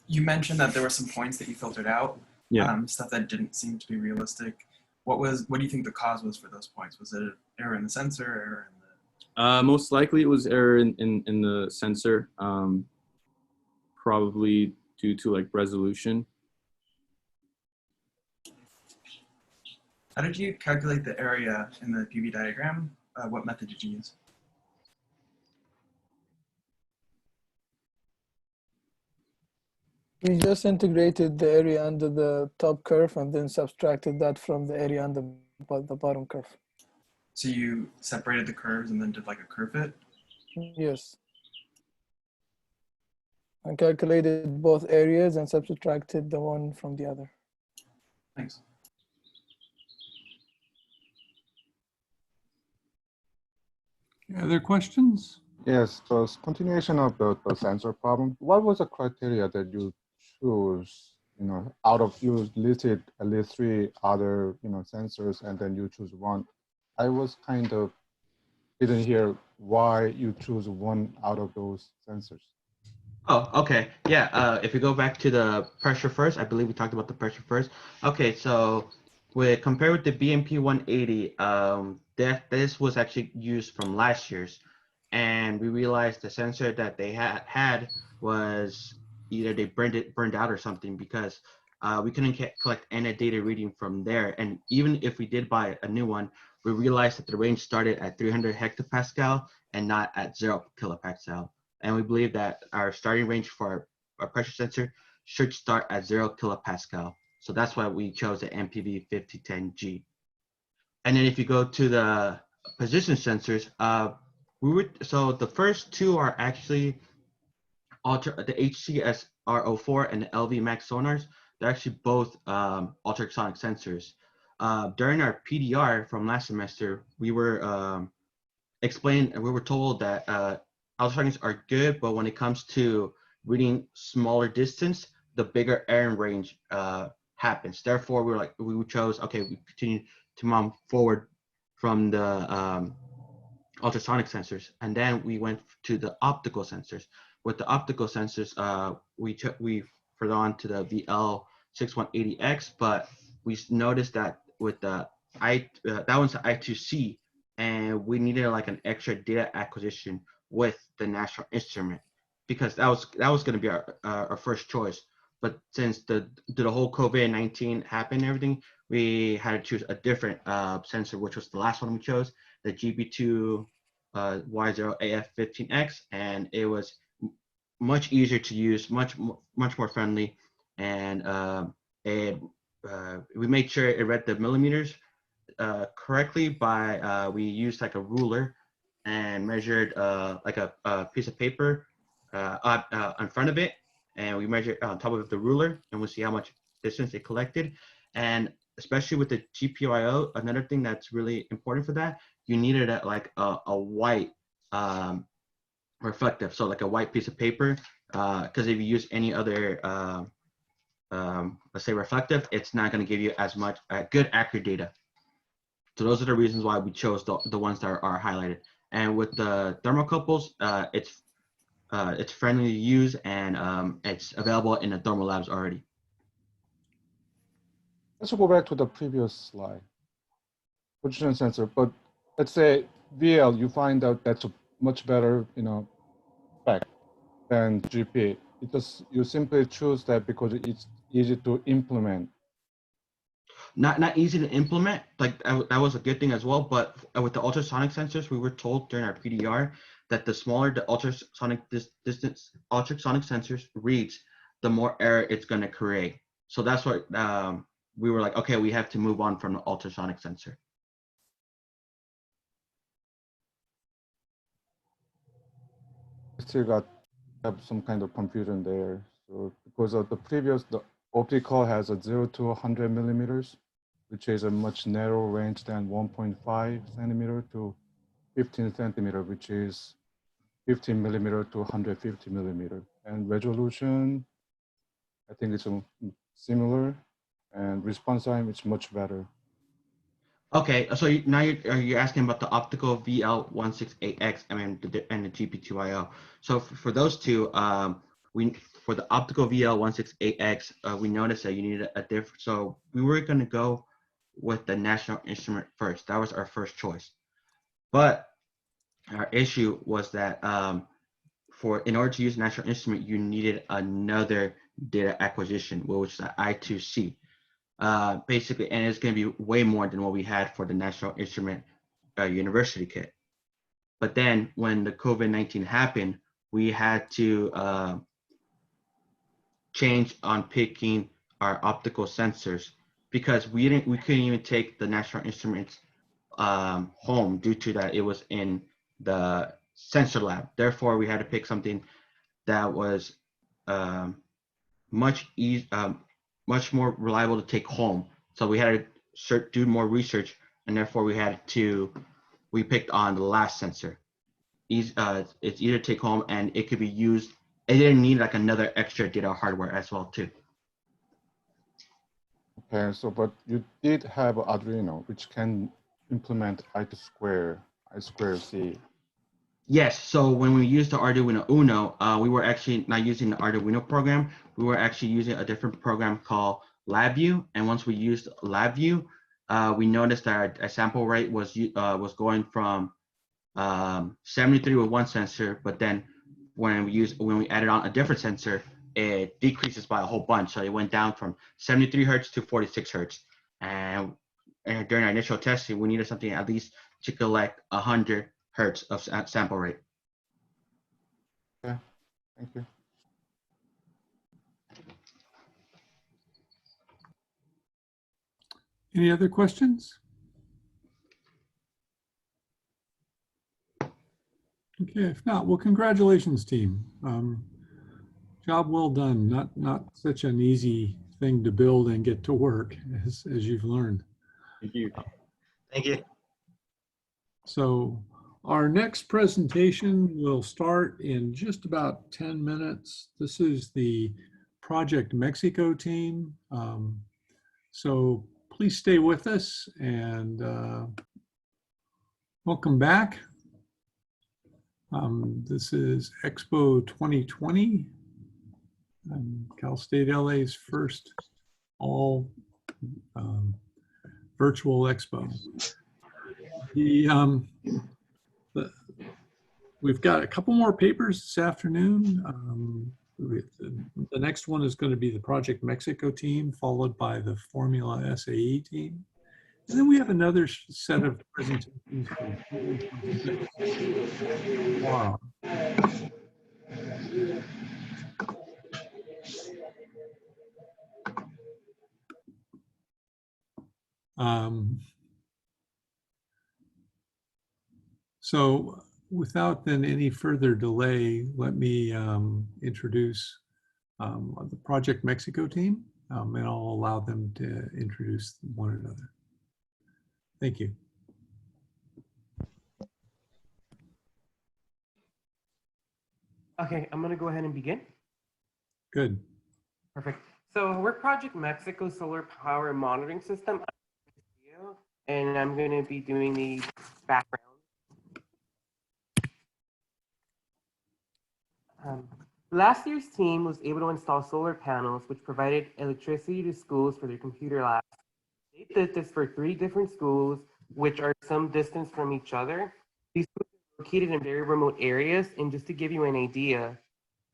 You mentioned that there were some points that you filtered out. Yeah. Stuff that didn't seem to be realistic. What do you think the cause was for those points? Was it an error in the sensor, error in the? Most likely it was error in the sensor, probably due to like resolution. How did you calculate the area in the PV diagram? What method did you use? We just integrated the area under the top curve and then subtracted that from the area under the bottom curve. So you separated the curves and then did like a curve fit? Yes. I calculated both areas and subtracted the one from the other. Thanks. Other questions? Yes, so as continuation of the sensor problem, what was the criteria that you choose, out of you listed at least 3 other, sensors, and then you choose one? I was kind of didn't hear why you choose one out of those sensors. Oh, okay. Yeah, if we go back to the pressure first, I believe we talked about the pressure first. Okay, so compared with the BMP 180, this was actually used from last year's. And we realized the sensor that they had was either they burned out or something, because we couldn't collect any data reading from there. And even if we did buy a new one, we realized that the range started at 300 hectopascal and not at 0 kilopascal. And we believe that our starting range for our pressure sensor should start at 0 kilopascal. So that's why we chose the MPV 5010G. And then if you go to the position sensors, so the first 2 are actually the HCSR04 and the LV Max sonars. They're actually both ultrasonic sensors. During our PDR from last semester, we were told that ultrasonics are good, but when it comes to reading smaller distance, the bigger error range happens. Therefore, we chose, okay, we continue to move forward from the ultrasonic sensors, and then we went to the optical sensors. With the optical sensors, we further on to the VL6180X, but we noticed that with the that one's the I2C, and we needed like an extra data acquisition with the national instrument, because that was going to be our first choice. But since the whole COVID-19 happened and everything, we had to choose a different sensor, which was the last one we chose. the GP2 Y0AF15X, and it was much easier to use, much more friendly, and we made sure it read the millimeters correctly by we used like a ruler and measured like a piece of paper in front of it, and we measured on top of the ruler, and we'll see how much distance it collected. And especially with the GPIO, another thing that's really important for that, you needed like a white reflective, so like a white piece of paper, because if you use any other let's say reflective, it's not going to give you as much good accurate data. So those are the reasons why we chose the ones that are highlighted. And with the thermocouples, it's friendly to use, and it's available in the thermal labs already. Let's go back to the previous slide. Position sensor, but let's say VL, you find out that's a much better, spec than GP. You simply choose that because it's easy to implement. Not easy to implement, like that was a good thing as well, but with the ultrasonic sensors, we were told during our PDR that the smaller the ultrasonic sensors reads, the more error it's going to create. So that's what we were like, okay, we have to move on from the ultrasonic sensor. Still have some kind of confusion there. So because of the previous, the optical has a 0 to 100 millimeters, which is a much narrower range than 1.5 centimeter to 15 centimeter, which is 15 millimeter to 150 millimeter. And resolution, I think it's similar, and response time is much better. Okay, so now you're asking about the optical VL168X, and the GP2IO. So for those two, for the optical VL168X, we noticed that you needed a different. So we were going to go with the National Instrument first. That was our first choice. But our issue was that in order to use National Instrument, you needed another data acquisition, which is the I2C. Basically, and it's going to be way more than what we had for the National Instrument University kit. But then when the COVID-19 happened, we had to change on picking our optical sensors, because we couldn't even take the National Instruments home due to that it was in the sensor lab. Therefore, we had to pick something that was much more reliable to take home. So we had to do more research, and therefore we picked on the last sensor. It's easy to take home, and it could be used. It didn't need like another extra data hardware as well too. Okay, so but you did have Arduino, which can implement I2C. Yes, so when we used the Arduino Uno, we were actually not using the Arduino program. We were actually using a different program called LabVIEW. And once we used LabVIEW, we noticed that our sample rate was going from 73 with one sensor, but then when we added on a different sensor, it decreases by a whole bunch. So it went down from 73 hertz to 46 hertz. And during our initial testing, we needed something at least to collect 100 hertz of sample rate. Okay, thank you. Any other questions? Okay, if not, well, congratulations, team. Job well done. Not such an easy thing to build and get to work, as you've learned. Thank you. Thank you. So our next presentation will start in just about 10 minutes. This is the Project Mexico team. So please stay with us, and welcome back. This is Expo 2020, Cal State LA's first all virtual expo. We've got a couple more papers this afternoon. The next one is going to be the Project Mexico team, followed by the Formula SAE team. And then we have another set of presentations tomorrow. So without then any further delay, let me introduce the Project Mexico team, and I'll allow them to introduce one another. Thank you. Okay, I'm gonna go ahead and begin. Good. Perfect. So we're Project Mexico Solar Power Monitoring System, and I'm gonna be doing the background. Last year's team was able to install solar panels, which provided electricity to schools for their computer labs. They did this for 3 different schools, which are some distance from each other. These schools are located in very remote areas, and just to give you an idea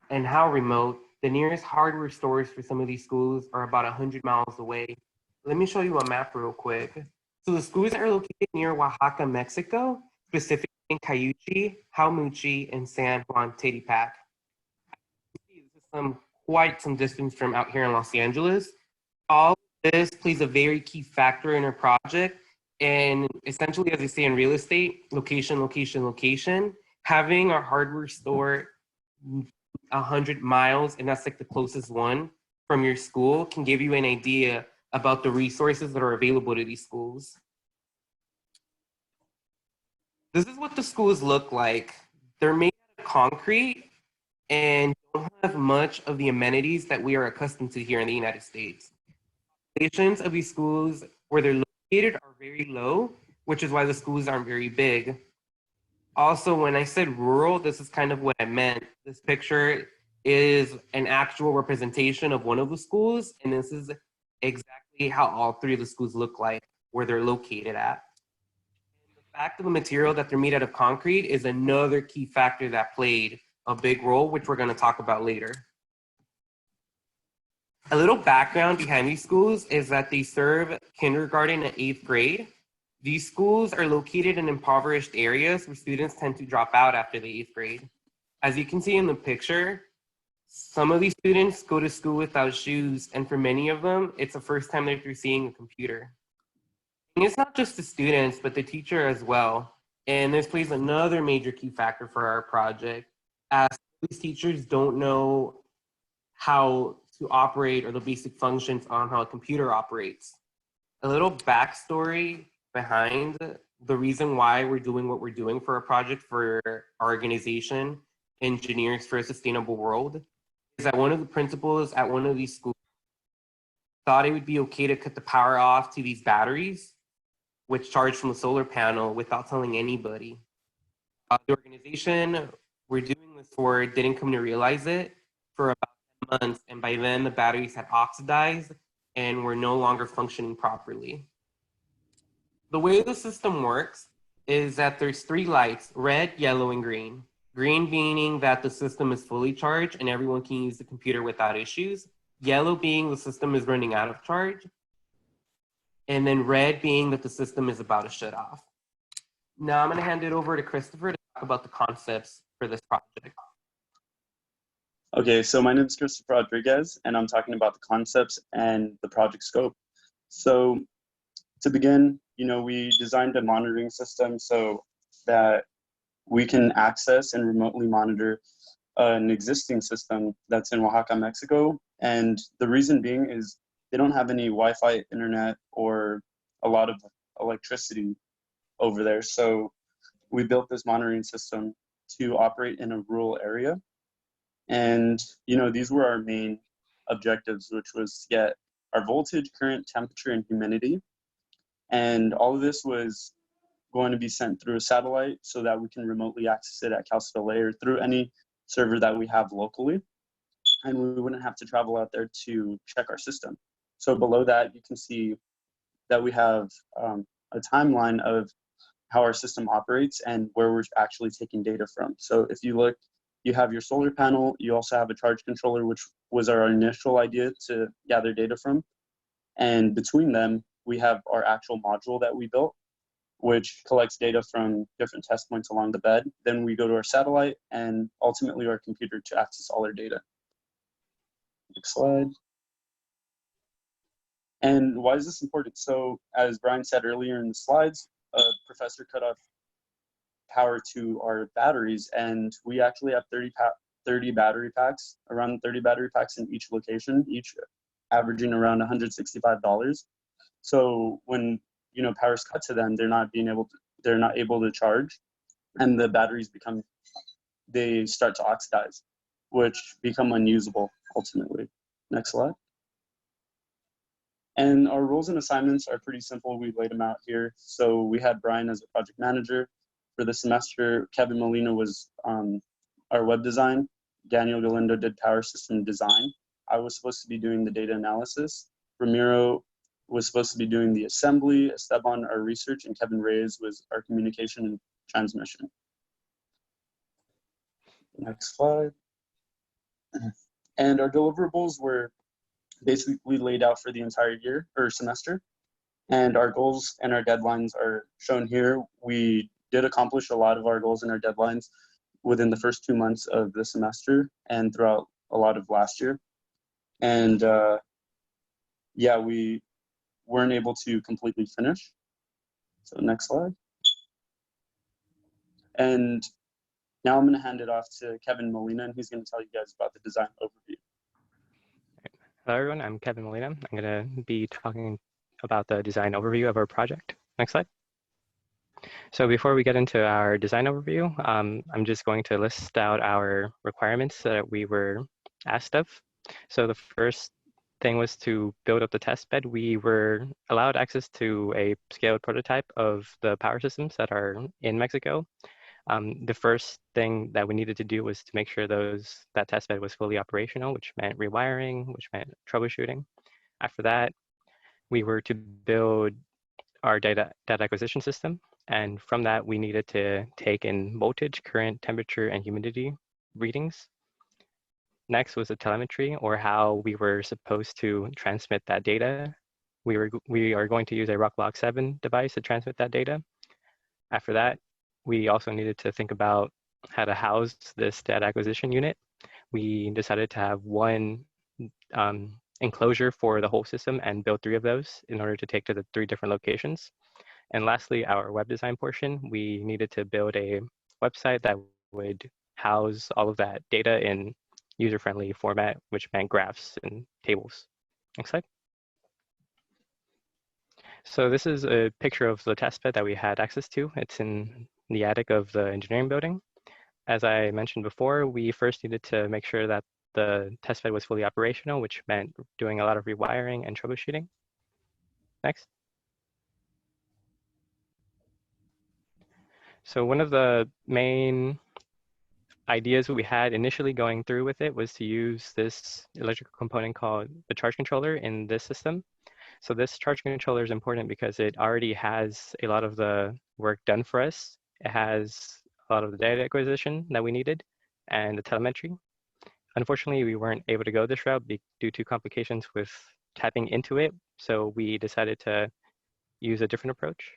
and how remote, the nearest hardware stores for some of these schools are about 100 miles away. Let me show you a map real quick. So the schools are located near Oaxaca, Mexico, specifically in Cayuchi, Jaumuchi, and San Juan Tetipac. Quite some distance from out here in Los Angeles. All of this plays a very key factor in our project. And essentially, as they say in real estate, location, location, location. Having our hardware store 100 miles, and that's like the closest one from your school, can give you an idea about the resources that are available to these schools. This is what the schools look like. They're made out of concrete and don't have much of the amenities that we are accustomed to here in the United States. Populations of these schools where they're located are very low, which is why the schools aren't very big. Also, when I said rural, this is kind of what I meant. This picture is an actual representation of one of the schools, and this is exactly how all 3 of the schools look like, where they're located at. And the fact of the material that they're made out of concrete is another key factor that played a big role, which we're going to talk about later. A little background behind these schools is that they serve kindergarten and 8th grade. These schools are located in impoverished areas where students tend to drop out after the 8th grade. As you can see in the picture, some of these students go to school without shoes, and for many of them, it's the first time they're seeing a computer. And it's not just the students, but the teacher as well. And this plays another major key factor for our project, as these teachers don't know how to operate or the basic functions on how a computer operates. A little backstory behind the reason why we're doing what we're doing for a project for our organization, Engineers for a Sustainable World, is that one of the principals at one of these schools thought it would be okay to cut the power off to these batteries, which charge from the solar panel, without telling anybody. The organization we're doing this for didn't come to realize it for about 10 months, and by then the batteries had oxidized and were no longer functioning properly. The way the system works is that there's 3 lights, red, yellow, and green. Green meaning that the system is fully charged and everyone can use the computer without issues. Yellow being the system is running out of charge. And then red being that the system is about to shut off. Now I'm going to hand it over to Christopher to talk about the concepts for this project. Okay, so my name is Christopher Rodriguez, and I'm talking about the concepts and the project scope. So to begin, we designed a monitoring system so that we can access and remotely monitor an existing system that's in Oaxaca, Mexico. And the reason being is they don't have any Wi-Fi internet or a lot of electricity over there. So we built this monitoring system to operate in a rural area. And, these were our main objectives, which was to get our voltage, current, temperature, and humidity. And all of this was going to be sent through a satellite so that we can remotely access it at Cal State LA or through any server that we have locally. And we wouldn't have to travel out there to check our system. So below that, you can see that we have a timeline of how our system operates and where we're actually taking data from. So if you look, you have your solar panel, you also have a charge controller, which was our initial idea to gather data from. And between them, we have our actual module that we built, which collects data from different test points along the bed. Then we go to our satellite and ultimately our computer to access all our data. Next slide. And why is this important? So as Brian said earlier in the slides, a professor cut off power to our batteries, and we actually have 30 battery packs, around 30 battery packs in each location, each averaging around $165. So when power's cut to them, they're not able to charge, and the batteries they start to oxidize, which become unusable ultimately. Next slide. And our roles and assignments are pretty simple. We laid them out here. So we had Brian as a project manager for the semester. Kevin Molina was our web design. Daniel Galindo did power system design. I was supposed to be doing the data analysis. Ramiro was supposed to be doing the assembly, Esteban our research, and Kevin Reyes was our communication and transmission. Next slide. And our deliverables were basically laid out for the entire year or semester. And our goals and our deadlines are shown here. We did accomplish a lot of our goals and our deadlines within the first 2 months of the semester and throughout a lot of last year. And yeah, we weren't able to completely finish. So next slide. And now I'm going to hand it off to Kevin Molina, and he's going to tell you guys about the design overview. Hello, everyone. I'm Kevin Molina. I'm going to be talking about the design overview of our project. Next slide. So before we get into our design overview, I'm just going to list out our requirements that we were asked of. So the first thing was to build up the test bed. We were allowed access to a scaled prototype of the power systems that are in Mexico. The first thing that we needed to do was to make sure that test bed was fully operational, which meant rewiring, which meant troubleshooting. After that, we were to build our data acquisition system. And from that, we needed to take in voltage, current, temperature, and humidity readings. Next was the telemetry, or how we were supposed to transmit that data. We are going to use a Rockblock 7 device to transmit that data. After that, we also needed to think about how to house this data acquisition unit. We decided to have one enclosure for the whole system and build 3 of those in order to take to the 3 different locations. And lastly, our web design portion, we needed to build a website that would house all of that data in user-friendly format, which meant graphs and tables. Next slide. So this is a picture of the test bed that we had access to. It's in the attic of the engineering building. As I mentioned before, we first needed to make sure that the test bed was fully operational, which meant doing a lot of rewiring and troubleshooting. Next. So one of the main ideas we had initially going through with it was to use this electrical component called the charge controller in this system. So this charge controller is important because it already has a lot of the work done for us. It has a lot of the data acquisition that we needed and the telemetry. Unfortunately, we weren't able to go this route due to complications with tapping into it. So we decided to use a different approach.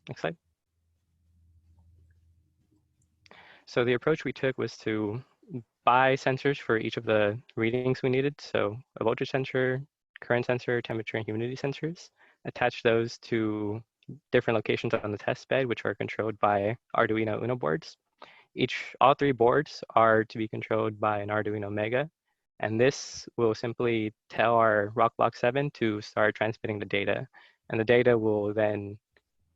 Next slide. So the approach we took was to buy sensors for each of the readings we needed. So a voltage sensor, current sensor, temperature, and humidity sensors, attach those to different locations on the test bed, which are controlled by Arduino Uno boards. All 3 boards are to be controlled by an Arduino Mega, and this will simply tell our Rockblock 7 to start transmitting the data, and the data will then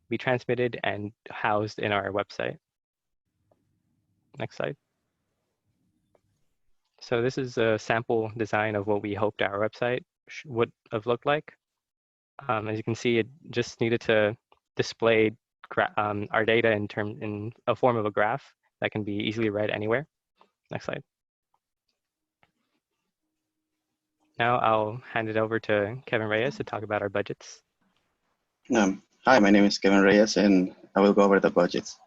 be transmitted and housed in our website. Next slide. So this is a sample design of what we hoped our website would have looked like. As you can see, it just needed to display our data in a form of a graph that can be easily read anywhere. Next slide. Now I'll hand it over to Kevin Reyes to talk about our budgets. Hi, my name is Kevin Reyes, and I will go over the budgets.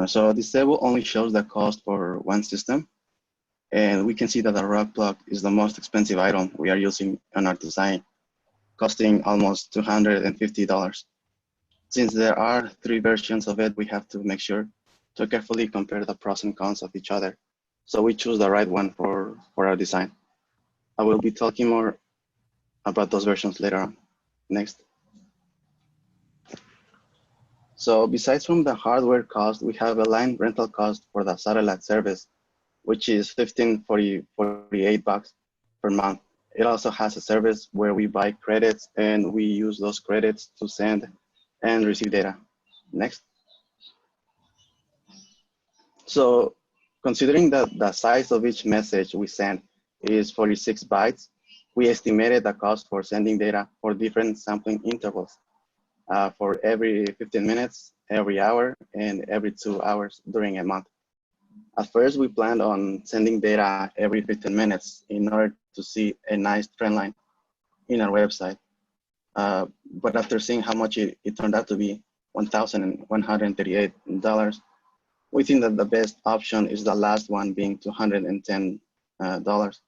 So this table only shows the cost for one system, and we can see that the rock block is the most expensive item we are using on our design. costing almost $250. Since there are 3 versions of it, we have to make sure to carefully compare the pros and cons of each other. So we choose the right one for our design. I will be talking more about those versions later on. Next. So besides from the hardware cost, we have a line rental cost for the satellite service, which is $15.48 per month. It also has a service where we buy credits and we use those credits to send and receive data. Next. So considering that the size of each message we send is 46 bytes, we estimated the cost for sending data for different sampling intervals for every 15 minutes, every hour, and every 2 hours during a month. At first, we planned on sending data every 15 minutes in order to see a nice trend line in our website. But after seeing how much it turned out to be, $1,138, we think that the best option is the last one, being $210.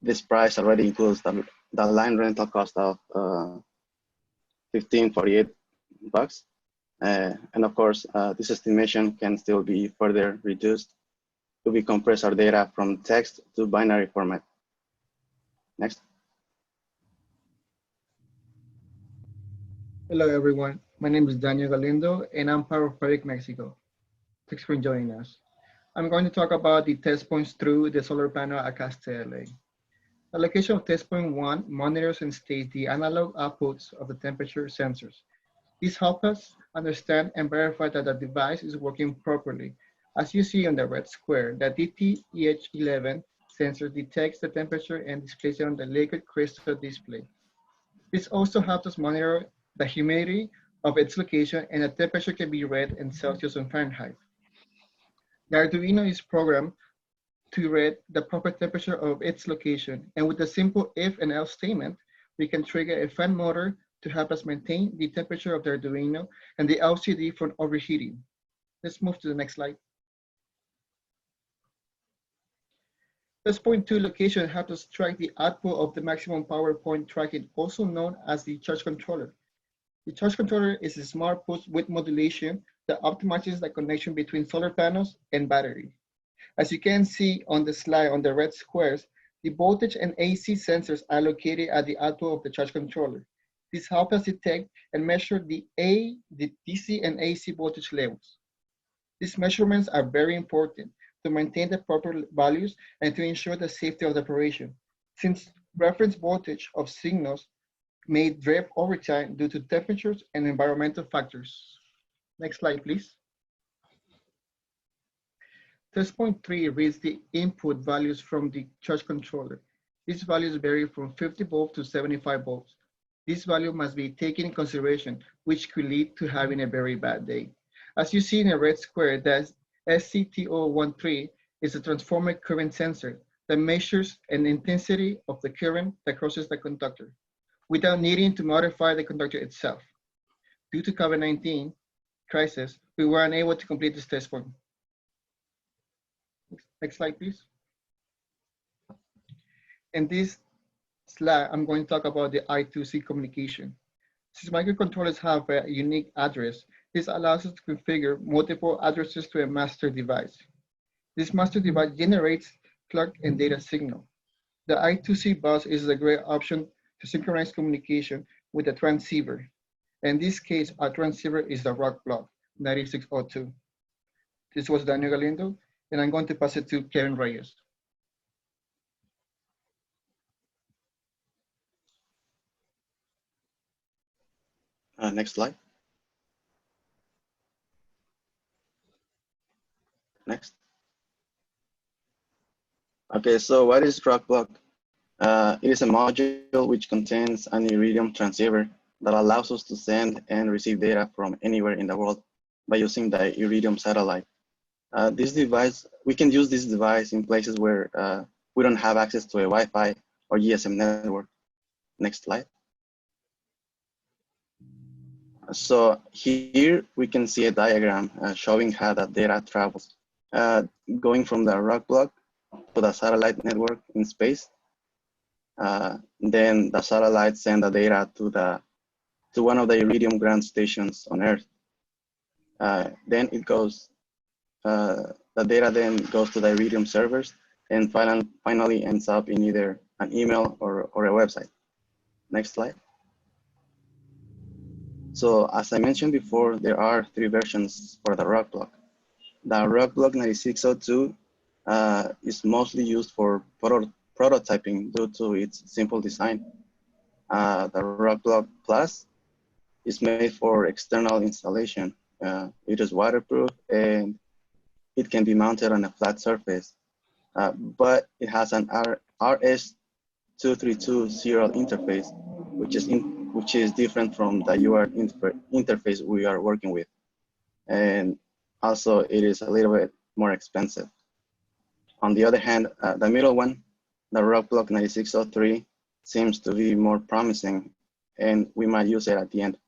This price already includes the line rental cost of $15.48. And of course, this estimation can still be further reduced if we compress our data from text to binary format. Next. Hello, everyone. My name is Daniel Galindo, and I'm part of Project Mexico. Thanks for joining us. I'm going to talk about the test points through the solar panel at CastLA. The location of test point 1 monitors and states the analog outputs of the temperature sensors. This helps us understand and verify that the device is working properly. As you see on the red square, the DTEH11 sensor detects the temperature and displays it on the liquid crystal display. This also helps us monitor the humidity of its location, and the temperature can be read in Celsius and Fahrenheit. The Arduino is programmed to read the proper temperature of its location, and with a simple if and else statement, we can trigger a fan motor to help us maintain the temperature of the Arduino and the LCD from overheating. Let's move to the next slide. Test point 2 location helps us track the output of the maximum power point tracking, also known as the charge controller. The charge controller is a smart pulse width modulation that optimizes the connection between solar panels and battery. As you can see on the slide on the red squares, the voltage and AC sensors are located at the output of the charge controller. This helps us detect and measure the DC and AC voltage levels. These measurements are very important to maintain the proper values and to ensure the safety of the operation, since reference voltage of signals may drift over time due to temperatures and environmental factors. Next slide, please. Test point 3 reads the input values from the charge controller. These values vary from 50 volts to 75 volts. This value must be taken in consideration, which could lead to having a very bad day. As you see in the red square, the SCTO13 is a transformer current sensor that measures an intensity of the current that crosses the conductor without needing to modify the conductor itself. Due to COVID-19 crisis, we were unable to complete this test point. Next slide, please. In this slide, I'm going to talk about the I2C communication. Since microcontrollers have a unique address, this allows us to configure multiple addresses to a master device. This master device generates clock and data signal. The I2C bus is a great option to synchronize communication with a transceiver. In this case, our transceiver is the rock block 9602. This was Daniel Galindo, and I'm going to pass it to Kevin Reyes. Next slide. Next. Okay, so what is rock block? It is a module which contains an iridium transceiver that allows us to send and receive data from anywhere in the world by using the iridium satellite. This device, we can use this device in places where we don't have access to a Wi-Fi or GSM network. Next slide. So here we can see a diagram showing how that data travels, going from the rock block to the satellite network in space. Then the satellite send the data to one of the Iridium ground stations on Earth. Then it goes, the data then goes to the Iridium servers and finally ends up in either an email or a website. Next slide. So as I mentioned before, there are 3 versions for the rock block. The rock block 9602 is mostly used for prototyping due to its simple design. The rock block plus is made for external installation. It is waterproof and it can be mounted on a flat surface, but it has an RS232 serial interface, which is different from the UART interface we are working with. And also it is a little bit more expensive. On the other hand, the middle one, the rock block 9603, seems to be more promising, and we might use it at the end,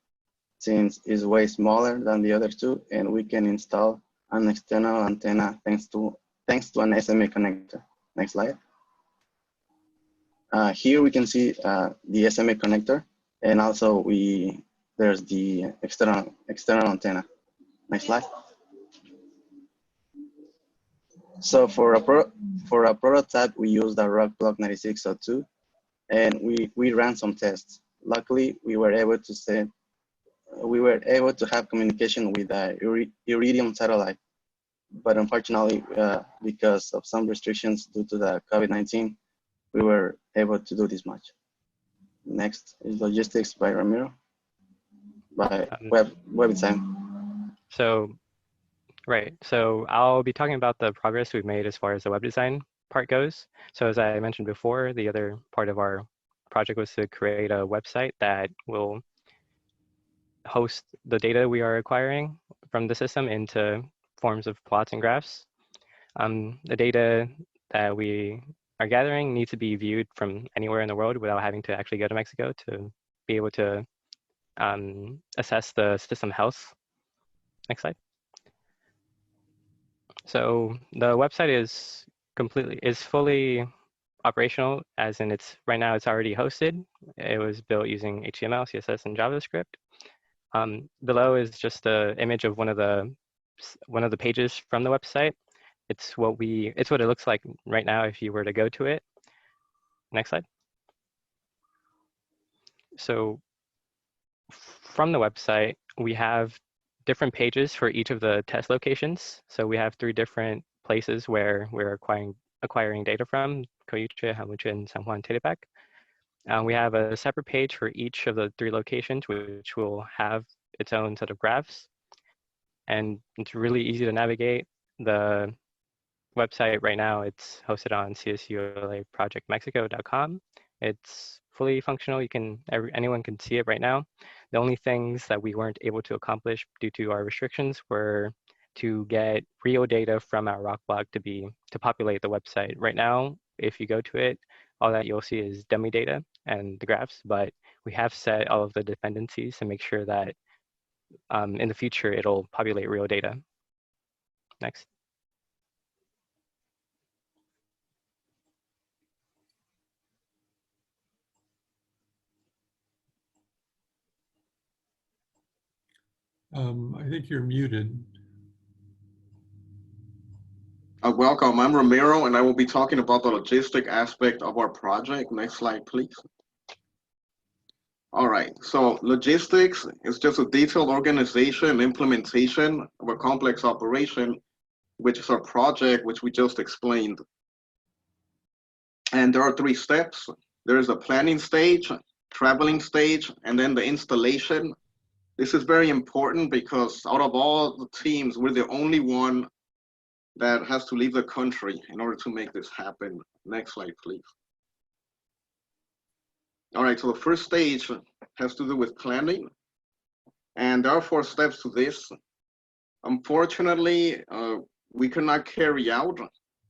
since it's way smaller than the other 2, and we can install an external antenna thanks to an SMA connector. Next slide. Here we can see the SMA connector, and also there's the external antenna. Next slide. So for a prototype, we used the rock block 9602, and we ran some tests. Luckily, we were able to have communication with the Iridium satellite, but unfortunately, because of some restrictions due to the COVID-19, we were able to do this much. Next is logistics by Ramiro, by web design. So, right. So I'll be talking about the progress we've made as far as the web design part goes. So as I mentioned before, the other part of our project was to create a website that will host the data we are acquiring from the system into forms of plots and graphs. The data that we are gathering needs to be viewed from anywhere in the world without having to actually go to Mexico to be able to assess the system health. Next slide. So the website is fully operational, as in right now it's already hosted. It was built using HTML, CSS, and JavaScript. Below is just the image of one of the pages from the website. It's what it looks like right now if you were to go to it. Next slide. So from the website, we have different pages for each of the test locations. So we have 3 different places where we're acquiring data from: Coyuche, Hamuche, and San Juan Tetepac. We have a separate page for each of the 3 locations, which will have its own set of graphs. And it's really easy to navigate. The website right now, it's hosted on csulaprojectmexico.com. It's fully functional. Anyone can see it right now. The only things that we weren't able to accomplish due to our restrictions were to get real data from our rock block to populate the website. Right now, if you go to it, all that you'll see is dummy data and the graphs, but we have set all of the dependencies to make sure that in the future it'll populate real data. Next. I think you're muted. Welcome, I'm Ramiro, and I will be talking about the logistic aspect of our project. Next slide, please. All right, so logistics is just a detailed organization and implementation of a complex operation, which is our project, which we just explained. And there are 3 steps. There is a planning stage, traveling stage, and then the installation. This is very important because out of all the teams, we're the only one that has to leave the country in order to make this happen. Next slide, please. All right, so the first stage has to do with planning. And there are 4 steps to this. Unfortunately, we cannot carry out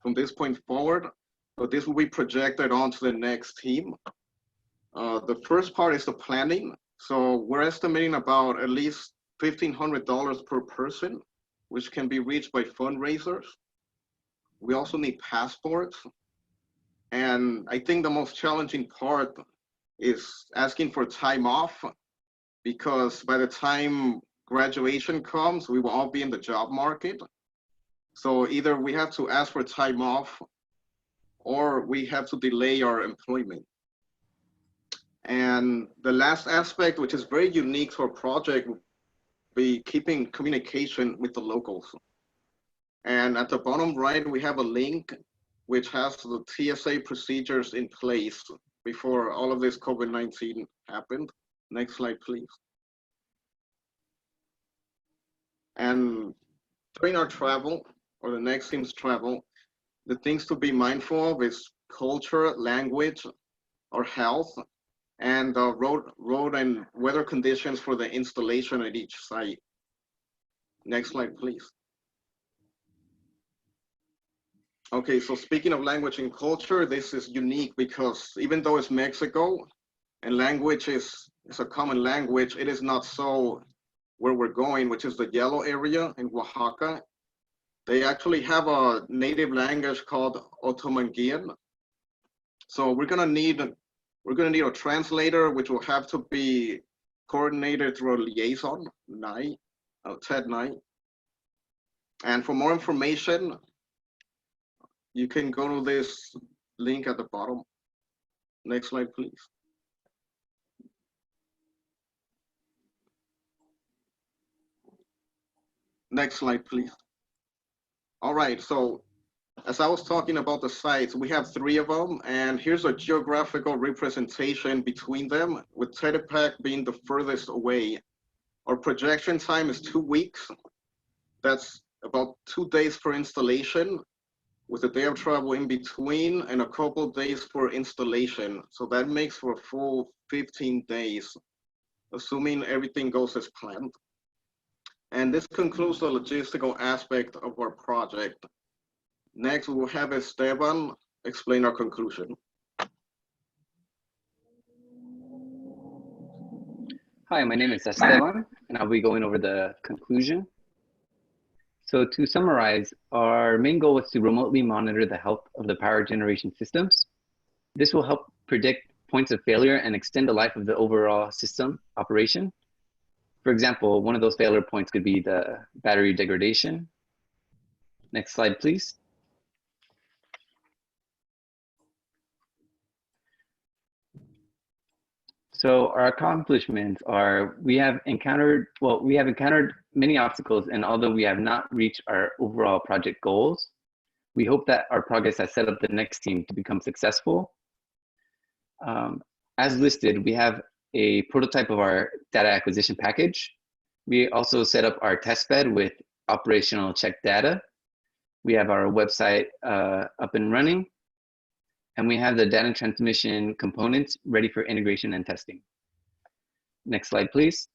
from this point forward, but this will be projected onto the next team. The first part is the planning. So we're estimating about at least $1,500 per person, which can be reached by fundraisers. We also need passports. And I think the most challenging part is asking for time off, because by the time graduation comes, we will all be in the job market. So either we have to ask for time off or we have to delay our employment. And the last aspect, which is very unique to our project, will be keeping communication with the locals. And at the bottom right, we have a link which has the TSA procedures in place before all of this COVID-19 happened. Next slide, please. And during our travel, or the next team's travel, the things to be mindful of is culture, language, or health, and road and weather conditions for the installation at each site. Next slide, please. Okay, so speaking of language and culture, this is unique because even though it's Mexico and language is a common language, it is not so where we're going, which is the yellow area in Oaxaca. They actually have a native language called Otomanguean. So we're gonna need a translator, which will have to be coordinated through a liaison, Ted Knight. And for more information, you can go to this link at the bottom. Next slide, please. Next slide, please. All right, so as I was talking about the sites, we have 3 of them, and here's a geographical representation between them, with Tetepac being the furthest away. Our projection time is 2 weeks. That's about 2 days for installation, with a day of travel in between and a couple days for installation. So that makes for a full 15 days, assuming everything goes as planned. And this concludes the logistical aspect of our project. Next, we will have Esteban explain our conclusion. Hi, my name is Esteban, and I'll be going over the conclusion. So to summarize, our main goal was to remotely monitor the health of the power generation systems. This will help predict points of failure and extend the life of the overall system operation. For example, one of those failure points could be the battery degradation. Next slide, please. So our accomplishments are, we have encountered many obstacles, and although we have not reached our overall project goals, we hope that our progress has set up the next team to become successful. As listed, we have a prototype of our data acquisition package. We also set up our test bed with operational check data. We have our website up and running, and we have the data transmission components ready for integration and testing. Next slide, please.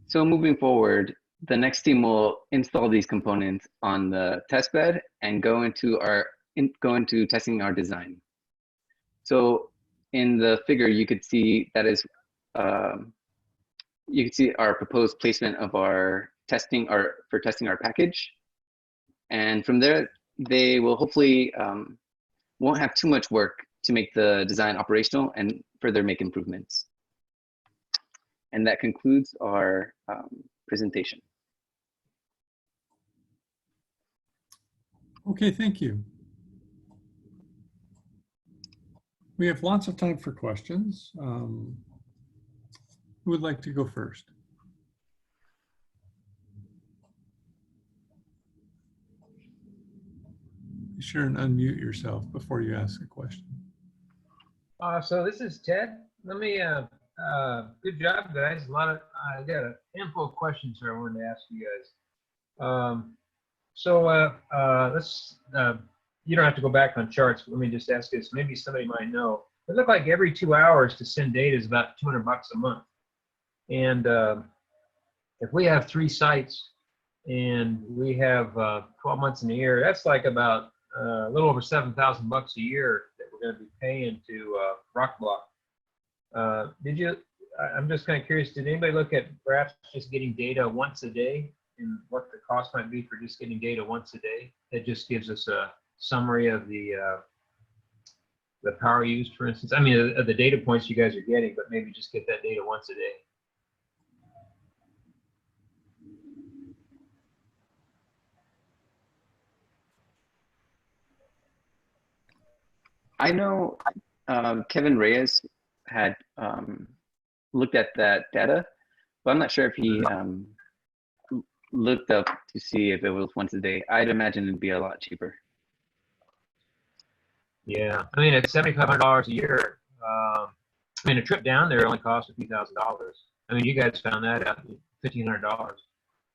So moving forward, the next team will install these components on the test bed and go into testing our design. So in the figure, you could see that is, you can see our proposed placement of our testing, for testing our package. And from there, they will hopefully won't have too much work to make the design operational and further make improvements. And that concludes our presentation. Okay, thank you. We have lots of time for questions. Who would like to go first? Be sure and unmute yourself before you ask a question. So this is Ted. Let me, good job, guys. I got a handful of questions here I wanted to ask you guys. Let's, you don't have to go back on charts, but let me just ask this. Maybe somebody might know. It looked like every 2 hours to send data is about $200 a month. And if we have 3 sites and we have 12 months in the year, that's like about a little over $7,000 a year that we're going to be paying to Rockblock. I'm just kind of curious, did anybody look at perhaps just getting data once a day in what the cost might be for just getting data once a day? That just gives us a summary of the power used, for instance. I mean, of the data points you guys are getting, but maybe just get that data once a day. I know Kevin Reyes had looked at that data, but I'm not sure if he looked up to see if it was once a day. I'd imagine it'd be a lot cheaper. Yeah, I mean, it's $7,500 a year. I mean, a trip down there only costs a few $1,000s. I mean, you guys found that out, $1,500.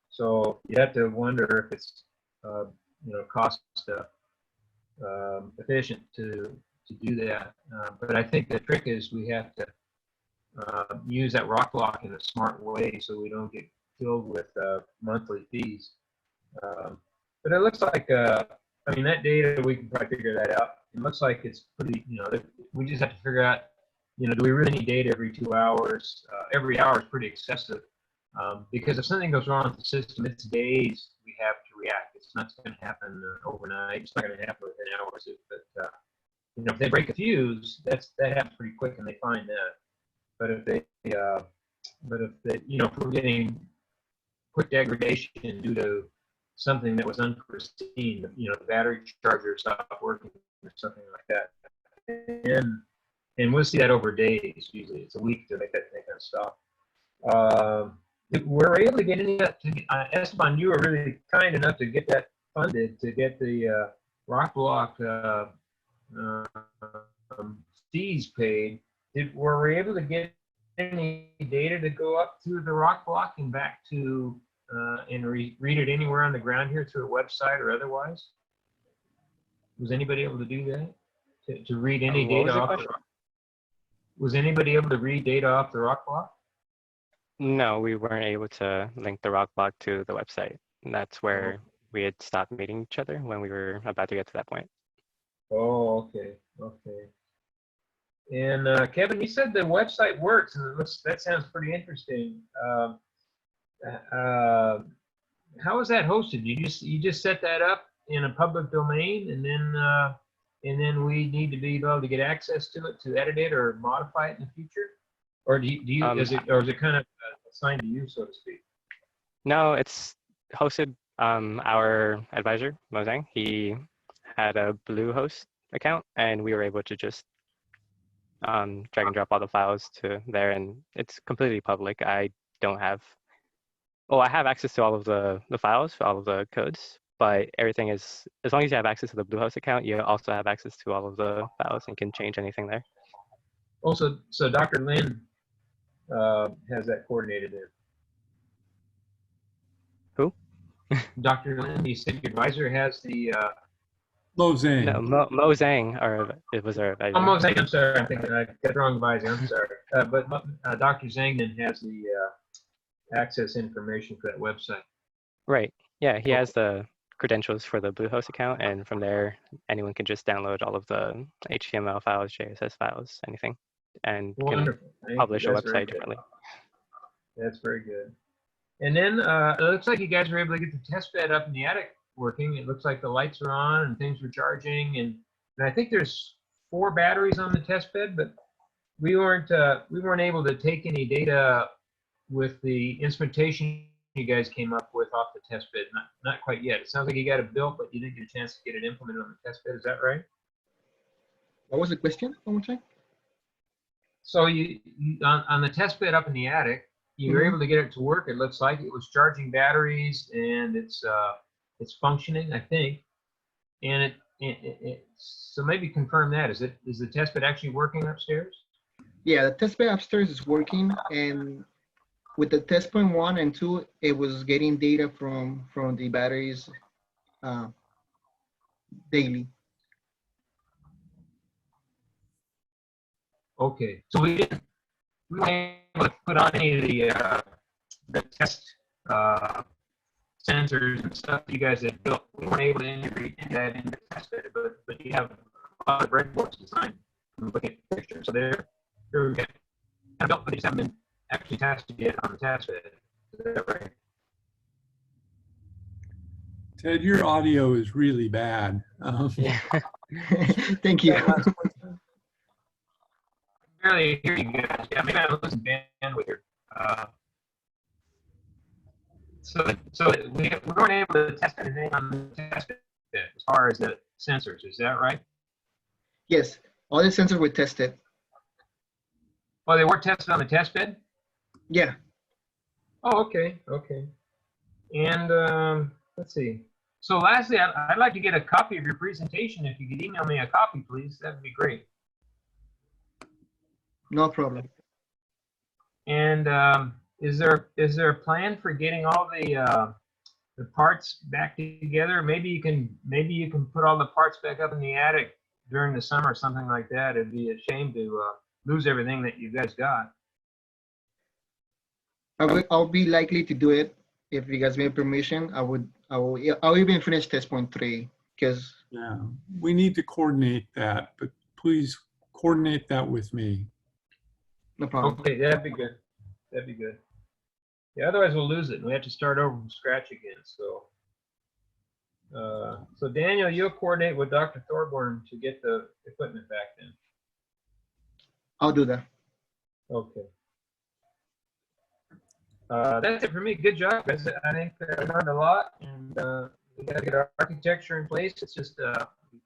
So you have to wonder if it's, you know, cost efficient to do that. But I think the trick is we have to use that rock block in a smart way so we don't get filled with monthly fees. But it looks like, I mean, that data, we can probably figure that out. It looks like it's pretty, you know, we just have to figure out, you know, do we really need data every 2 hours? Every hour is pretty excessive because if something goes wrong with the system, it's days we have to react. It's not going to happen overnight. It's not going to happen within hours. But you know, if they break a fuse, that happens pretty quick, and they find that. But if they, you know, if we're getting quick degradation due to something that was unforeseen, you know, the battery charger stopped working or something like that, and we'll see that over days. Usually, it's a week to make that kind of stop. We're able to get any of that. Esteban, you were really kind enough to get that funded to get the rock block fees paid. Were we able to get any data to go up through the rock block and back to and read it anywhere on the ground here through a website or otherwise? Was anybody able to do that? To read any data off the rock? Was anybody able to read data off the rock block? No, we weren't able to link the rock block to the website. And that's where we had stopped meeting each other when we were about to get to that point. Oh, okay, okay. And Kevin, you said the website works, and that sounds pretty interesting. How is that hosted? You just set that up in a public domain, and then we need to be able to get access to it to edit it or modify it in the future, or is it kind of assigned to you, so to speak? No, it's hosted. Our advisor Mozang, he had a Bluehost account, and we were able to just drag and drop all the files to there, and it's completely public. I don't have, well, I have access to all of the files, all of the codes, but everything is, as long as you have access to the Bluehost account, you also have access to all of the files and can change anything there. Also, so Dr. Lin has that coordinated there. Who? Dr. Lin, you said your advisor has the Mozang. No, Mozang, or it was our advisor. Oh, Mozang, I'm sorry, I'm thinking I got the wrong advisor, I'm sorry. But Dr. Zhang has the access information for that website. Right, yeah, he has the credentials for the Bluehost account, and from there, anyone can just download all of the HTML files, JSS files, anything, and Wonderful. can publish a website differently. That's very good. And then it looks like you guys were able to get the test bed up in the attic working. It looks like the lights are on and things were charging, and I think there's 4 batteries on the test bed, but we weren't able to take any data with the instrumentation you guys came up with off the test bed. Not quite yet. It sounds like you got it built, but you didn't get a chance to get it implemented on the test bed. Is that right? What was the question? One more time. So you on the test bed up in the attic, you were able to get it to work. It looks like it was charging batteries, and it's functioning, I think. And so maybe confirm that. Is the test bed actually working upstairs? Yeah, the test bed upstairs is working, and with the test point 1 and 2, it was getting data from the batteries daily. Okay, so we weren't able to put on any of the test sensors and stuff you guys had built. We weren't able to integrate that into the test bed, but you have a lot of breadboards designed. Looking at the picture, so they're kind of built, but they just haven't been actually tested yet on the test bed. Is that right? Ted, your audio is really bad. Thank you. Barely hear you guys. Yeah, maybe I'm losing bandwidth here. So we weren't able to test anything on the test bed as far as the sensors. Is that right? Yes, all the sensors were tested. Oh, they were tested on the test bed? Yeah. Oh, okay, okay. And let's see. So lastly, I'd like to get a copy of your presentation. If you could email me a copy, please, that'd be great. No problem. And is there a plan for getting all the parts back together? Maybe you can put all the parts back up in the attic during the summer or something like that. It'd be a shame to lose everything that you guys got. I'll be likely to do it if you guys give permission. I'll even finish test point 3 because yeah, we need to coordinate that, but please coordinate that with me. No problem. Okay, that'd be good. That'd be good. Yeah, otherwise we'll lose it and we have to start over from scratch again. So Daniel, you'll coordinate with Dr. Thorborn to get the equipment back then. I'll do that. Okay. That's it for me. Good job, guys. I think I learned a lot, and we got to get our architecture in place. It's just we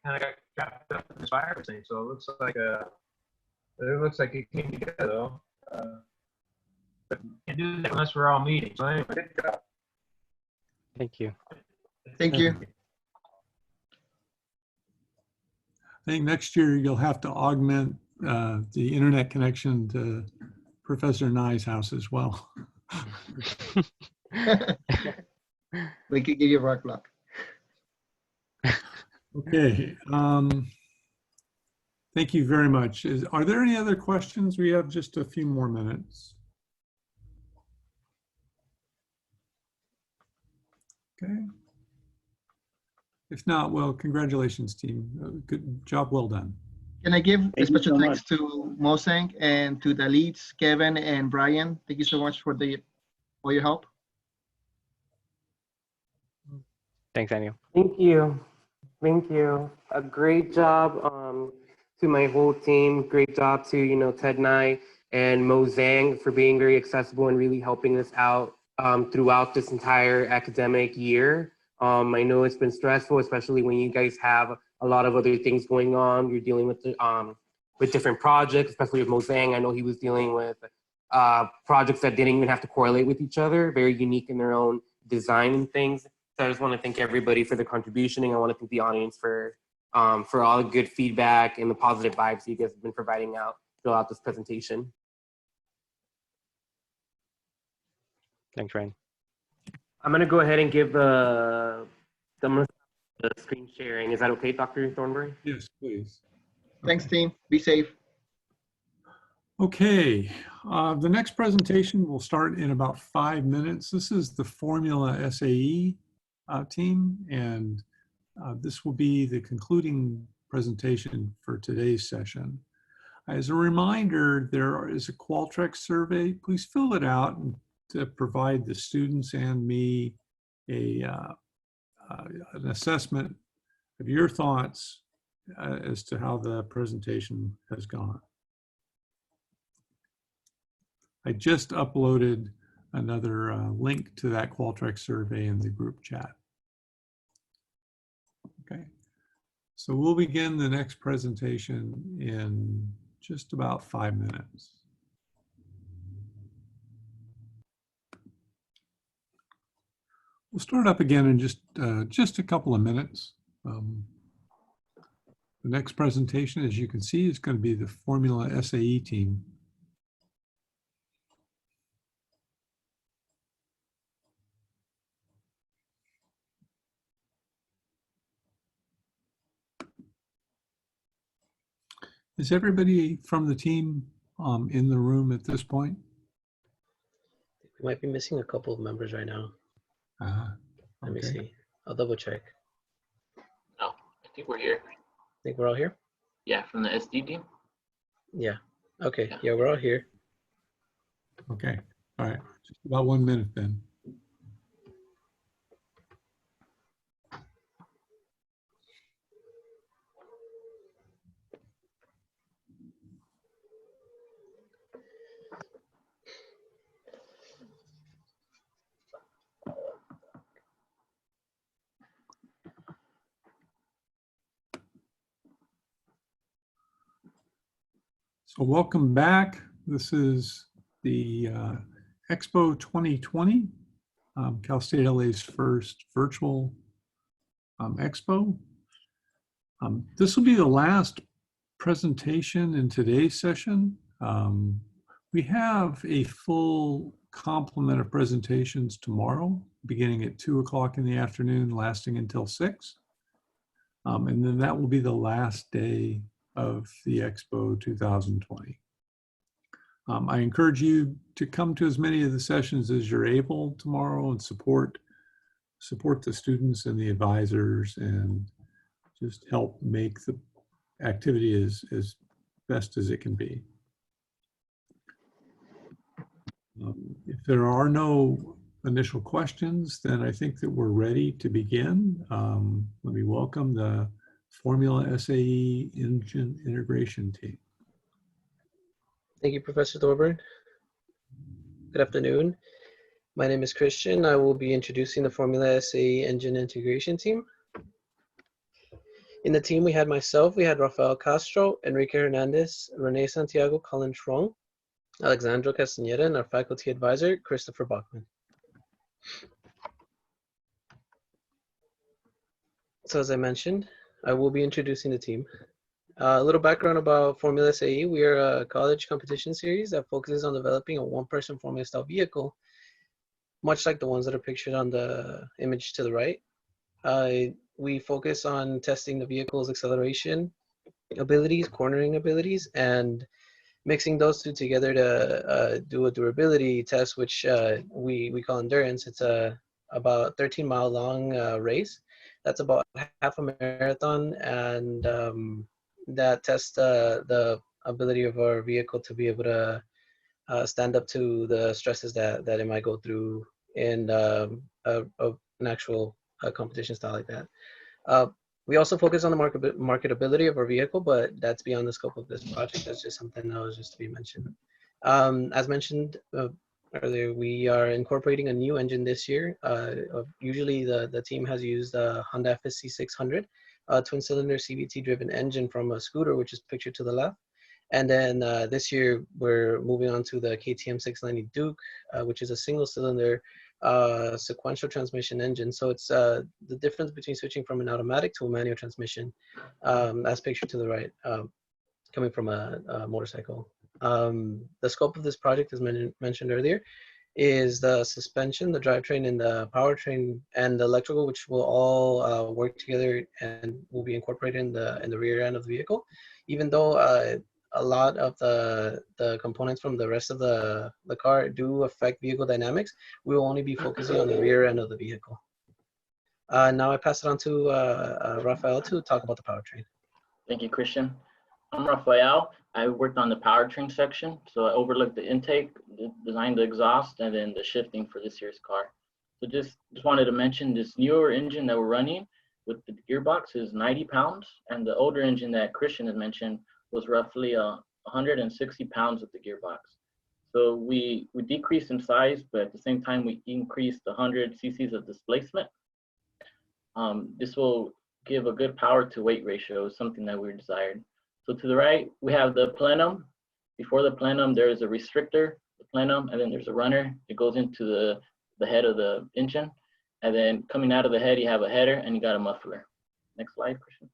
kind of got trapped up in this virus thing, so it looks like it came together though. But we can't do that unless we're all meeting. So anyway, good job. Thank you. Thank you. I think next year you'll have to augment the internet connection to Professor Nye's house as well. We could give you a rock block. Okay. Thank you very much. Are there any other questions? We have just a few more minutes. Okay. If not, well, congratulations, team. Good job, well done. Can I give a special thanks to Mosang and to the leads, Kevin and Brian? Thank you so much for your help. Thanks, Daniel. Thank you. Thank you. A great job to my whole team. Great job to, Ted Nye and Mo Zhang for being very accessible and really helping us out throughout this entire academic year. I know it's been stressful, especially when you guys have a lot of other things going on. You're dealing with different projects, especially with Mo Zhang. I know he was dealing with projects that didn't even have to correlate with each other, very unique in their own design and things. So I just want to thank everybody for the contribution, and I want to thank the audience for all the good feedback and the positive vibes you guys have been providing out throughout this presentation. Thanks, Ryan. I'm going to go ahead and give the screen sharing. Is that okay, Dr. Thornberry? Yes, please. Thanks, team. Be safe. Okay, the next presentation will start in about 5 minutes. This is the Formula SAE team, and this will be the concluding presentation for today's session. As a reminder, there is a Qualtrics survey. Please fill it out and to provide the students and me an assessment of your thoughts as to how the presentation has gone. I just uploaded another link to that Qualtrics survey in the group chat. Okay, so we'll begin the next presentation in just about 5 minutes. We'll start up again in just a couple of minutes. The next presentation, as you can see, is going to be the Formula SAE team. Is everybody from the team in the room at this point? We might be missing a couple of members right now. Let me see. I'll double check. No, I think we're here. Think we're all here? Yeah, from the SD team. Yeah. Okay. Yeah, we're all here. Okay. All right. Just about 1 minute then. So welcome back. This is the Expo 2020, Cal State LA's first virtual Expo. This will be the last presentation in today's session. We have a full complement of presentations tomorrow, beginning at 2 o'clock in the afternoon, lasting until 6. And then that will be the last day of the Expo 2020. I encourage you to come to as many of the sessions as you're able tomorrow and support the students and the advisors and just help make the activity as best as it can be. If there are no initial questions, then I think that we're ready to begin. Let me welcome the Formula SAE Engine Integration team. Thank you, Professor Thorburn. Good afternoon. My name is Christian. I will be introducing the Formula SAE Engine Integration team. In the team, we had myself, we had Rafael Castro, Enrique Hernandez, Rene Santiago, Colin Schwong, Alexandro Castaneda, and our faculty advisor, Christopher Bachman. So as I mentioned, I will be introducing the team. A little background about Formula SAE. We are a college competition series that focuses on developing a one-person Formula style vehicle, much like the ones that are pictured on the image to the right. We focus on testing the vehicle's acceleration abilities, cornering abilities, and mixing those two together to do a durability test, which we call endurance. It's about 13-mile long race. That's about half a marathon, and that tests the ability of our vehicle to be able to stand up to the stresses that it might go through in an actual competition style like that. We also focus on the marketability of our vehicle, but that's beyond the scope of this project. That's just something that was just to be mentioned. As mentioned earlier, we are incorporating a new engine this year. Usually the team has used a Honda FSC 600, twin-cylinder CVT-driven engine from a scooter, which is pictured to the left. And then this year, we're moving on to the KTM 690 Duke, which is a single-cylinder sequential transmission engine. So it's the difference between switching from an automatic to a manual transmission, as pictured to the right, coming from a motorcycle. The scope of this project, as mentioned earlier, is the suspension, the drivetrain, and the powertrain, and the electrical, which will all work together and will be incorporated in the rear end of the vehicle. Even though a lot of the components from the rest of the car do affect vehicle dynamics, we will only be focusing on the rear end of the vehicle. Now I pass it on to Rafael to talk about the powertrain. Thank you, Christian. I'm Rafael. I worked on the powertrain section, so I overlooked the intake, designed the exhaust, and then the shifting for this year's car. So just wanted to mention this newer engine that we're running with the gearbox is 90 pounds, and the older engine that Christian had mentioned was roughly 160 pounds with the gearbox. So we decreased in size, but at the same time, we increased 100 cc's of displacement. This will give a good power to weight ratio, something that we desired. So to the right, we have the plenum. Before the plenum, there is a restrictor, the plenum, and then there's a runner. It goes into the head of the engine. And then coming out of the head, you have a header and you got a muffler. Next slide, Christian.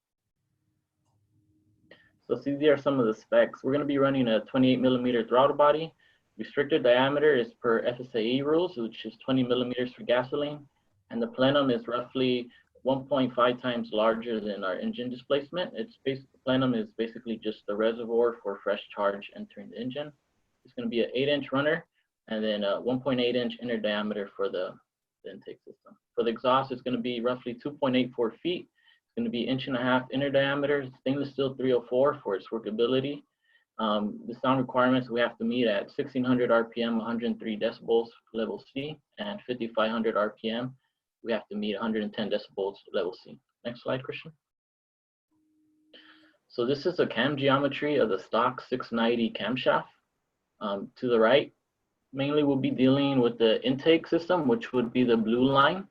So these are some of the specs. We're going to be running a 28mm throttle body. Restrictor diameter is per FSAE rules, which is 20 millimeters for gasoline. And the plenum is roughly 1.5 times larger than our engine displacement. Plenum is basically just the reservoir for fresh charge entering the engine. It's going to be an 8-inch runner and then a 1.8-inch inner diameter for the intake system. For the exhaust, it's going to be roughly 2.84 feet. It's going to be 1.5 inch inner diameter, stainless steel 304 for its workability. The sound requirements we have to meet at 1600 RPM, 103 decibels level C, and 5500 RPM. We have to meet 110 decibels level C. Next slide, Christian. So this is a cam geometry of the stock 690 camshaft. To the right, mainly we'll be dealing with the intake system, which would be the blue line,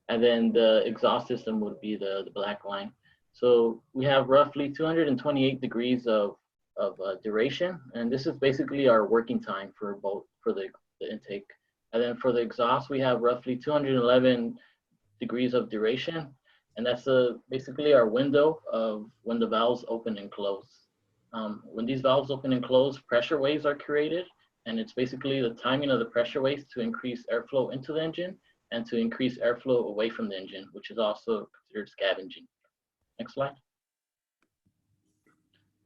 and then the exhaust system would be the black line. So we have roughly 228 degrees of duration, and this is basically our working time for both for the intake. And then for the exhaust, we have roughly 211 degrees of duration, and that's basically our window of when the valves open and close. When these valves open and close, pressure waves are created, and it's basically the timing of the pressure waves to increase airflow into the engine and to increase airflow away from the engine, which is also considered scavenging. Next slide.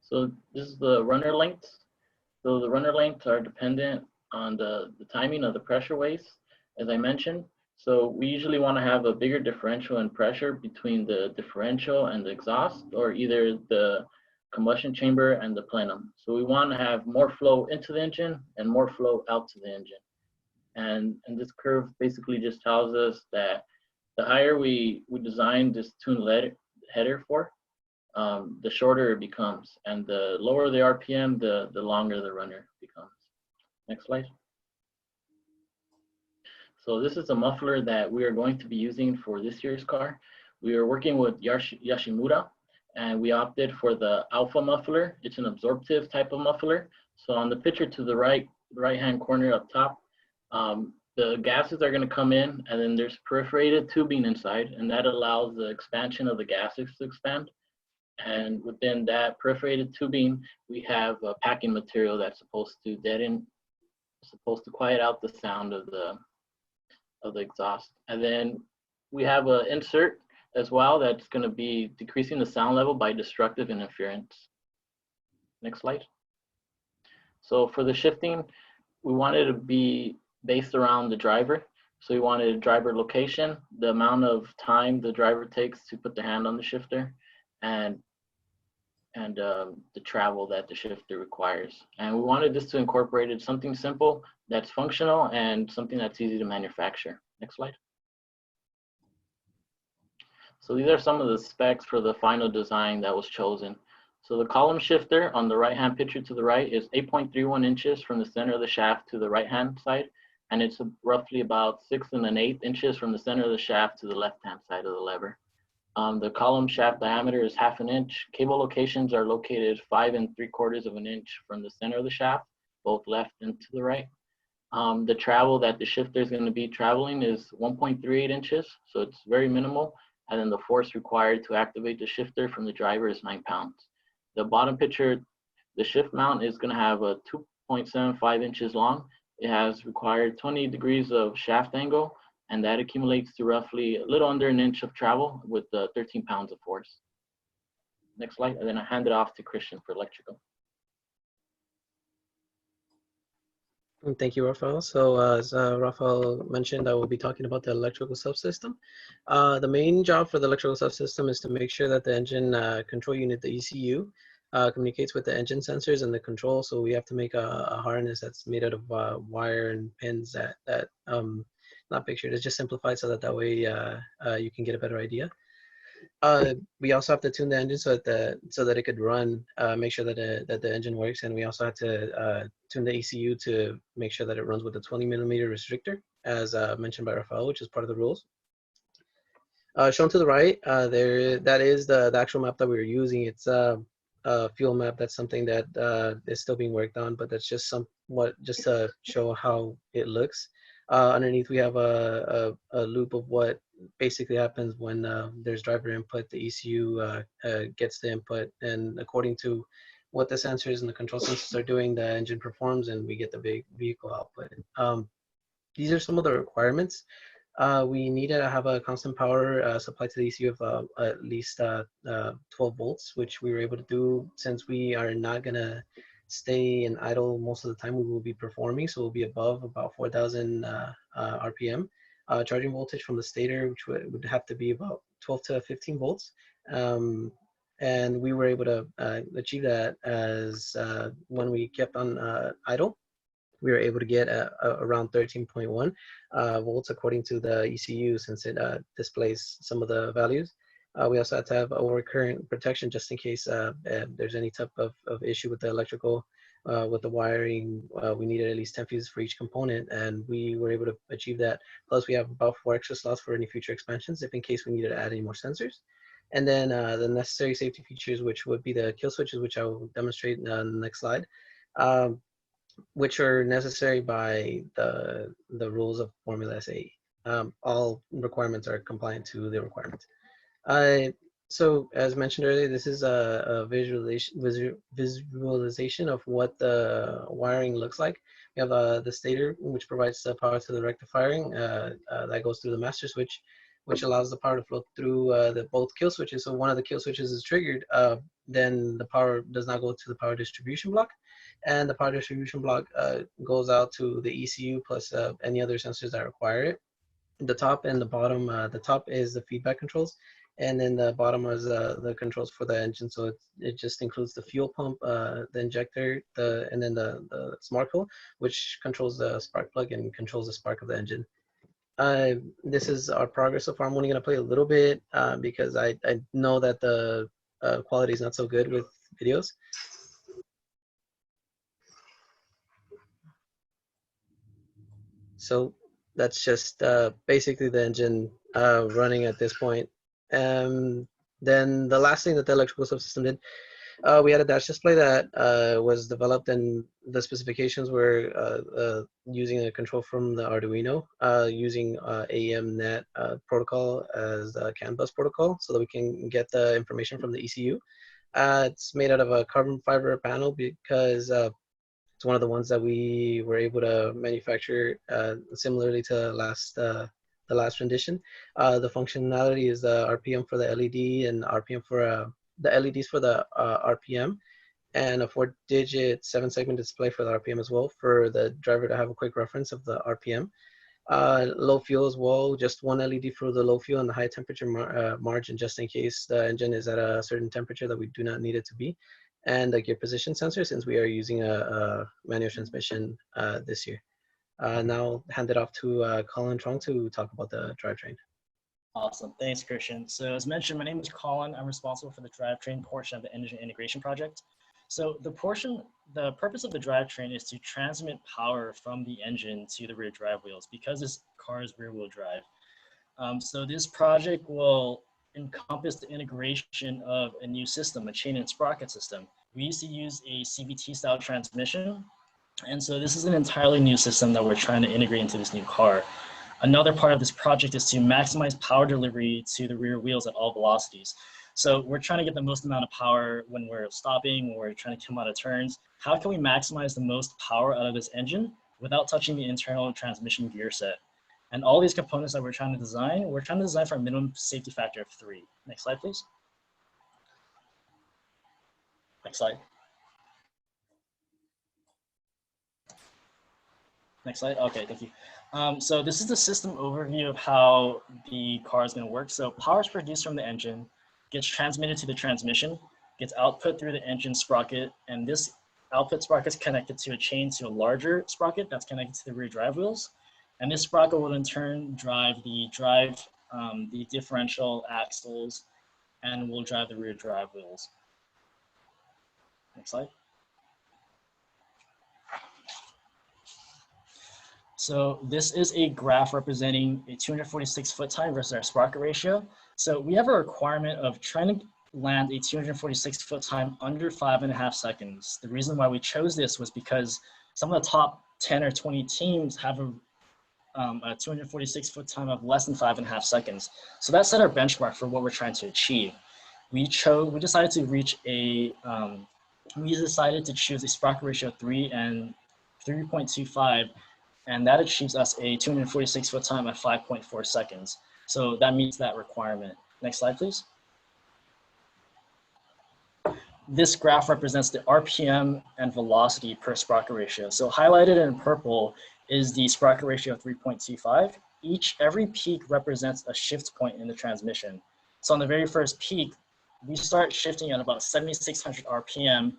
So this is the runner lengths. So the runner lengths are dependent on the timing of the pressure waves, as I mentioned. So we usually want to have a bigger differential in pressure between the differential and the exhaust, or either the combustion chamber and the plenum. So we want to have more flow into the engine and more flow out to the engine. And this curve basically just tells us that the higher we design this tuned header for, the shorter it becomes, and the lower the RPM, the longer the runner becomes. Next slide. So this is a muffler that we are going to be using for this year's car. We are working with Yashimura, and we opted for the alpha muffler. It's an absorptive type of muffler. So on the picture to the right-hand corner up top, the gases are going to come in, and then there's perforated tubing inside, and that allows the expansion of the gases to expand. And within that perforated tubing, we have a packing material that's supposed to quiet out the sound of the exhaust. And then we have an insert as well that's going to be decreasing the sound level by destructive interference. Next slide. So for the shifting, we wanted to be based around the driver. So we wanted a driver location, the amount of time the driver takes to put the hand on the shifter, and the travel that the shifter requires. And we wanted this to incorporate something simple that's functional and something that's easy to manufacture. Next slide. So these are some of the specs for the final design that was chosen. So the column shifter on the right-hand picture to the right is 8.31 inches from the center of the shaft to the right-hand side, and it's roughly about 6 1/8 inches from the center of the shaft to the left-hand side of the lever. The column shaft diameter is 1/2 inch. Cable locations are located 5 3/4 inch from the center of the shaft, both left and to the right. The travel that the shifter is going to be traveling is 1.38 inches, so it's very minimal. And then the force required to activate the shifter from the driver is 9 pounds. The bottom picture, the shift mount is going to have a 2.75 inches long. It has required 20 degrees of shaft angle, and that accumulates to roughly a little under 1 inch of travel with 13 pounds of force. Next slide, and then I hand it off to Christian for electrical. Thank you, Rafael. So as Rafael mentioned, I will be talking about the electrical subsystem. The main job for the electrical subsystem is to make sure that the engine control unit, the ECU, communicates with the engine sensors and the control. So we have to make a harness that's made out of wire and pins that not pictured, it's just simplified so that way you can get a better idea. We also have to tune the engine so that it could run, make sure that the engine works, and we also have to tune the ECU to make sure that it runs with a 20mm restrictor, as mentioned by Rafael, which is part of the rules. Shown to the right, that is the actual map that we were using. It's a fuel map. That's something that is still being worked on, but that's just just to show how it looks. Underneath, we have a loop of what basically happens when there's driver input. The ECU gets the input, and according to what the sensors and the control sensors are doing, the engine performs, and we get the big vehicle output. These are some of the requirements. We need to have a constant power supply to the ECU of at least 12 volts, which we were able to do since we are not going to stay in idle most of the time. We will be performing, so we'll be above about 4,000 RPM. Charging voltage from the stator, which would have to be about 12 to 15 volts. And we were able to achieve that as when we kept on idle, we were able to get around 13.1 volts according to the ECU, since it displays some of the values. We also had to have overcurrent protection just in case there's any type of issue with the electrical, with the wiring. We needed at least 10 fuses for each component, and we were able to achieve that. Plus, we have about 4 extra slots for any future expansions if in case we needed to add any more sensors. And then the necessary safety features, which would be the kill switches, which I will demonstrate in the next slide, which are necessary by the rules of Formula SAE. All requirements are compliant to the requirements. So as mentioned earlier, this is a visualization of what the wiring looks like. We have the stator, which provides the power to the rectifying that goes through the master switch, which allows the power to flow through the both kill switches. So one of the kill switches is triggered, then the power does not go to the power distribution block, and the power distribution block goes out to the ECU plus any other sensors that require it. The top and the bottom, the top is the feedback controls, and then the bottom is the controls for the engine. So it just includes the fuel pump, the injector, and then the smart coil, which controls the spark plug and controls the spark of the engine. This is our progress so far. I'm only going to play a little bit because I know that the quality is not so good with videos. So that's just basically the engine running at this point. Then the last thing that the electrical subsystem did, we had a dash display that was developed, and the specifications were using a control from the Arduino, using AEM-NET protocol as the CAN bus protocol, so that we can get the information from the ECU. It's made out of a carbon fiber panel because it's one of the ones that we were able to manufacture similarly to the last rendition. The functionality is the RPM for the LED and RPM for the LEDs for the RPM, and a 4-digit 7-segment display for the RPM as well, for the driver to have a quick reference of the RPM. Low fuel as well, just one LED for the low fuel and the high temperature margin, just in case the engine is at a certain temperature that we do not need it to be. And a gear position sensor, since we are using a manual transmission this year. Now I'll hand it off to Colin Trong to talk about the drivetrain. Awesome, thanks Christian. So as mentioned, my name is Colin. I'm responsible for the drivetrain portion of the engine integration project. So the purpose of the drivetrain is to transmit power from the engine to the rear drive wheels, because this car is rear wheel drive. So this project will encompass the integration of a new system, a chain and sprocket system. We used to use a CVT style transmission, and so this is an entirely new system that we're trying to integrate into this new car. Another part of this project is to maximize power delivery to the rear wheels at all velocities. So we're trying to get the most amount of power when we're stopping, when we're trying to come out of turns. How can we maximize the most power out of this engine without touching the internal transmission gear set? And all these components that we're trying to design for a minimum safety factor of 3. Next slide, please. Next slide. Next slide. Okay, thank you. So this is the system overview of how the car is going to work. So power is produced from the engine, gets transmitted to the transmission, gets output through the engine sprocket, and this output sprocket is connected to a chain to a larger sprocket that's connected to the rear drive wheels. And this sprocket will in turn drive the differential axles, and will drive the rear drive wheels. Next slide. So this is a graph representing a 246 foot time versus our sprocket ratio. So we have a requirement of trying to land a 246 foot time under 5.5 seconds. The reason why we chose this was because some of the top 10 or 20 teams have a 246 foot time of less than 5.5 seconds. So that set our benchmark for what we're trying to achieve. We decided to choose a sprocket ratio of 3 and 3.25, and that achieves us a 246 foot time at 5.4 seconds. So that meets that requirement. Next slide, please. This graph represents the RPM and velocity per sprocket ratio. So highlighted in purple is the sprocket ratio of 3.25. Every peak represents a shift point in the transmission. So on the very first peak, we start shifting at about 7,600 RPM,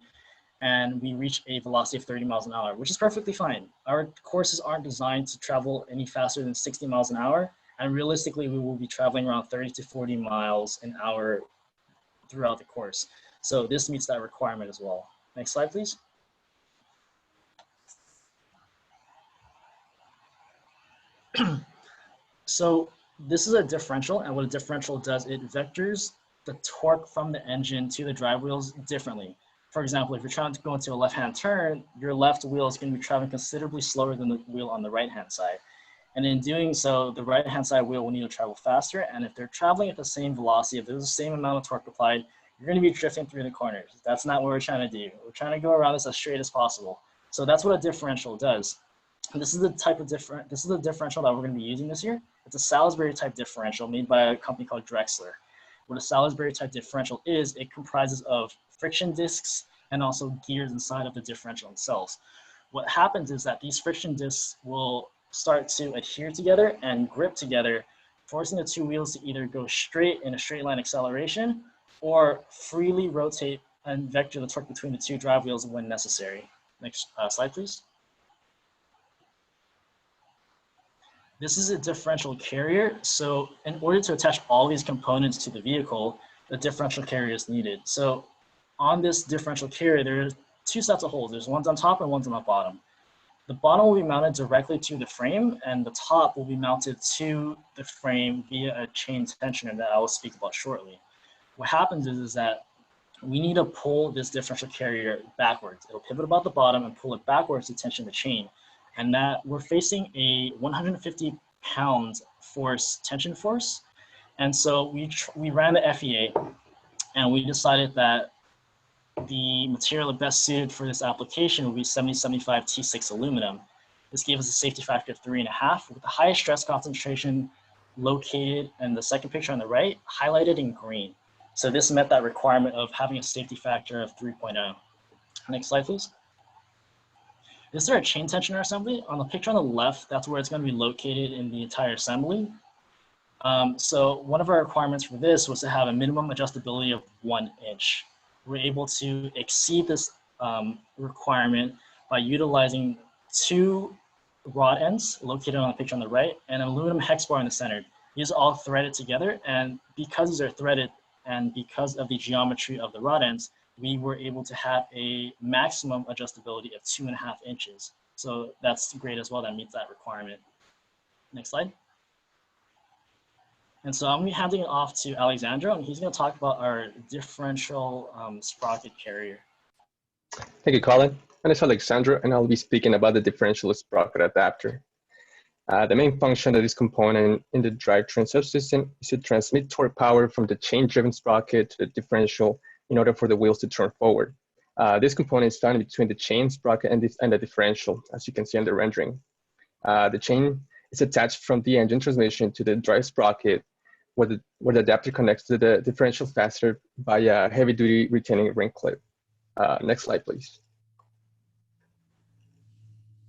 and we reach a velocity of 30 miles an hour, which is perfectly fine. Our courses aren't designed to travel any faster than 60 miles an hour, and realistically, we will be traveling around 30 to 40 miles an hour throughout the course. So this meets that requirement as well. Next slide, please. So this is a differential, and what a differential does, it vectors the torque from the engine to the drive wheels differently. For example, if you're trying to go into a left-hand turn, your left wheel is going to be traveling considerably slower than the wheel on the right-hand side. And in doing so, the right-hand side wheel will need to travel faster. And if they're traveling at the same velocity, if there's the same amount of torque applied, you're going to be drifting through the corners. That's not what we're trying to do. We're trying to go around this as straight as possible. So that's what a differential does. And this is the differential that we're going to be using this year. It's a Salisbury type differential made by a company called Drexler. What a Salisbury type differential is, it comprises of friction discs and also gears inside of the differential themselves. What happens is that these friction discs will start to adhere together and grip together, forcing the two wheels to either go straight in a straight line acceleration or freely rotate and vector the torque between the two drive wheels when necessary. Next slide, please. This is a differential carrier. So in order to attach all these components to the vehicle, the differential carrier is needed. So on this differential carrier, there are two sets of holes. There's ones on top and ones on the bottom. The bottom will be mounted directly to the frame, and the top will be mounted to the frame via a chain tensioner that I will speak about shortly. What happens is that we need to pull this differential carrier backwards. It'll pivot about the bottom and pull it backwards to tension the chain. And that we're facing a 150-pound tension force. And so we ran the FEA, and we decided that the material best suited for this application would be 7075 T6 aluminum. This gave us a safety factor of 3.5 with the highest stress concentration located in the second picture on the right, highlighted in green. So this met that requirement of having a safety factor of 3.0. Next slide, please. Is there a chain tensioner assembly? On the picture on the left, that's where it's going to be located in the entire assembly. So one of our requirements for this was to have a minimum adjustability of 1 inch. We're able to exceed this requirement by utilizing 2 rod ends located on the picture on the right and an aluminum hex bar in the center. These are all threaded together, and because these are threaded and because of the geometry of the rod ends, we were able to have a maximum adjustability of 2.5 inches. So that's great as well. That meets that requirement. Next slide. And so I'm going to be handing it off to Alexandro, and he's going to talk about our differential sprocket carrier. Thank you, Colin. My name is Alexandro, and I'll be speaking about the differential sprocket adapter. The main function of this component in the drivetrain subsystem is to transmit torque power from the chain-driven sprocket to the differential in order for the wheels to turn forward. This component is found between the chain sprocket and the differential, as you can see on the rendering. The chain is attached from the engine transmission to the drive sprocket, where the adapter connects to the differential fastener by a heavy-duty retaining ring clip. Next slide, please.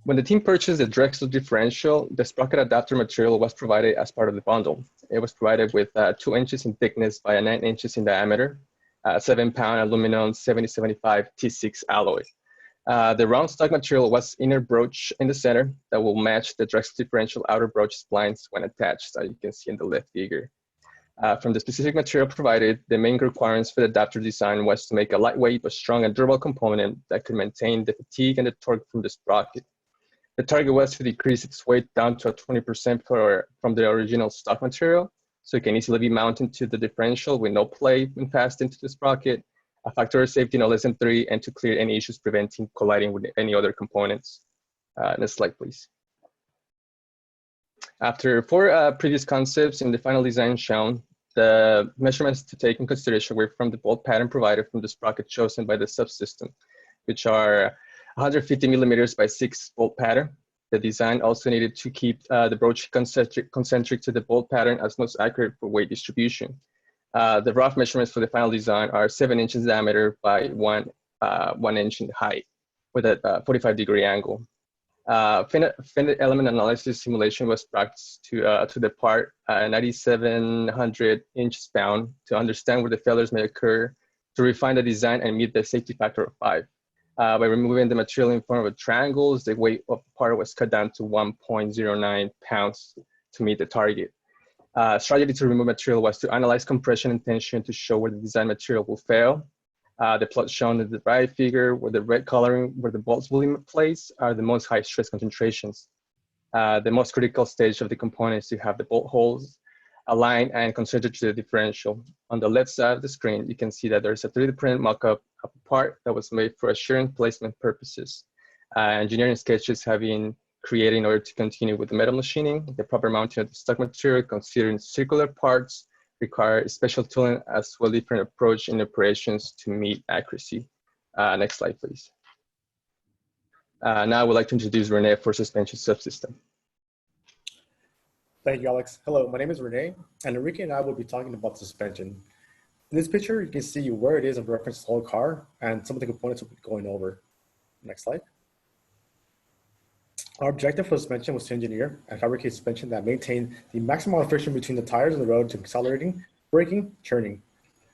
When the team purchased the Drexel differential, the sprocket adapter material was provided as part of the bundle. It was provided with 2 inches in thickness by 9 inches in diameter, 7-pound aluminum 7075 T6 alloy. The round stock material was inner broach in the center that will match the Drexel differential outer broach splines when attached, as you can see in the left figure. From the specific material provided, the main requirements for the adapter design was to make a lightweight but strong and durable component that could maintain the fatigue and the torque from the sprocket. The target was to decrease its weight down to 20% from the original stock material, so it can easily be mounted to the differential with no play when passed into the sprocket, a factor of safety no less than 3, and to clear any issues preventing colliding with any other components. Next slide, please. After 4 previous concepts in the final design shown, the measurements to take in consideration were from the bolt pattern provided from the sprocket chosen by the subsystem, which are 150 millimeters by 6 bolt pattern. The design also needed to keep the broach concentric to the bolt pattern as most accurate for weight distribution. The rough measurements for the final design are 7 inches diameter by 1 inch in height with a 45-degree angle. Finite element analysis simulation was practiced to the part 9,700 inch span to understand where the failures may occur, to refine the design and meet the safety factor of 5. By removing the material in form of triangles, the weight of the part was cut down to 1.09 pounds to meet the target. Strategy to remove material was to analyze compression and tension to show where the design material will fail. The plot shown in the right figure, where the red coloring where the bolts will be placed, are the most high stress concentrations. The most critical stage of the component is to have the bolt holes aligned and concentric to the differential. On the left side of the screen, you can see that there's a 3D print mock-up of a part that was made for assurance placement purposes. Engineering sketches have been created in order to continue with the metal machining. The proper mounting of the stock material, considering circular parts, require special tooling as well as different approach in operations to meet accuracy. Next slide, please. Now I would like to introduce Rene for suspension subsystem. Thank you, Alex. Hello, my name is Rene, and Enrique and I will be talking about suspension. In this picture, you can see where it is in reference to the whole car and some of the components we'll be going over. Next slide. Our objective for suspension was to engineer and fabricate suspension that maintained the maximum amount of friction between the tires on the road to accelerating, braking, turning,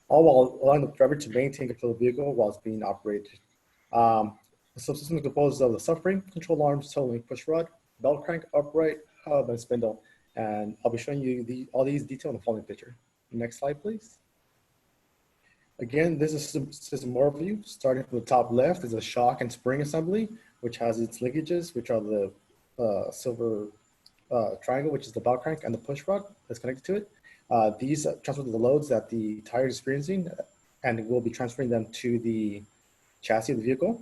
all while allowing the driver to maintain control of the vehicle while it's being operated. The subsystem is composed of the subframe, control arms, toe link, push rod, belt crank, upright, hub, and spindle. And I'll be showing you all these details in the following picture. Next slide, please. Again, this is system overview. Starting from the top left is a shock and spring assembly, which has its linkages, which are the silver triangle, which is the belt crank, and the push rod that's connected to it. These transfer the loads that the tire is experiencing, and we'll be transferring them to the chassis of the vehicle.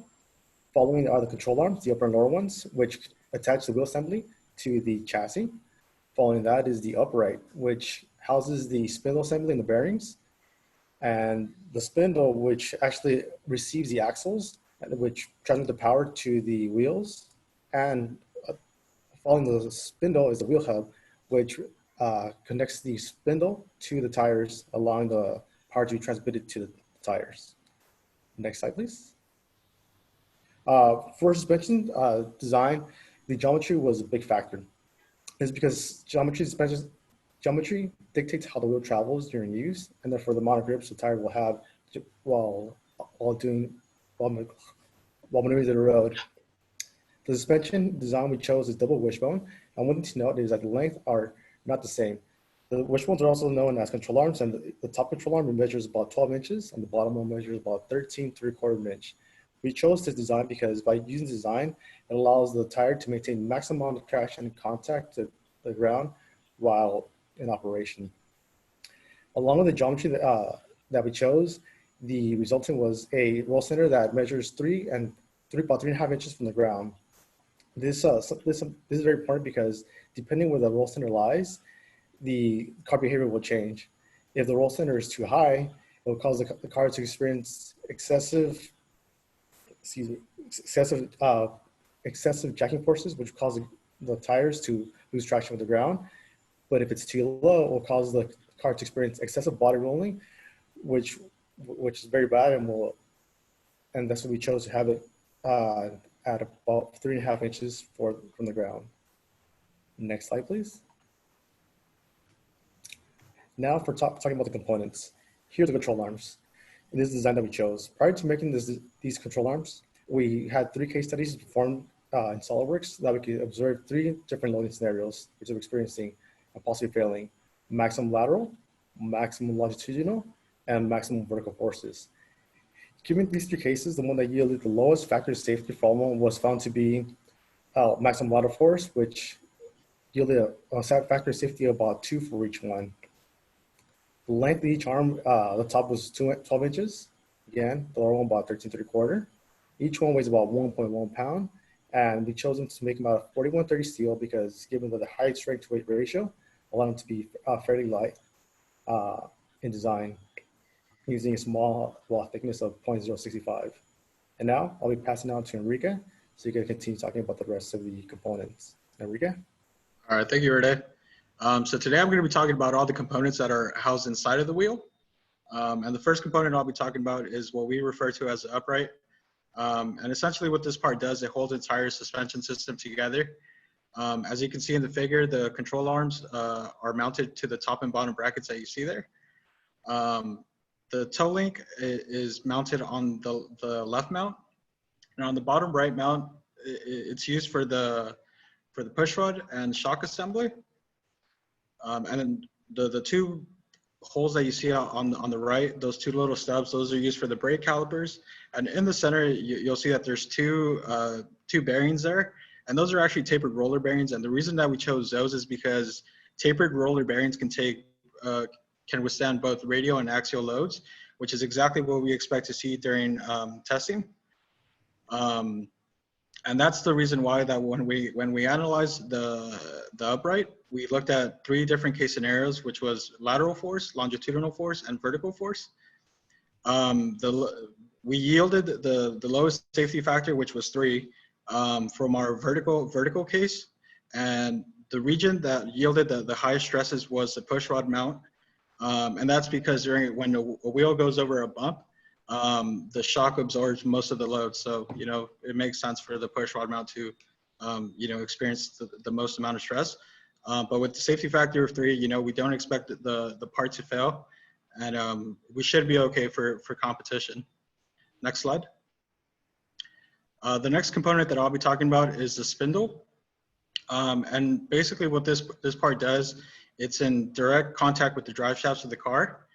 Following are the control arms, the upper and lower ones, which attach the wheel assembly to the chassis. Following that is the upright, which houses the spindle assembly and the bearings, and the spindle, which actually receives the axles, which transmit the power to the wheels. And following the spindle is the wheel hub, which connects the spindle to the tires, allowing the power to be transmitted to the tires. Next slide, please. For suspension design, the geometry was a big factor. It's because geometry dictates how the wheel travels during use, and therefore the amount of grips the tire will have while maneuvering the road. The suspension design we chose is double wishbone, and one thing to note is that the length are not the same. The wishbones are also known as control arms, and the top control arm measures about 12 inches, and the bottom one measures about 13¾ of an inch. We chose this design because by using design, it allows the tire to maintain maximum amount of traction and contact to the ground while in operation. Along with the geometry that we chose, the resulting was a roll center that measures about 3.5 inches from the ground. This is very important because depending where the roll center lies, the car behavior will change. If the roll center is too high, it will cause the car to experience excessive jacking forces, which cause the tires to lose traction with the ground. But if it's too low, it will cause the car to experience excessive body rolling, which is very bad, and that's what we chose to have it at about 3.5 inches from the ground. Next slide, please. Now for talking about the components. Here are the control arms. This is the design that we chose. Prior to making these control arms, we had 3 case studies performed in SOLIDWORKS that we could observe 3 different loading scenarios, which are experiencing and possibly failing: maximum lateral, maximum longitudinal, and maximum vertical forces. Given these 3 cases, the one that yielded the lowest factor of safety for all of them was found to be maximum lateral force, which yielded a factor of safety of about 2 for each one. The length of each arm, the top was 12 inches. Again, the lower one about 13¾ Each one weighs about 1.1 pound, and we chose them to make them out of 4130 steel because given the high strength to weight ratio, allow them to be fairly light in design, using a small wall thickness of 0.065. And now I'll be passing on to Enrique, so you can continue talking about the rest of the components. Enrique? All right, thank you, Rene. So today I'm going to be talking about all the components that are housed inside of the wheel. And the first component I'll be talking about is what we refer to as the upright. And essentially what this part does, it holds the entire suspension system together. As you can see in the figure, the control arms are mounted to the top and bottom brackets that you see there. The toe link is mounted on the left mount, and on the bottom right mount, it's used for the push rod and shock assembly. And then the 2 holes that you see on the right, those 2 little stubs, those are used for the brake calipers. And in the center, you'll see that there's two bearings there, and those are actually tapered roller bearings. And the reason that we chose those is because tapered roller bearings can take can withstand both radial and axial loads, which is exactly what we expect to see during testing. And that's the reason why that when we analyzed the upright, we looked at 3 different case scenarios, which was lateral force, longitudinal force, and vertical force. We yielded the lowest safety factor, which was 3, from our vertical case, and the region that yielded the highest stresses was the push rod mount, and that's because when a wheel goes over a bump, the shock absorbs most of the load. So, you know, it makes sense for the push rod mount to, you know, experience the most amount of stress. But with the safety factor of 3, you know, we don't expect the part to fail, and we should be okay for competition. Next slide. The next component that I'll be talking about is the spindle. And basically what this part does, it's in direct contact with the drive shafts of the car.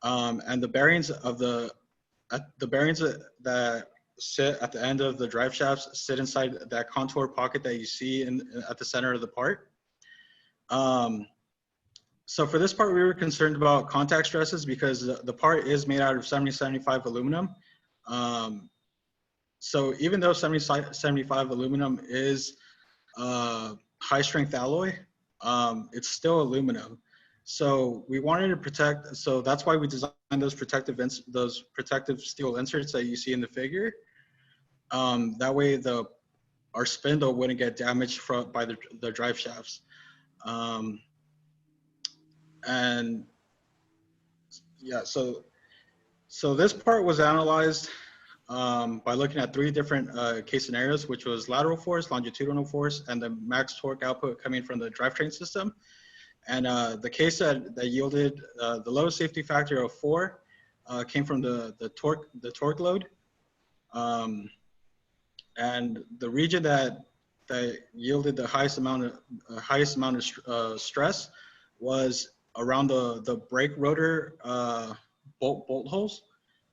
And the bearings that sit at the end of the drive shafts sit inside that contour pocket that you see at the center of the part. So for this part, we were concerned about contact stresses because the part is made out of 7075 aluminum. So even though 7075 aluminum is high strength alloy, it's still aluminum. So we wanted to protect, so that's why we designed those protective steel inserts that you see in the figure. That way our spindle wouldn't get damaged by the drive shafts. And yeah, so this part was analyzed by looking at 3 different case scenarios, which was lateral force, longitudinal force, and the max torque output coming from the drivetrain system. And the case that yielded the lowest safety factor of 4 came from the torque load. And the region that yielded the highest amount of stress was around the brake rotor bolt holes.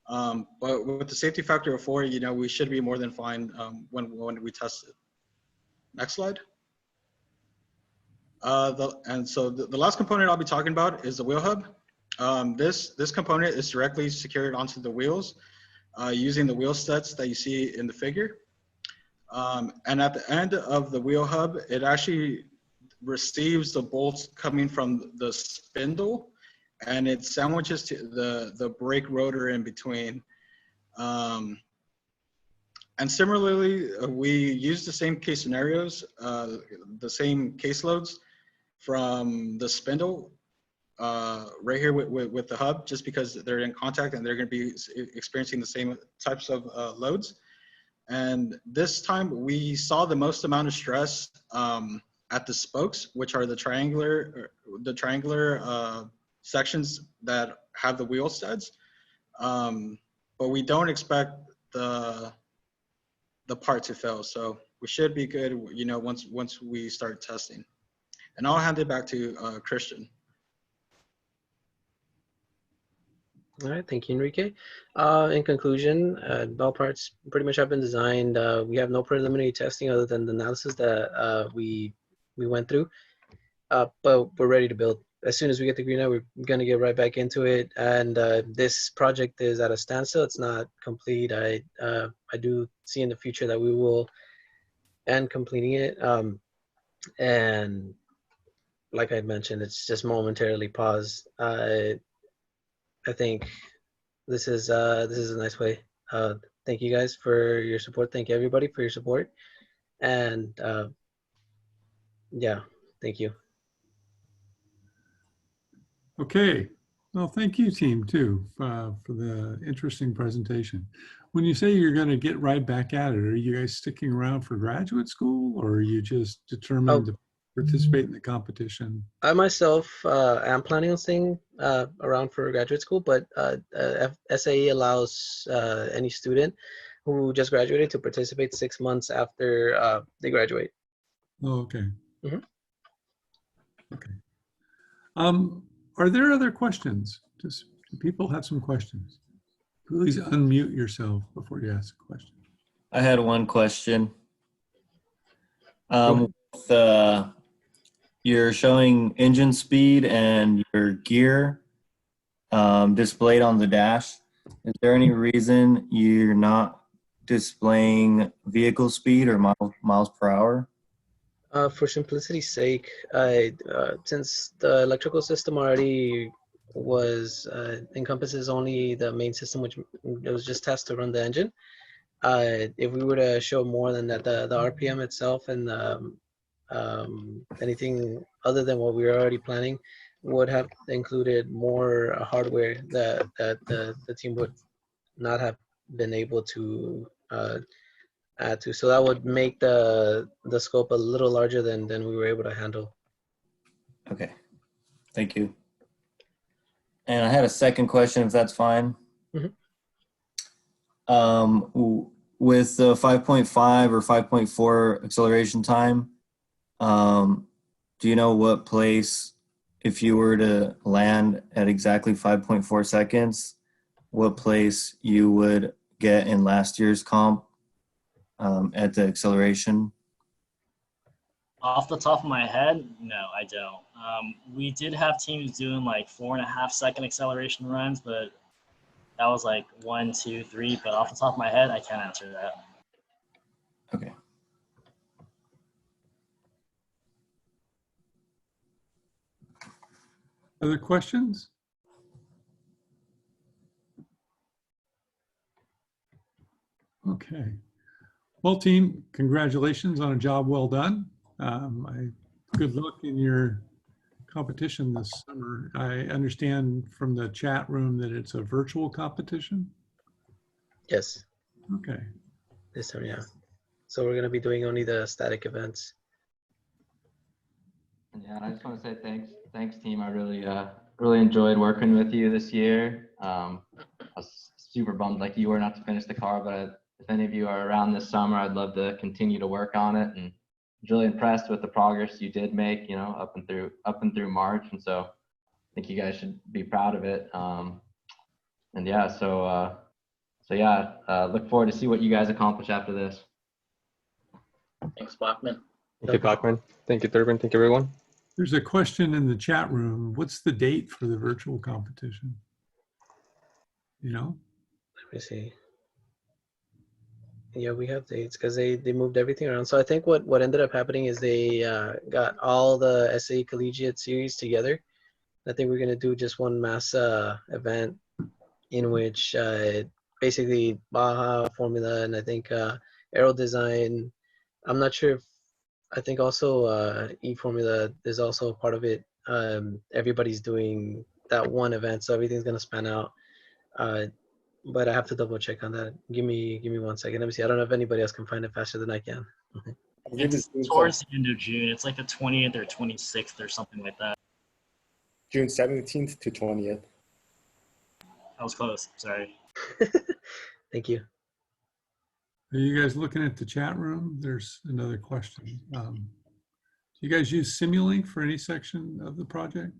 But with the safety factor of 4, you know, we should be more than fine when we test it. Next slide. And so the last component I'll be talking about is the wheel hub. This component is directly secured onto the wheels using the wheel studs that you see in the figure. And at the end of the wheel hub, it actually receives the bolts coming from the spindle, and it sandwiches to the brake rotor in between. And similarly, we use the same case scenarios, the same case loads from the spindle right here with the hub, just because they're in contact and they're going to be experiencing the same types of loads. And this time we saw the most amount of stress at the spokes, which are the triangular sections that have the wheel studs. But we don't expect the part to fail. So we should be good, you know, once we start testing. And I'll hand it back to Christian. All right, thank you, Enrique. In conclusion, all parts pretty much have been designed. We have no preliminary testing other than the analysis that we went through, but we're ready to build. As soon as we get the green light, we're going to get right back into it. And this project is at a standstill. It's not complete. I do see in the future that we will end completing it. And like I mentioned, it's just momentarily paused. I think this is a nice way. Thank you guys for your support. Thank you everybody for your support. And yeah, thank you. Okay. Well, thank you, team, too, for the interesting presentation. When you say you're going to get right back at it, are you guys sticking around for graduate school, or are you just determined to participate in the competition? I myself am planning on staying around for graduate school, but SAE allows any student who just graduated to participate 6 months after they graduate. Oh, okay. Mm-hmm. Okay. Are there other questions? Do people have some questions? Please unmute yourself before you ask a question. I had one question. you're showing engine speed and your gear displayed on the dash. Is there any reason you're not displaying vehicle speed or miles per hour? For simplicity's sake, since the electrical system already encompasses only the main system, which it was just tasked to run the engine. If we were to show more than that, the RPM itself and anything other than what we were already planning would have included more hardware that the team would not have been able to add to. So that would make the scope a little larger than we were able to handle. Okay, thank you. And I had a second question, if that's fine. Mhm. With the 5.5 or 5.4 acceleration time, do you know what place, if you were to land at exactly 5.4 seconds, what place you would get in last year's comp at the acceleration? Off the top of my head, no, I don't. We did have teams doing like 4.5 second acceleration runs, but that was like 1, 2, 3. But off the top of my head, I can't answer that. Okay. Other questions? Okay. Well, team, congratulations on a job well done. Good luck in your competition this summer. I understand from the chat room that it's a virtual competition. Yes. Okay. This time, yeah. So we're gonna be doing only the static events. Yeah, I just want to say thanks team. I really enjoyed working with you this year. I was super bummed like you were not to finish the car, but if any of you are around this summer, I'd love to continue to work on it. And I was really impressed with the progress you did make, up and through March. And so I think you guys should be proud of it. And yeah, so look forward to see what you guys accomplish after this. Thanks, Bachman. Thank you, Bachman. Thank you, Durbin. Thank you, everyone. There's a question in the chat room. What's the date for the virtual competition? You know? Let me see. Yeah, we have dates because they moved everything around. So I think what ended up happening is they got all the SAE Collegiate Series together. I think we're going to do just one mass event in which basically Baja, Formula, and I think Aero Design. I'm not sure if, I think also E-Formula is also a part of it. Everybody's doing that one event, so everything's going to span out. But I have to double check on that. Give me 1 second. Let me see. I don't know if anybody else can find it faster than I can. It's towards the end of June. It's like the 20th or 26th or something like that. June 17th to 20th. I was close. Sorry. Thank you. Are you guys looking at the chat room? There's another question. Do you guys use Simulink for any section of the project?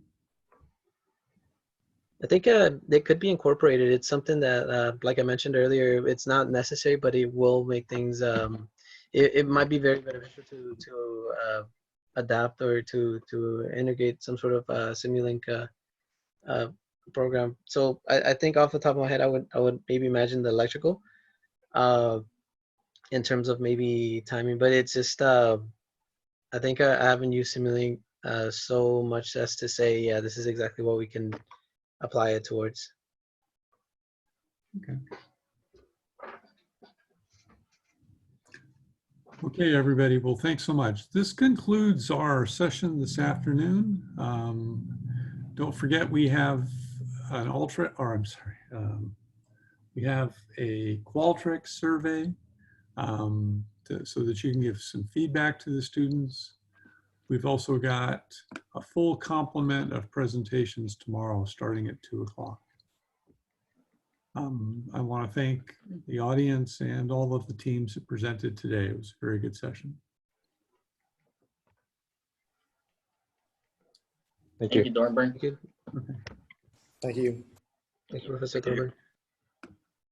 I think they could be incorporated. It's something that, like I mentioned earlier, it's not necessary, but it will make things. It might be very beneficial to adapt or to integrate some sort of Simulink program. So I think off the top of my head, I would maybe imagine the electrical, in terms of maybe timing. But it's just I think I haven't used Simulink so much as to say, yeah, this is exactly what we can apply it towards. Okay. Okay, everybody. Well, thanks so much. This concludes our session this afternoon. Don't forget we have an we have a Qualtrics survey so that you can give some feedback to the students. We've also got a full complement of presentations tomorrow starting at 2 o'clock. I want to thank the audience and all of the teams that presented today. It was a very good session. Thank you, Dornburn. Thank you. Okay. Thank you. Thank you, Professor Dornburn.